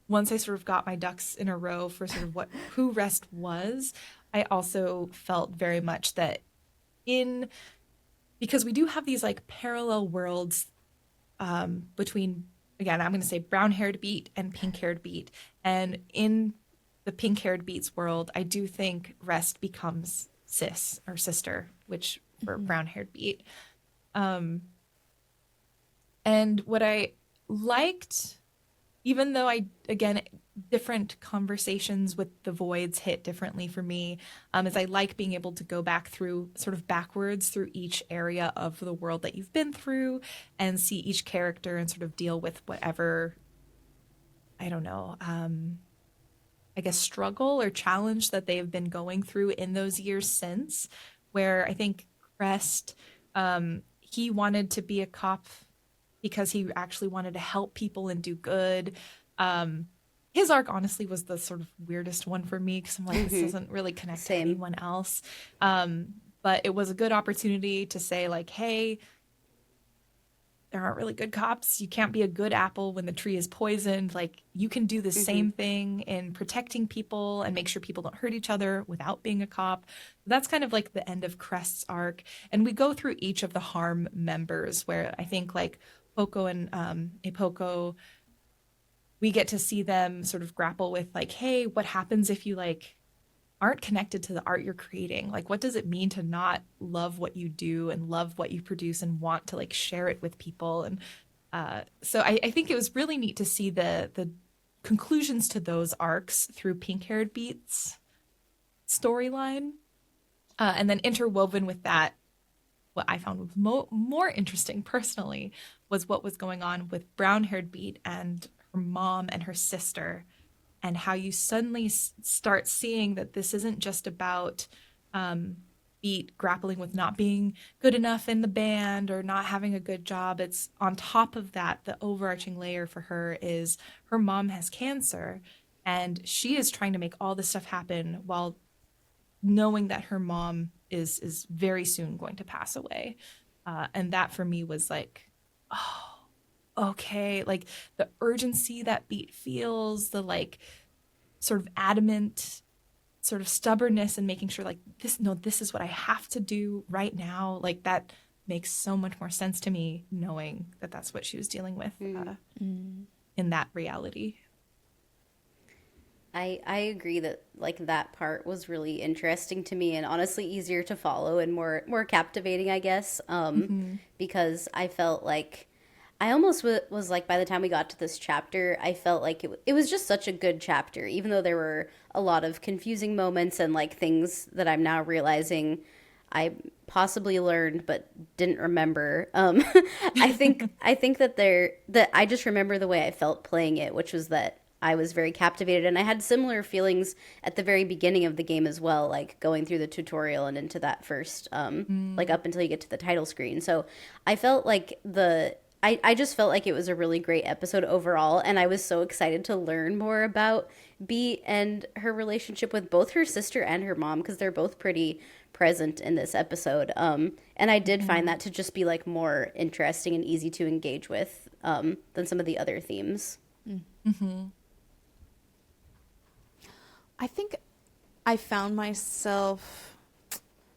[SPEAKER 1] once I sort of got my ducks in a row for sort of who Rest was, I also felt very much that because we do have these like parallel worlds between, again, I'm going to say brown-haired Beat and pink-haired Beat. And in the pink-haired Beat's world, I do think Rest becomes sis or sister, which for brown-haired Beat. And what I liked, even though different conversations with the voids hit differently for me, is I like being able to go back through sort of backwards through each area of the world that you've been through and see each character and sort of deal with whatever, I don't know, I guess struggle or challenge that they've been going through in those years since, where I think Rest, he wanted to be a cop because he actually wanted to help people and do good. His arc honestly was the sort of weirdest one for me because I'm like, this doesn't really connect to anyone else. But it was a good opportunity to say like, hey, there aren't really good cops. You can't be a good apple when the tree is poisoned. Like you can do the same thing in protecting people and make sure people don't hurt each other without being a cop. That's kind of like the end of Crest's arc. And we go through each of the harm members where I think like Poco and Epoko, we get to see them sort of grapple with like, hey, what happens if you like aren't connected to the art you're creating? Like, what does it mean to not love what you do and love what you produce and want to like share it with people? And so I think it was really neat to see the conclusions to those arcs through Pink-Haired Beat's storyline. And then interwoven with that, what I found was more interesting personally was what was going on with brown-haired Beat and her mom and her sister, and how you suddenly start seeing that this isn't just about Beat grappling with not being good enough in the band or not having a good job. It's on top of that, the overarching layer for her is her mom has cancer, and she is trying to make all this stuff happen while knowing that her mom is very soon going to pass away. And that for me was like, oh, okay. Like the urgency that Beat feels, the like sort of adamant sort of stubbornness and making sure like this is what I have to do right now. Like that makes so much more sense to me knowing that that's what she was dealing with in that reality.
[SPEAKER 2] I agree that like that part was really interesting to me and honestly easier to follow and more captivating, I guess.
[SPEAKER 1] Hmm.
[SPEAKER 2] Because I felt like I almost was like by the time we got to this chapter, I felt like it was just such a good chapter, even though there were a lot of confusing moments and like things that I'm now realizing I possibly learned but didn't remember. I think that I just remember the way I felt playing it, which was that I was very captivated, and I had similar feelings at the very beginning of the game as well, like going through the tutorial and into that first, like
[SPEAKER 1] Mm.
[SPEAKER 2] up until you get to the title screen. So I felt like I just felt like it was a really great episode overall, and I was so excited to learn more about Beat and her relationship with both her sister and her mom because they're both pretty present in this episode. And I did find
[SPEAKER 1] Mhm.
[SPEAKER 2] that to just be like more interesting and easy to engage with than some of the other themes.
[SPEAKER 1] Mhm.
[SPEAKER 3] I think I found myself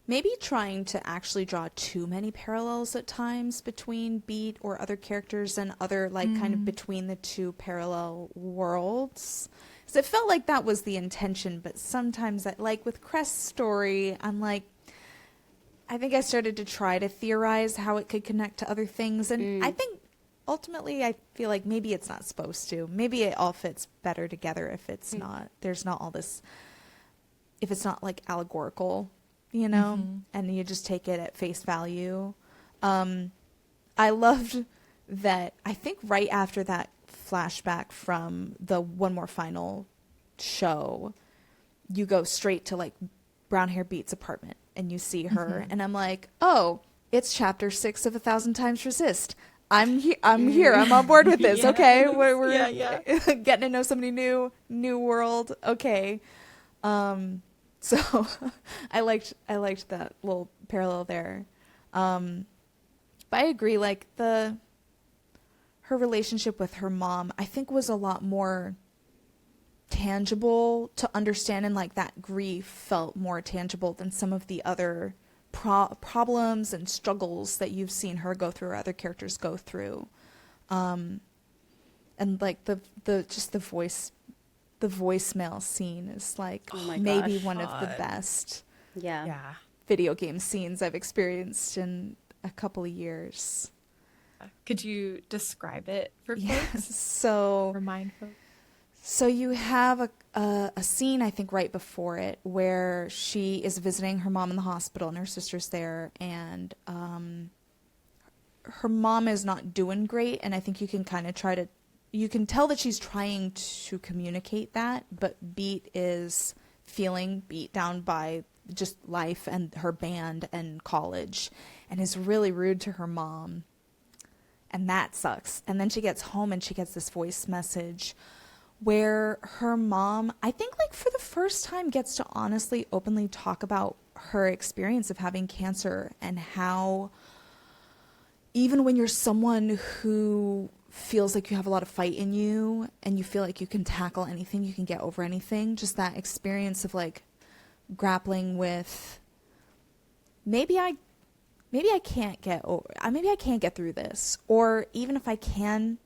[SPEAKER 3] maybe trying to actually draw too many parallels at times between Beat or other characters and other, like, kind of
[SPEAKER 1] Mm.
[SPEAKER 3] between the two parallel worlds. So it felt like that was the intention, but sometimes, like with Crest's story, I'm like, I think I started to try to theorize how it could connect to other things. And I
[SPEAKER 2] Mm,
[SPEAKER 3] think ultimately I feel like maybe it's not supposed to. Maybe it all fits better together if it's
[SPEAKER 2] mm,
[SPEAKER 3] not, there's not all this, if it's not like allegorical, you know,
[SPEAKER 1] Mhm.
[SPEAKER 3] and you just take it at face value. Um, I loved that. I think right after that flashback from the One More Final show, you go straight to like brown hair Beat's apartment and you see her,
[SPEAKER 1] Mhm.
[SPEAKER 3] and I'm like, oh, it's chapter 6 of A Thousand Times Resist. I'm here. I'm on board
[SPEAKER 2] mm.
[SPEAKER 3] with this.
[SPEAKER 1] Yes.
[SPEAKER 3] Okay,
[SPEAKER 1] Yeah,
[SPEAKER 3] we're
[SPEAKER 1] yeah.
[SPEAKER 3] getting to know somebody new world. Okay, um, so I liked that little parallel there. Um, but I agree. Like her relationship with her mom, I think was a lot more tangible to understand, and like that grief felt more tangible than some of the other problems and struggles that you've seen her go through or other characters go through. Um, and like the just the voicemail scene is like
[SPEAKER 2] Oh my
[SPEAKER 3] maybe
[SPEAKER 2] gosh.
[SPEAKER 3] one of the
[SPEAKER 1] God.
[SPEAKER 3] best
[SPEAKER 2] Yeah.
[SPEAKER 1] Yeah.
[SPEAKER 3] video game scenes I've experienced in a couple of years.
[SPEAKER 1] Could you describe it for
[SPEAKER 3] Yes.
[SPEAKER 1] folks?
[SPEAKER 3] So
[SPEAKER 1] Remind folks.
[SPEAKER 3] So you have a scene, I think, right before it where she is visiting her mom in the hospital and her sister's there, and her mom is not doing great, and I think you can kind of you can tell that she's trying to communicate that, but Beat is feeling beat down by just life and her band and college, and is really rude to her mom, and that sucks. And then she gets home and she gets this voice message where her mom, I think, like for the first time, gets to honestly, openly talk about her experience of having cancer and how even when you're someone who feels like you have a lot of fight in you and you feel like you can tackle anything, you can get over anything, just that experience of like grappling with maybe I can't get over, maybe I can't get through this, or even if I can,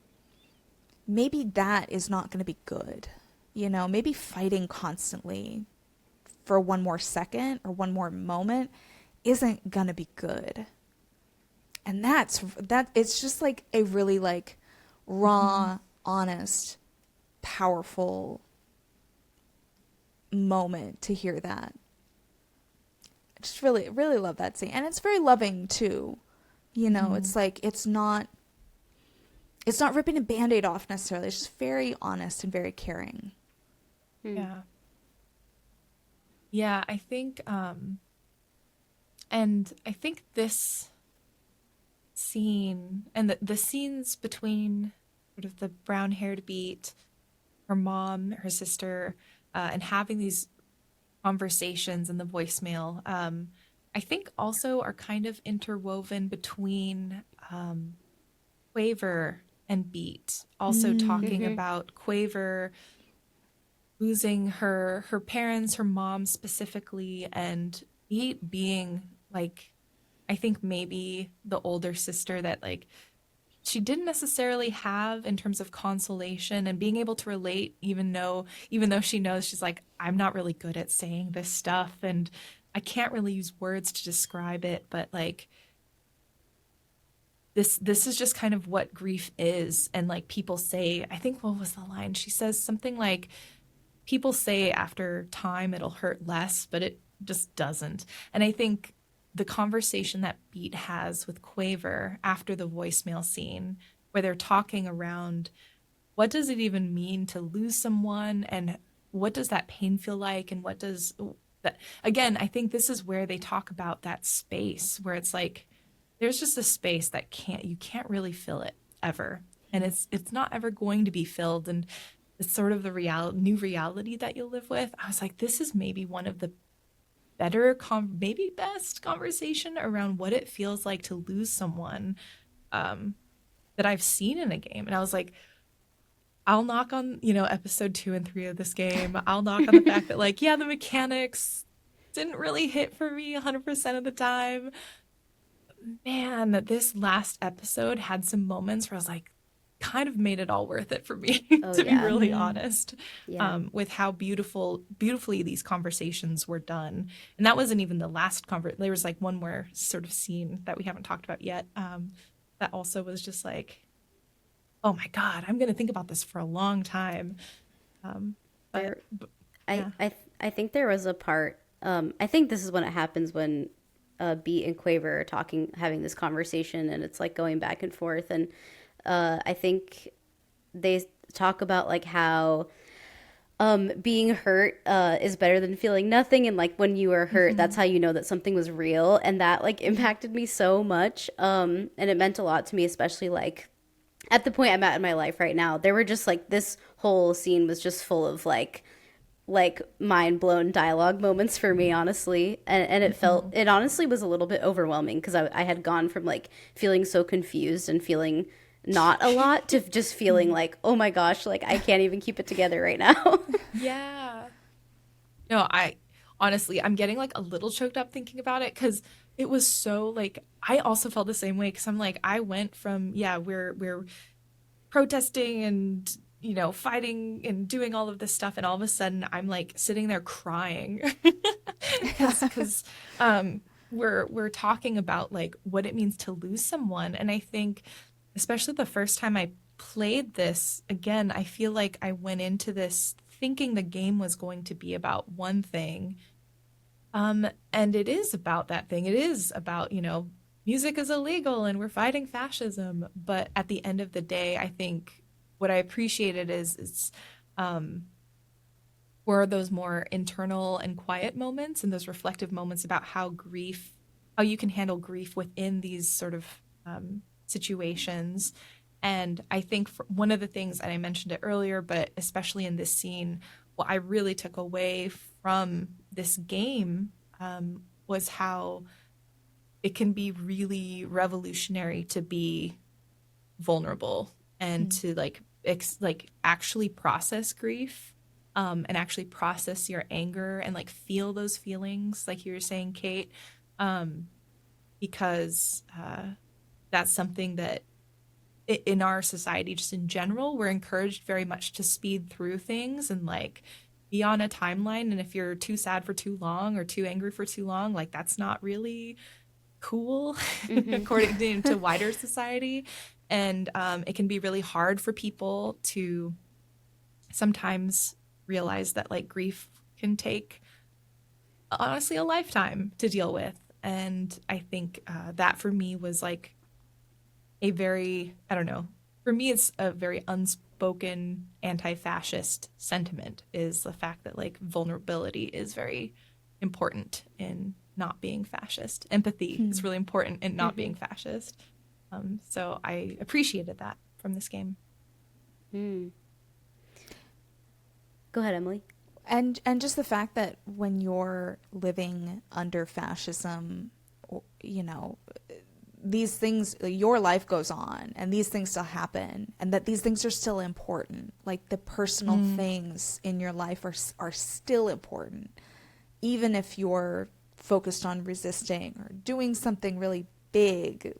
[SPEAKER 3] maybe that is not going to be good. You know, maybe fighting constantly for one more second or one more moment isn't going to be good. And it's just like a really like
[SPEAKER 1] Mhm.
[SPEAKER 3] raw, honest, powerful moment to hear that. I just really, really love that scene. And it's very loving too. You know,
[SPEAKER 1] Mhm.
[SPEAKER 3] it's like, it's not ripping a band-aid off necessarily. It's just very honest and very caring.
[SPEAKER 2] Mm,
[SPEAKER 1] Yeah. Yeah, and I think this scene and the scenes between sort of the brown-haired Beat, her mom, her sister, and having these conversations in the voicemail, I think also are kind of interwoven between Quaver and Beat, also talking
[SPEAKER 3] Mm.
[SPEAKER 2] mm-hmm.
[SPEAKER 1] about Quaver losing her parents, her mom specifically, and being like, I think maybe the older sister that like she didn't necessarily have in terms of consolation and being able to relate, even though she knows, she's like, I'm not really good at saying this stuff and I can't really use words to describe it, but like this is just kind of what grief is. And like people say, I think, what was the line? She says something like, people say after time it'll hurt less, but it just doesn't. And I think the conversation that Beat has with Quaver after the voicemail scene, where they're talking around what does it even mean to lose someone, and what does that pain feel like, and what does that, again, I think this is where they talk about that space where it's like there's just a space that you can't really fill it ever, and it's not ever going to be filled, and it's sort of the new reality that you'll live with. I was like, this is maybe one of the better, maybe best conversation around what it feels like to lose someone that I've seen in a game. And I was like, I'll knock on, episode 2 and 3 of this game. I'll knock on the fact that, like, yeah, the mechanics didn't really hit for me 100% of the time. Man, this last episode had some moments where I was like, kind of made it all worth it for me, to be really honest, with how beautifully these conversations were done. And that wasn't even the last there was like one more sort of scene that we haven't talked about yet, that also was just like, oh my God, I'm going to think about this for a long time. Yeah.
[SPEAKER 2] I think there was a part, I think this is when it happens, when Beat and Quaver are talking, having this conversation, and it's like going back and forth. And I think they talk about like how being hurt is better than feeling nothing, and like when you are hurt, that's how you know that something was real, and that like impacted me so much, and it meant a lot to me, especially like at the point I'm at in my life right now. There were just like, this whole scene was just full of like mind blown dialogue moments for me, honestly. And it honestly was a little bit overwhelming, because I had gone from like feeling so confused and feeling not a lot to just feeling like, oh my gosh, like I can't even keep it together right now.
[SPEAKER 1] Yeah. No, I'm getting like a little choked up thinking about it, because it was so like, I also felt the same way, because I'm like, I went from, we're protesting and fighting and doing all of this stuff, and all of a sudden I'm like sitting there crying because we're talking about like what it means to lose someone. And I think especially the first time I played this, again, I feel like I went into this thinking the game was going to be about one thing, and it is about that thing. It is about, music is illegal and we're fighting fascism, but at the end of the day, I think what I appreciated is were those more internal and quiet moments, and those reflective moments about how you can handle grief within these sort of situations. And I think one of the things, and I mentioned it earlier, but especially in this scene, what I really took away from this game was how it can be really revolutionary to be vulnerable and to like actually process grief, and actually process your anger and like feel those feelings, like you were saying, Kate, because that's something that in our society, just in general, we're encouraged very much to speed through things and like be on a timeline. And if you're too sad for too long or too angry for too long, like that's not really cool according to wider society. And it can be really hard for people to sometimes realize that like grief can take honestly a lifetime to deal with. And I think that for me was like a very, I don't know, for me it's a very unspoken anti-fascist sentiment, is the fact that like vulnerability is very important in not being fascist. Empathy is really important in not being fascist. So I appreciated that from this game.
[SPEAKER 2] Go ahead, Emily.
[SPEAKER 3] And just the fact that when you're living under fascism, these things, your life goes on and these things still happen, and that these things are still important. Like the personal things in your life are still important, even if you're focused on resisting or doing something really big,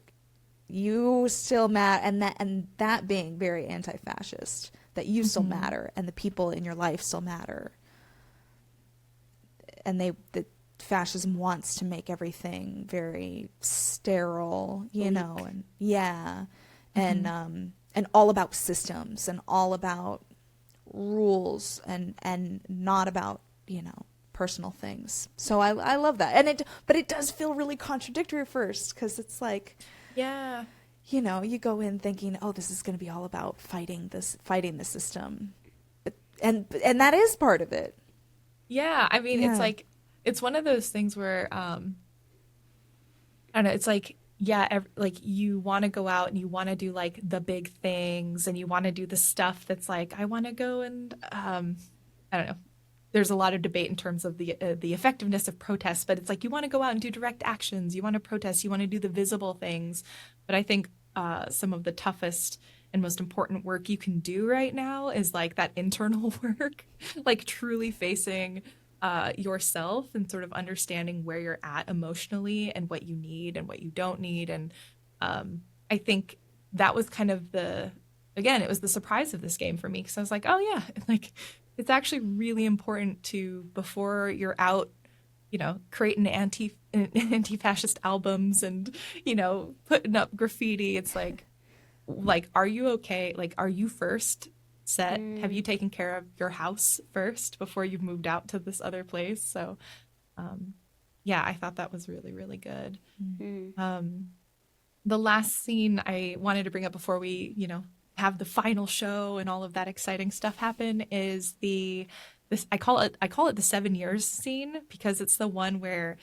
[SPEAKER 3] you still matter, and that being very anti-fascist, that you still matter and the people in your life still matter. And the fascism wants to make everything very sterile, you know, and and all about systems and all about rules and not about, you know, personal things. So I love that. But it does feel really contradictory at first, because it's like,
[SPEAKER 1] Yeah.
[SPEAKER 3] you know, you go in thinking, oh, this is going to be all about fighting the system. But and that is part of it.
[SPEAKER 1] Yeah, I mean, it's
[SPEAKER 3] Yeah.
[SPEAKER 1] like it's one of those things where I don't know, it's like yeah, like you want to go out and you want to do like the big things and you want to do the stuff that's like I want to go and I don't know. There's a lot of debate in terms of the effectiveness of protests, but it's like you want to go out and do direct actions, you want to protest, you want to do the visible things. But I think some of the toughest and most important work you can do right now is like that internal work, like truly facing yourself and sort of understanding where you're at emotionally and what you need and what you don't need. And I think that was kind of again, it was the surprise of this game for me because I was like, oh yeah, like it's actually really important to, before you're out, you know, creating anti-fascist albums and, you know, putting up graffiti. It's like, are you okay? Like, are you first set? Have you taken care of your house first before you've moved out to this other place? So, yeah, I thought that was really, really good. The last scene I wanted to bring up before we, you know, have the final show and all of that exciting stuff happen is this I call it the 7 years scene, because it's the one where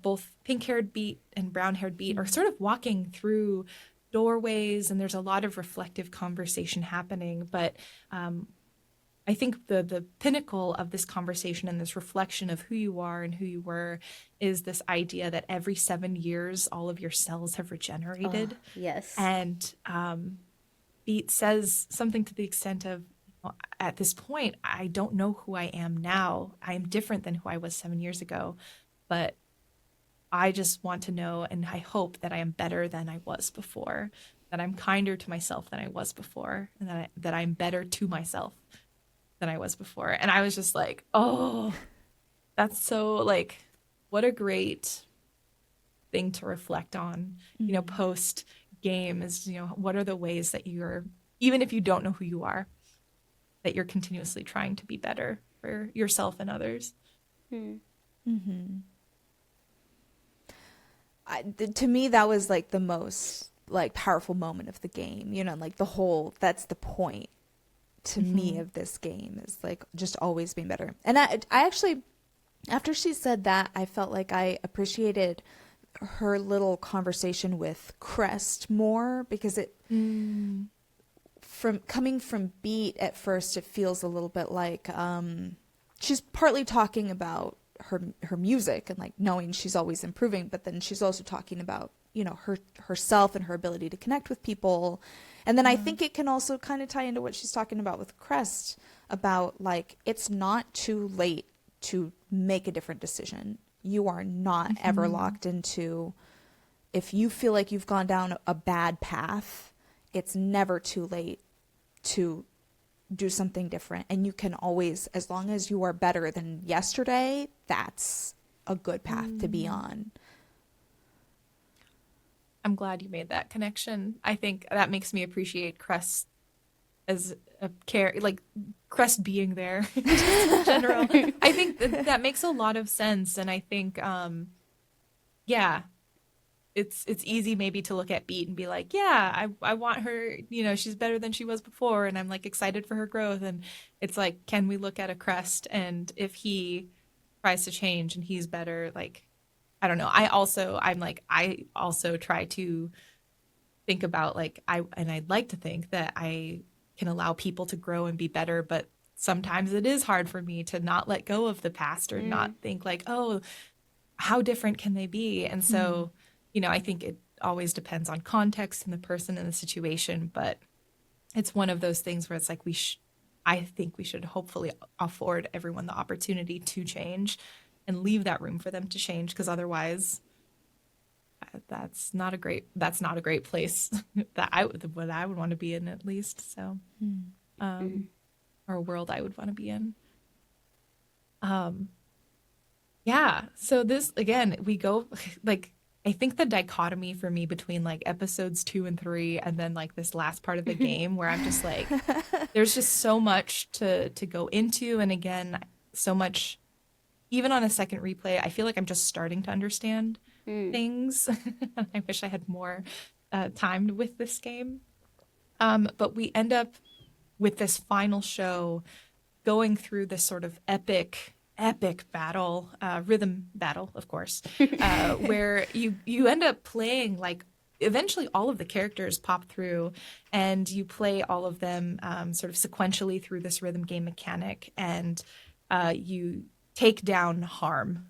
[SPEAKER 1] both pink-haired Beat and brown-haired Beat are sort of walking through doorways, and there's a lot of reflective conversation happening. But I think the pinnacle of this conversation and this reflection of who you are and who you were is this idea that every 7 years all of your cells have regenerated.
[SPEAKER 2] Yes.
[SPEAKER 1] And Beat says something to the extent of, "Well, at this point, I don't know who I am now. I am different than who I was 7 years ago, but I just want to know, and I hope that I am better than I was before, that I'm kinder to myself than I was before, and that I'm better to myself than I was before." And I was just like, oh, that's so like, what a great thing to reflect on, you know, post game is, you know, what are the ways that you're, even if you don't know who you are, that you're continuously trying to be better for yourself and others.
[SPEAKER 3] To me, that was like the most like powerful moment of the game, you know, like the whole, that's the point to me of this game, is like just always being better. And I actually, after she said that, I felt like I appreciated her little conversation with Crest more, because it from coming from Beat at first, it feels a little bit like she's partly talking about her music and like knowing she's always improving, but then she's also talking about, you know, herself and her ability to connect with people. And then I think it can also kind of tie into what she's talking about with Crest, about like, it's not too late to make a different decision. You are not ever locked into, if you feel like you've gone down a bad path, it's never too late to do something different. And you can always, as long as you are better than yesterday, that's a good path to be on.
[SPEAKER 1] I'm glad you made that connection. I think that makes me appreciate Crest as a care, like Crest being there in general. I think that makes a lot of sense. And I think, yeah, it's easy maybe to look at Beat and be like, yeah, I want her, you know, she's better than she was before, and I'm like excited for her growth. And it's like, can we look at a Crest, and if he tries to change and he's better, like, I don't know. I also try to think about like, I'd like to think that I can allow people to grow and be better, but sometimes it is hard for me to not let go of the past or not think like, oh, how different can they be? And so, you know, I think it always depends on context and the person and the situation, but it's one of those things where it's like I think we should hopefully afford everyone the opportunity to change and leave that room for them to change, because otherwise that's not a great place that I would want to be in, at least. So, or a world I would want to be in. Yeah. So this again, we go like I think the dichotomy for me between like episodes 2 and 3 and then like this last part of the game where I'm just like, there's just so much to go into, and again, so much. Even on a second replay, I feel like I'm just starting to understand things. I wish I had more time with this game. But we end up with this final show going through this sort of epic battle, rhythm battle, of course, where you end up playing like eventually all of the characters pop through and you play all of them sort of sequentially through this rhythm game mechanic, and you take down harm,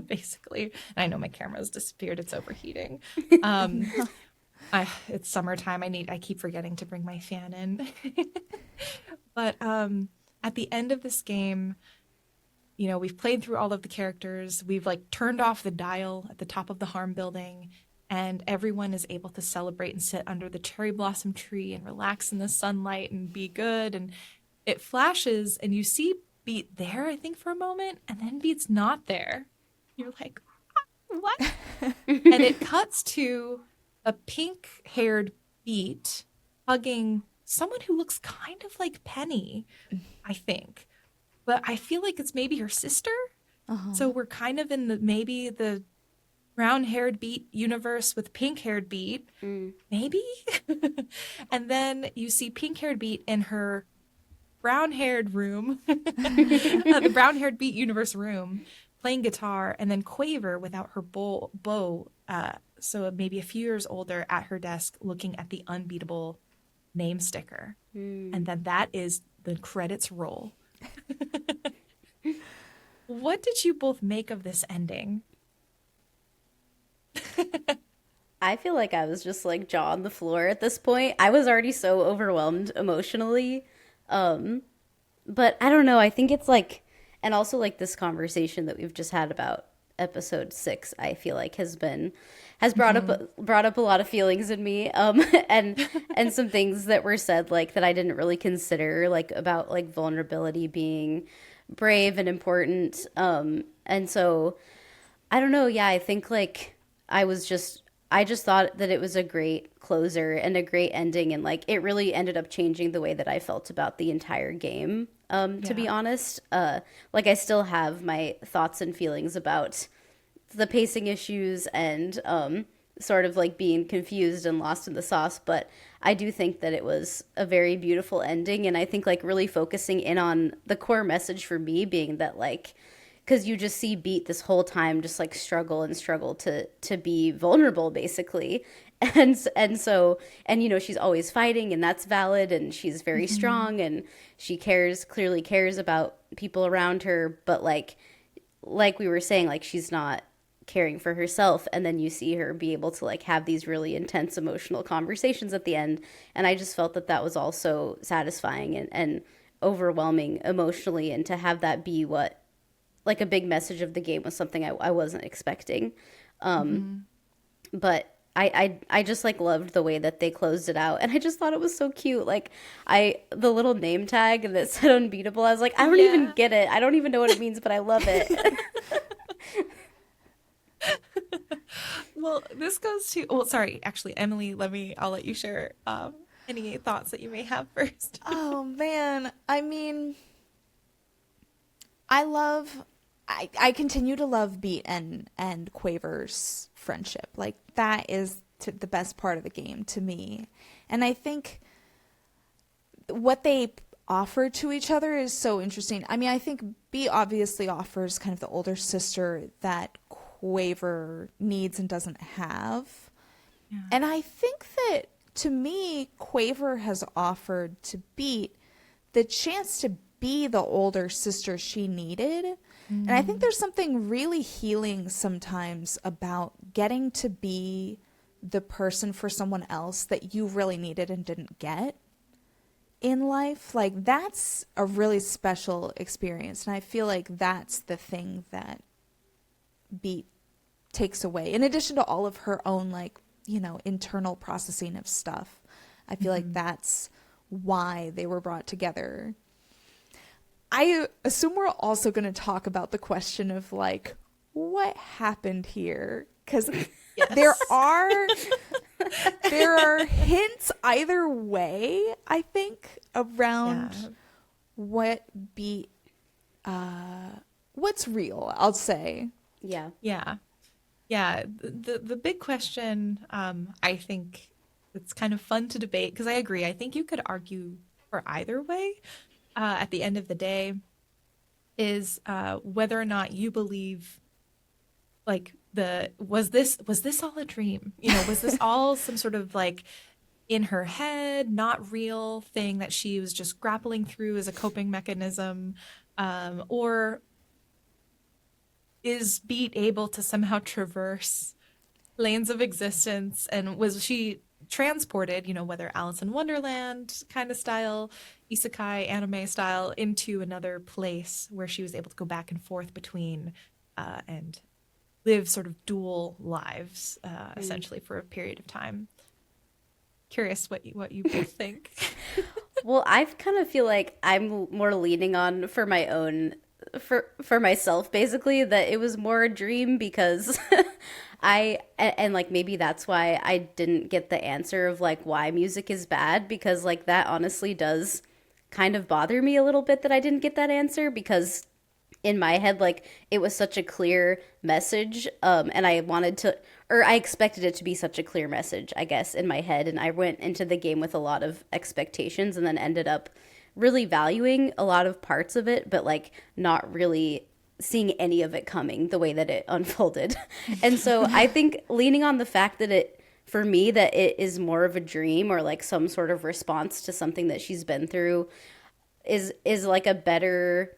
[SPEAKER 1] basically. And I know my camera's disappeared. It's overheating. It's summertime. I keep forgetting to bring my fan in. But at the end of this game, you know, we've played through all of the characters. We've like turned off the dial at the top of the harm building, and everyone is able to celebrate and sit under the cherry blossom tree and relax in the sunlight and be good. And it flashes and you see Beat there, I think, for a moment, and then Beat's not there. You're like, what? And it cuts to a pink-haired Beat hugging someone who looks kind of like Penny, I think. But I feel like it's maybe her sister. So we're kind of in maybe the brown-haired Beat universe with pink-haired Beat, maybe? And then you see pink-haired Beat in her brown-haired room, the brown-haired Beat universe room, playing guitar, and then Quaver without her bow, so maybe a few years older, at her desk looking at the Unbeatable name sticker. And then that is the credits roll. What did you both make of this ending?
[SPEAKER 2] I feel like I was just like jaw on the floor at this point. I was already so overwhelmed emotionally. But I don't know. I think it's like, and also like this conversation that we've just had about episode 6, I feel like has brought up a lot of feelings in me. And some things that were said, like that I didn't really consider, like about like vulnerability being brave and important. And so I don't know. Yeah, I think like I just thought that it was a great closer and a great ending, and like it really ended up changing the way that I felt about the entire game. To be honest, like I still have my thoughts and feelings about the pacing issues and sort of like being confused and lost in the sauce, but I do think that it was a very beautiful ending, and I think like really focusing in on the core message for me being that like, because you just see Beat this whole time just like struggle to be vulnerable basically, and so you know she's always fighting, and that's valid, and she's very strong, and she clearly cares about people around her, but like we were saying, like she's not caring for herself, and then you see her be able to like have these really intense emotional conversations at the end, and I just felt that was also satisfying and overwhelming emotionally, and to have that be what like a big message of the game was something I wasn't expecting. But I just like loved the way that they closed it out, and I just thought it was so cute. Like the little name tag that said Unbeatable, I was like, I don't even get it. I don't even know what it means, but I love it.
[SPEAKER 1] Well, this goes to, well, sorry, actually, Emily, I'll let you share any thoughts that you may have first.
[SPEAKER 3] Oh man, I mean, I continue to love Beat and Quaver's friendship. Like that is the best part of the game to me. And I think what they offer to each other is so interesting. I mean, I think Beat obviously offers kind of the older sister that Quaver needs and doesn't have. Yeah. And I think that to me, Quaver has offered to Beat the chance to be the older sister she needed. And I think there's something really healing sometimes about getting to be the person for someone else that you really needed and didn't get in life. Like that's a really special experience. And I feel like that's the thing that Beat takes away, in addition to all of her own, like, you know, internal processing of stuff. I feel like that's why they were brought together. I assume we're also going to talk about the question of, like, what happened here? Because there are hints either way, I think, around what be what's real, I'll say.
[SPEAKER 2] Yeah.
[SPEAKER 1] The big question, I think it's kind of fun to debate, because I agree. I think you could argue for either way. At the end of the day, is whether or not you believe, like, was this all a dream? You know, was this all some sort of, like, in her head, not real thing that she was just grappling through as a coping mechanism, or is Beat able to somehow traverse lanes of existence, and was she transported, you know, whether Alice in Wonderland kind of style, isekai anime style, into another place where she was able to go back and forth between and live sort of dual lives, essentially, for a period of time. Curious what you both think.
[SPEAKER 2] Well, I kind of feel like I'm more leaning on for my own, for myself, basically, that it was more a dream, because and like maybe that's why I didn't get the answer of like why music is bad, because like that honestly does kind of bother me a little bit that I didn't get that answer, because in my head, like, it was such a clear message, and I wanted to, or I expected it to be such a clear message, I guess, in my head, and I went into the game with a lot of expectations, and then ended up really valuing a lot of parts of it, but like not really seeing any of it coming the way that it unfolded. And so I think leaning on the fact that it, for me, that it is more of a dream, or like some sort of response to something that she's been through, is like a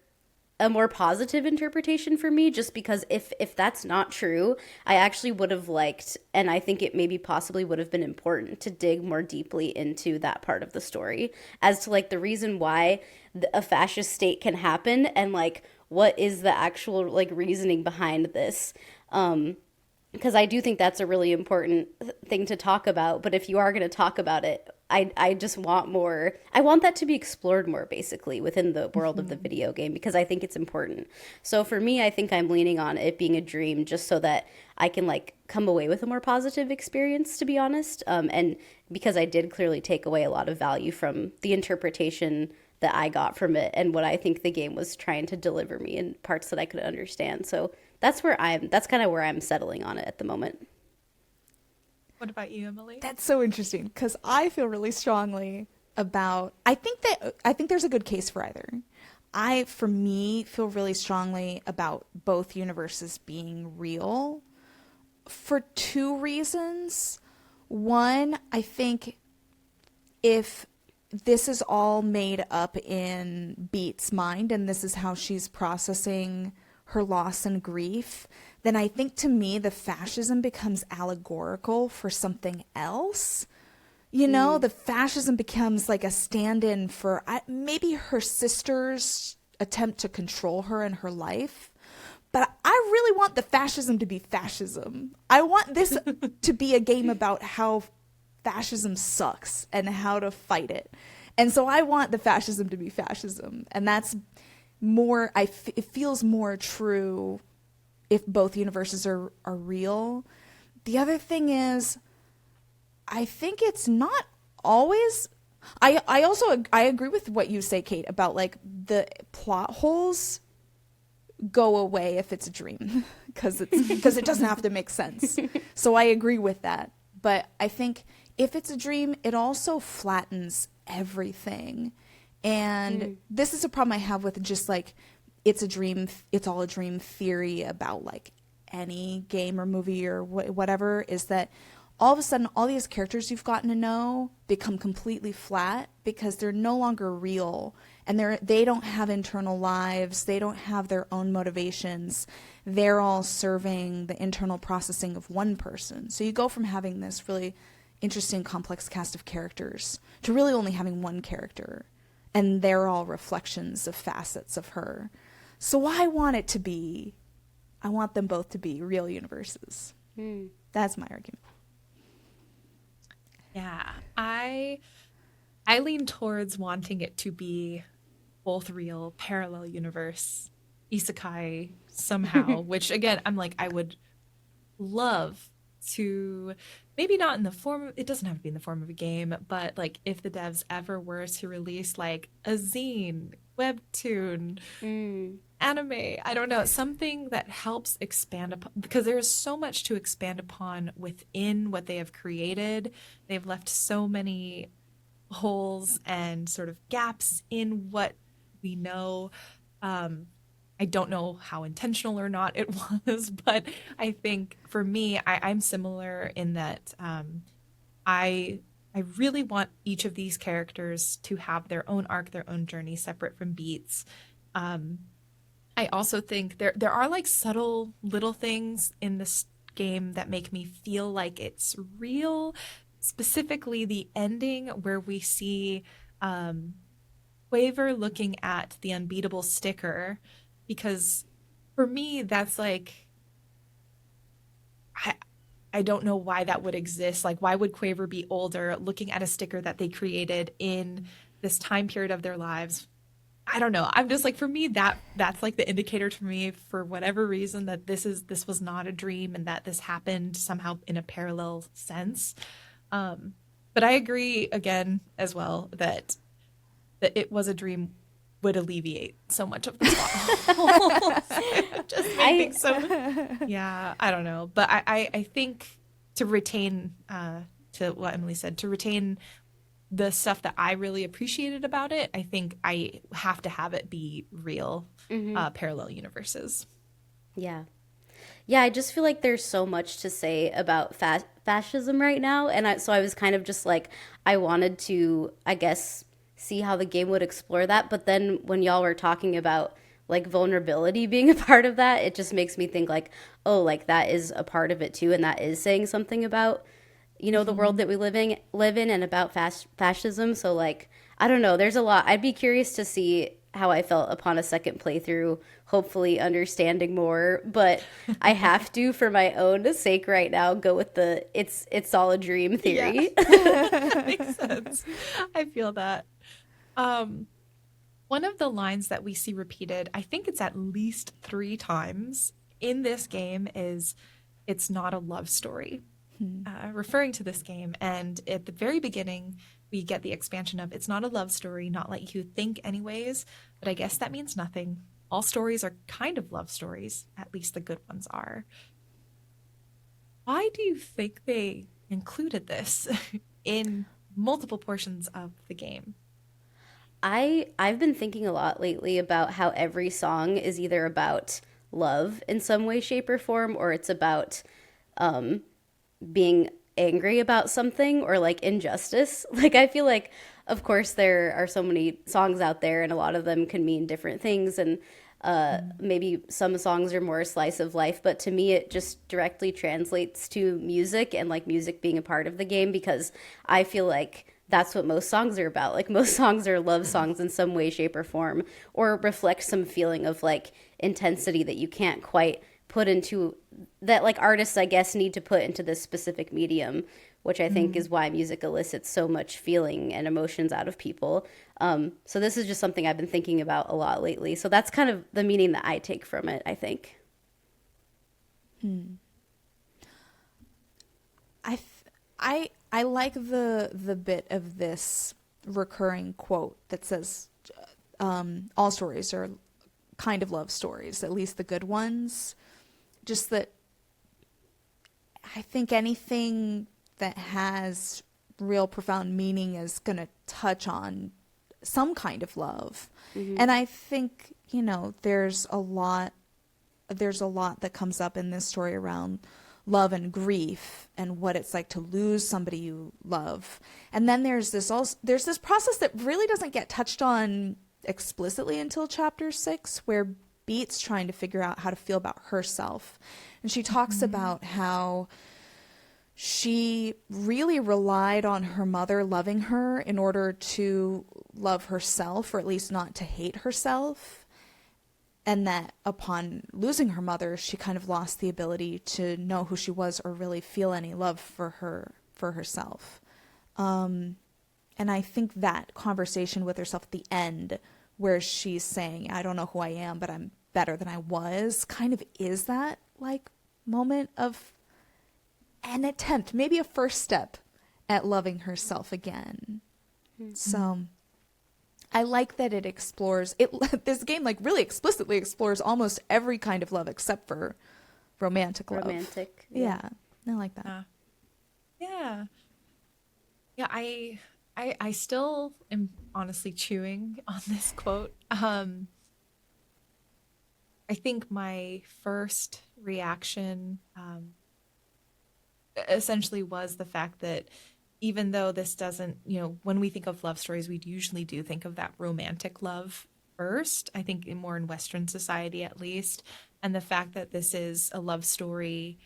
[SPEAKER 2] more positive interpretation for me, just because if that's not true, I actually would have liked, and I think it maybe possibly would have been important to dig more deeply into that part of the story, as to like the reason why a fascist state can happen, and like what is the actual like reasoning behind this. Because I do think that's a really important thing to talk about. But if you are going to talk about it, I just want more. I want that to be explored more, basically, within the world of the video game, because I think it's important. So for me, I think I'm leaning on it being a dream, just so that I can like come away with a more positive experience, to be honest. And because I did clearly take away a lot of value from the interpretation that I got from it, and what I think the game was trying to deliver me in parts that I could understand. So that's kind of where I'm settling on it at the moment.
[SPEAKER 1] What about you, Emily?
[SPEAKER 3] That's so interesting, because I feel really strongly about, I think there's a good case for either. For me, feel really strongly about both universes being real for two reasons. One, I think if this is all made up in Beat's mind, and this is how she's processing her loss and grief, then I think, to me, the fascism becomes allegorical for something else. You know, the fascism becomes like a stand-in for maybe her sister's attempt to control her and her life. But I really want the fascism to be fascism. I want this to be a game about how fascism sucks and how to fight it. And so I want the fascism to be fascism. And that's more, it feels more true if both universes are real. The other thing is, I think it's not always, I also agree with what you say, Kate, about like the plot holes go away if it's a dream, because it doesn't have to make sense. So I agree with that. But I think if it's a dream, it also flattens everything. And this is a problem I have with just like, it's a dream, it's all a dream theory about like any game or movie or whatever, is that all of a sudden all these characters you've gotten to know become completely flat because they're no longer real, and they don't have internal lives, they don't have their own motivations, they're all serving the internal processing of one person. So you go from having this really interesting complex cast of characters to really only having one character, and they're all reflections of facets of her. So I want it to be I want them both to be real universes. That's my argument.
[SPEAKER 1] Yeah, I lean towards wanting it to be both real, parallel universe, isekai somehow, which again, I'm like, I would love to, maybe not in the form of, it doesn't have to be in the form of a game, but like if the devs ever were to release like a zine, webtoon, anime, I don't know, something that helps expand upon, because there is so much to expand upon within what they have created. They've left so many holes and sort of gaps in what we know. I don't know how intentional or not it was, but I think for me, I'm similar in that I I really want each of these characters to have their own arc, their own journey, separate from Beats. Um, I also think there are like subtle little things in this game that make me feel like it's real. Specifically, the ending where we see um, Quaver looking at the unbeatable sticker, because for me that's like I I don't know why that would exist. Like, why would Quaver be older looking at a sticker that they created in this time period of their lives? I don't know. I'm just like, for me, that's like the indicator to me, for whatever reason, that this was not a dream and that this happened somehow in a parallel sense. But I agree again as well that it was a dream would alleviate so much of the plot. Just made things so. Yeah, I don't know, but I think to retain to what Emily said, to retain the stuff that I really appreciated about it, I think I have to have it be real parallel universes.
[SPEAKER 2] Yeah. Yeah, I just feel like there's so much to say about fascism right now. And so I was kind of just like, I wanted to, I guess, see how the game would explore that. But then when y'all were talking about like vulnerability being a part of that, it just makes me think like, oh, like that is a part of it too. And that is saying something about, you know, the world that we live in and about fascism. So like, I don't know, there's a lot. I'd be curious to see how I felt upon a second playthrough, hopefully understanding more, but I have to, for my own sake right now, go with the it's all a dream theory.
[SPEAKER 1] Yeah. Makes sense. I feel that. One of the lines that we see repeated, I think it's at least 3 times in this game, is "It's not a love story," referring to this game. And at the very beginning, we get the expansion of "It's not a love story, not like you think anyways," but I guess that means nothing. All stories are kind of love stories, at least the good ones are. Why do you think they included this in multiple portions of the game?
[SPEAKER 2] I've been thinking a lot lately about how every song is either about love in some way, shape, or form, or it's about being angry about something or like injustice. Like I feel like of course there are so many songs out there and a lot of them can mean different things, and maybe some songs are more slice of life, but to me it just directly translates to music and like music being a part of the game, because I feel like that's what most songs are about. Like most songs are love songs in some way, shape, or form, or reflect some feeling of like intensity that you can't quite put into, that like artists I guess need to put into this specific medium, which I think is why music elicits so much feeling and emotions out of people. So this is just something I've been thinking about a lot lately. So that's kind of the meaning that I take from it, I think.
[SPEAKER 3] I like the bit of this recurring quote that says all stories are kind of love stories, at least the good ones. Just that I think anything that has real profound meaning is going to touch on some kind of love. And I think, you know, there's a lot that comes up in this story around love and grief and what it's like to lose somebody you love. And then there's this process that really doesn't get touched on explicitly until chapter 6, where Beat's trying to figure out how to feel about herself. And she talks about how she really relied on her mother loving her in order to love herself, or at least not to hate herself. and that upon losing her mother, she kind of lost the ability to know who she was or really feel any love for herself. And I think that conversation with herself at the end, where she's saying, I don't know who I am, but I'm better than I was, kind of is that like moment of an attempt, maybe a first step at loving herself again. So I like that it explores it. This game like really explicitly explores almost every kind of love except for romantic love.
[SPEAKER 2] Romantic.
[SPEAKER 3] Yeah, I like that.
[SPEAKER 1] Yeah. Yeah, I still am honestly chewing on this quote. I think my first reaction essentially was the fact that even though this doesn't, when we think of love stories, we usually do think of that romantic love first. I think more in Western society, at least. And the fact that this is a love story,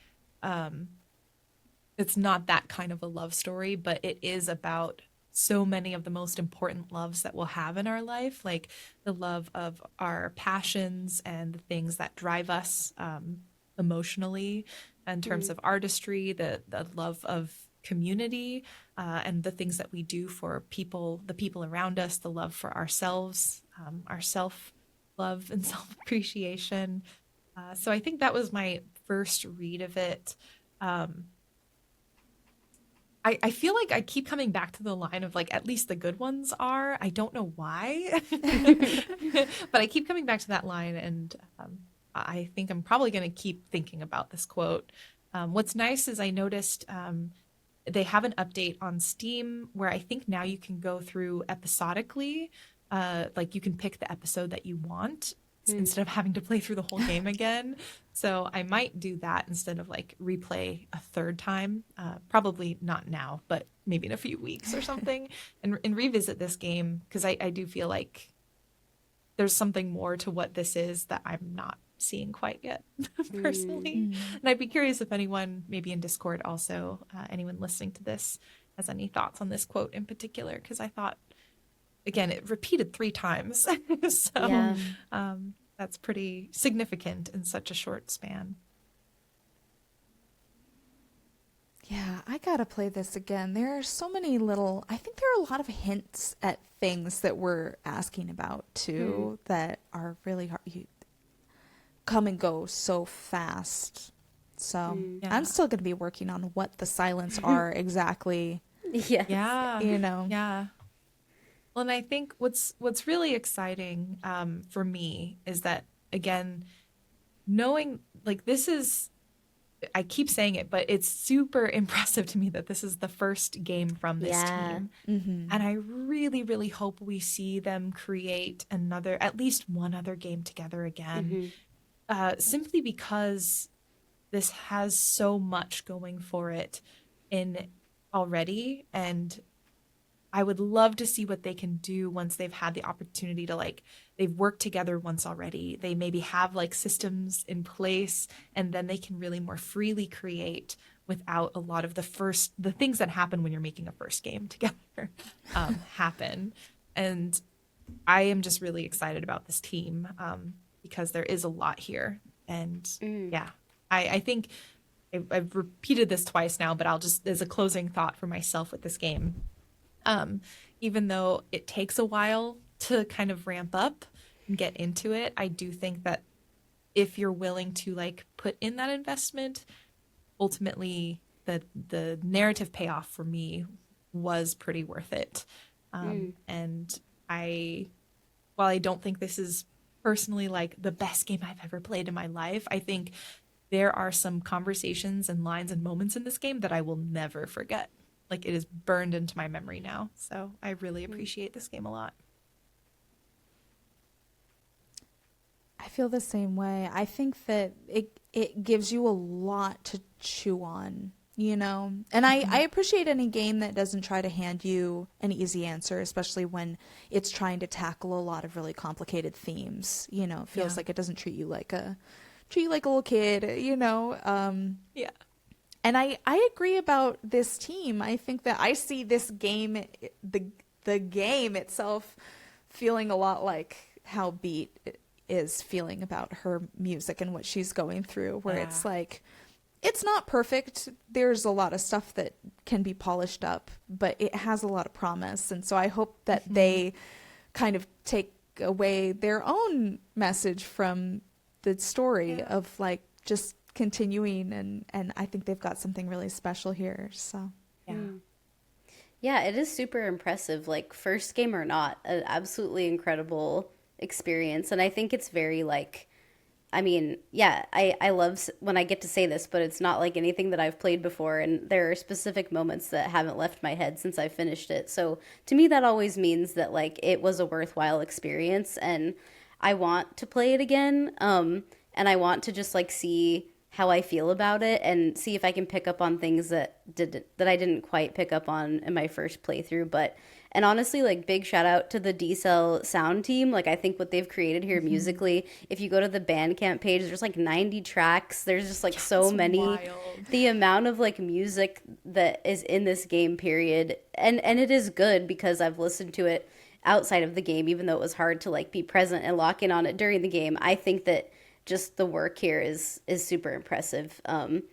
[SPEAKER 1] it's not that kind of a love story, but it is about so many of the most important loves that we'll have in our life, like the love of our passions and the things that drive us emotionally in terms of artistry, the love of community, and the things that we do for people, the people around us, the love for ourselves, our self-love and self-appreciation. So I think that was my first read of it. I feel like I keep coming back to the line of like, at least the good ones are. I don't know why, but I keep coming back to that line, and I think I'm probably going to keep thinking about this quote. What's nice is I noticed they have an update on Steam where I think now you can go through episodically. Like you can pick the episode that you want instead of having to play through the whole game again. So I might do that instead of like replay a third time. Probably not now, but maybe in a few weeks or something, and revisit this game, because I do feel like there's something more to what this is that I'm not seeing quite yet personally. And I'd be curious if anyone, maybe in Discord also, anyone listening to this has any thoughts on this quote in particular, because I thought, again, it repeated 3 times. So
[SPEAKER 2] Yeah.
[SPEAKER 1] that's pretty significant in such a short span.
[SPEAKER 3] Yeah, I gotta play this again. There are so many little, I think there are a lot of hints at things that we're asking about too that are really hard. You come and go so fast. So
[SPEAKER 1] Yeah.
[SPEAKER 3] I'm still gonna be working on what the silence are exactly,
[SPEAKER 2] Yes.
[SPEAKER 1] Yeah.
[SPEAKER 3] you know.
[SPEAKER 1] Yeah. Well, and I think what's really exciting for me is that, again, knowing like this is, I keep saying it, but it's super impressive to me that this is the first game from this team. And I really, really hope we see them create another, at least one other game together again, simply because this has so much going for it in already. And I would love to see what they can do once they've had the opportunity to, like, they've worked together once already. They maybe have like systems in place, and then they can really more freely create without a lot of the things that happen when you're making a first game together happen. And I am just really excited about this team because there is a lot here. And yeah, I think I've repeated this twice now, but I'll just, as a closing thought for myself with this game, even though it takes a while to kind of ramp up and get into it, I do think that if you're willing to like put in that investment, ultimately the narrative payoff for me was pretty worth it. And while I don't think this is personally like the best game I've ever played in my life, I think there are some conversations and lines and moments in this game that I will never forget. Like, it is burned into my memory now. So I really appreciate this game a lot.
[SPEAKER 3] I feel the same way. I think that it gives you a lot to chew on, you know? And I appreciate any game that doesn't try to hand you an easy answer, especially when it's trying to tackle a lot of really complicated themes. You know, it feels like it doesn't treat you like a little kid, you know?
[SPEAKER 1] Yeah.
[SPEAKER 3] And I agree about this team. I think that I see this game, the game itself, feeling a lot like how Beat is feeling about her music and what she's going through, where
[SPEAKER 1] Yeah.
[SPEAKER 3] it's like, it's not perfect. There's a lot of stuff that can be polished up, but it has a lot of promise. And so I hope that they kind of take away their own message from the story of like just continuing, and I think they've got something really special here. So
[SPEAKER 1] Yeah.
[SPEAKER 2] Yeah, it is super impressive. Like, first game or not, an absolutely incredible experience. And I think it's very, like, I mean, yeah, I love when I get to say this, but it's not like anything that I've played before. And there are specific moments that haven't left my head since I finished it. So to me, that always means that, like, it was a worthwhile experience. And I want to play it again. And I want to just, like, see how I feel about it and see if I can pick up on things that I didn't quite pick up on in my first playthrough. But and honestly, like, big shout out to the D-Cell sound team. Like, I think what they've created here musically, if you go to the Bandcamp page, there's like 90 tracks. There's just like so
[SPEAKER 1] It's
[SPEAKER 2] many.
[SPEAKER 1] wild.
[SPEAKER 2] The amount of like music that is in this game, period. And it is good because I've listened to it outside of the game, even though it was hard to like be present and lock in on it during the game. I think that just the work here is super impressive. And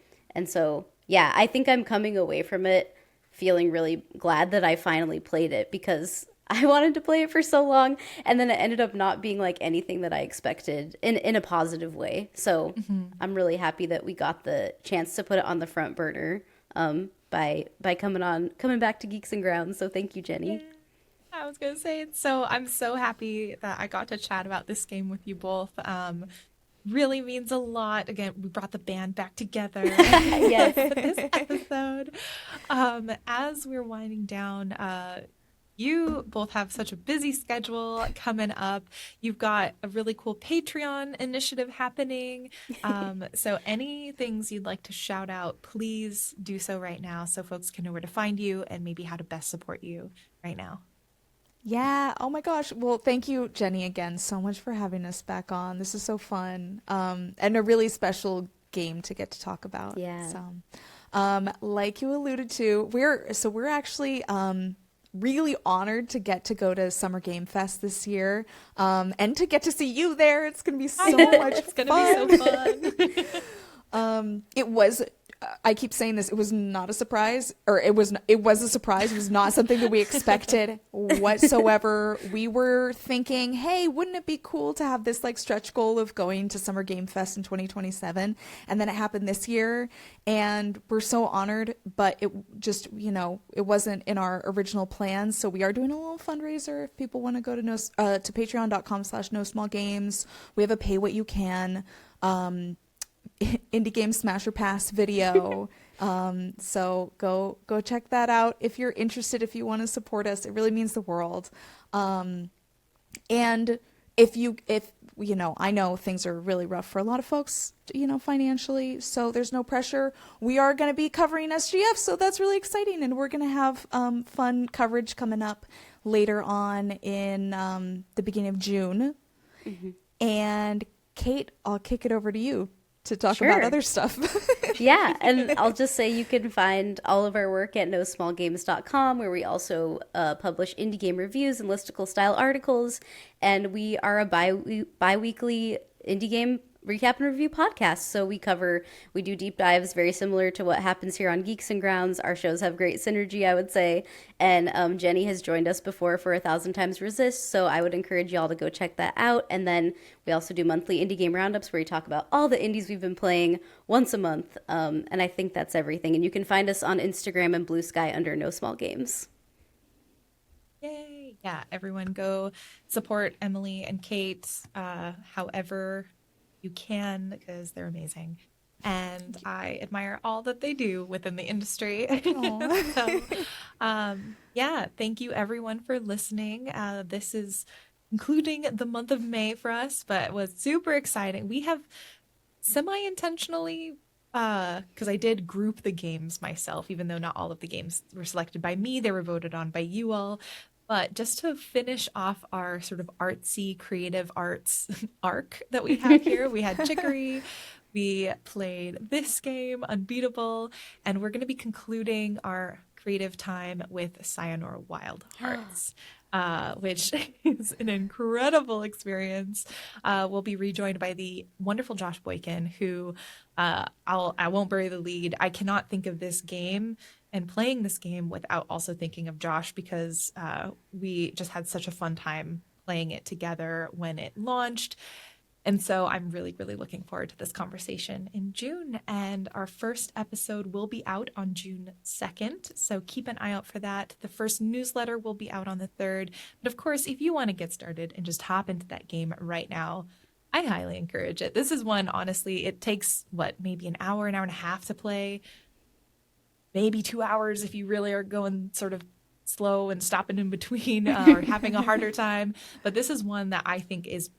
[SPEAKER 2] so, yeah, I think I'm coming away from it feeling really glad that I finally played it because I wanted to play it for so long, and then it ended up not being like anything that I expected in a positive way. So I'm really happy that we got the chance to put it on the front burner by coming back to Geeks and Grounds. So thank you, Jenny.
[SPEAKER 1] I was gonna say, so I'm so happy that I got to chat about this game with you both. Really means a lot. Again, we brought the band back together
[SPEAKER 2] Yes.
[SPEAKER 1] for this episode. As we're winding down, you both have such a busy schedule coming up. You've got a really cool Patreon initiative happening. So any things you'd like to shout out, please do so right now so folks can know where to find you and maybe how to best support you right now.
[SPEAKER 3] yeah, oh my gosh. Well, thank you, Jenny, again so much for having us back on. This is so fun, and a really special game to get to talk about.
[SPEAKER 2] Yeah.
[SPEAKER 3] So, like you alluded to, we're actually really honored to get to go to Summer Game Fest this year, and to get to see you there. It's gonna be so much
[SPEAKER 1] It's gonna
[SPEAKER 3] fun.
[SPEAKER 1] be so fun.
[SPEAKER 3] It was. I keep saying this. It was not a surprise, or it was a surprise. It was not something that we expected whatsoever. We were thinking, hey, wouldn't it be cool to have this like stretch goal of going to Summer Game Fest in 2027? And then it happened this year, and we're so honored. But it just, it wasn't in our original plans. So we are doing a little fundraiser if people want to go to to patreon.com/no small games. We have a pay what you can. Indie Game Smasher Pass video. So go check that out if you're interested, if you want to support us. It really means the world. And if I know things are really rough for a lot of folks, financially, so there's no pressure. We are going to be covering SGF, so that's really exciting, and we're going to have fun coverage coming up later on in the beginning of June. And Kate, I'll kick it over to you to talk about other stuff.
[SPEAKER 2] Yeah, and I'll just say you can find all of our work at nosmallgames.com, where we also publish indie game reviews and listicle style articles, and we are a bi-weekly indie game recap and review podcast. So we do deep dives very similar to what happens here on Geeks and Grounds. Our shows have great synergy, I would say. And Jenny has joined us before for 1,000 Times Resist, so I would encourage y'all to go check that out. And then we also do monthly indie game roundups where we talk about all the indies we've been playing once a month. And I think that's everything. And you can find us on Instagram and Blue Sky under No Small Games.
[SPEAKER 1] Yay. Yeah, everyone go support Emily and Kate however you can, because they're amazing. And I admire all that they do within the industry. So, yeah, thank you everyone for listening. This is including the month of May for us, but it was super exciting. We have semi-intentionally, because I did group the games myself, even though not all of the games were selected by me, they were voted on by you all. But just to finish off our sort of artsy creative arts arc that we have here, we had Chicory, we played this game, Unbeatable, and we're going to be concluding our creative time with Sayonara Wild Hearts. which is an incredible experience. We'll be rejoined by the wonderful Josh Boykin, who I won't bury the lead. I cannot think of this game and playing this game without also thinking of Josh, because we just had such a fun time playing it together when it launched. And so I'm really, really looking forward to this conversation in June. And our first episode will be out on June 2nd. So keep an eye out for that. The first newsletter will be out on the 3rd. But of course, if you want to get started and just hop into that game right now, I highly encourage it. This is one, honestly, it takes maybe an hour and a half to play, maybe 2 hours if you really are going sort of slow and stopping in between or having a harder time. But this is one that I think is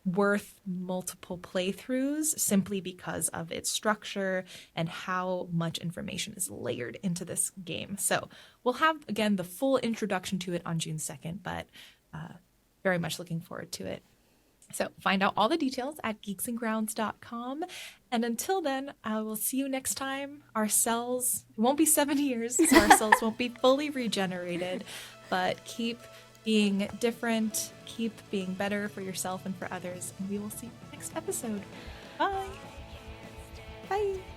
[SPEAKER 1] worth multiple playthroughs simply because of its structure and how much information is layered into this game. So we'll have, again, the full introduction to it on June 2nd, but very much looking forward to it. So find out all the details at geeksandgrounds.com. And until then, I will see you next time. Our cells, it won't be 7 years, so our cells won't be fully regenerated, but keep being different, keep being better for yourself and for others, and we will see you next episode. Bye.
[SPEAKER 3] Bye.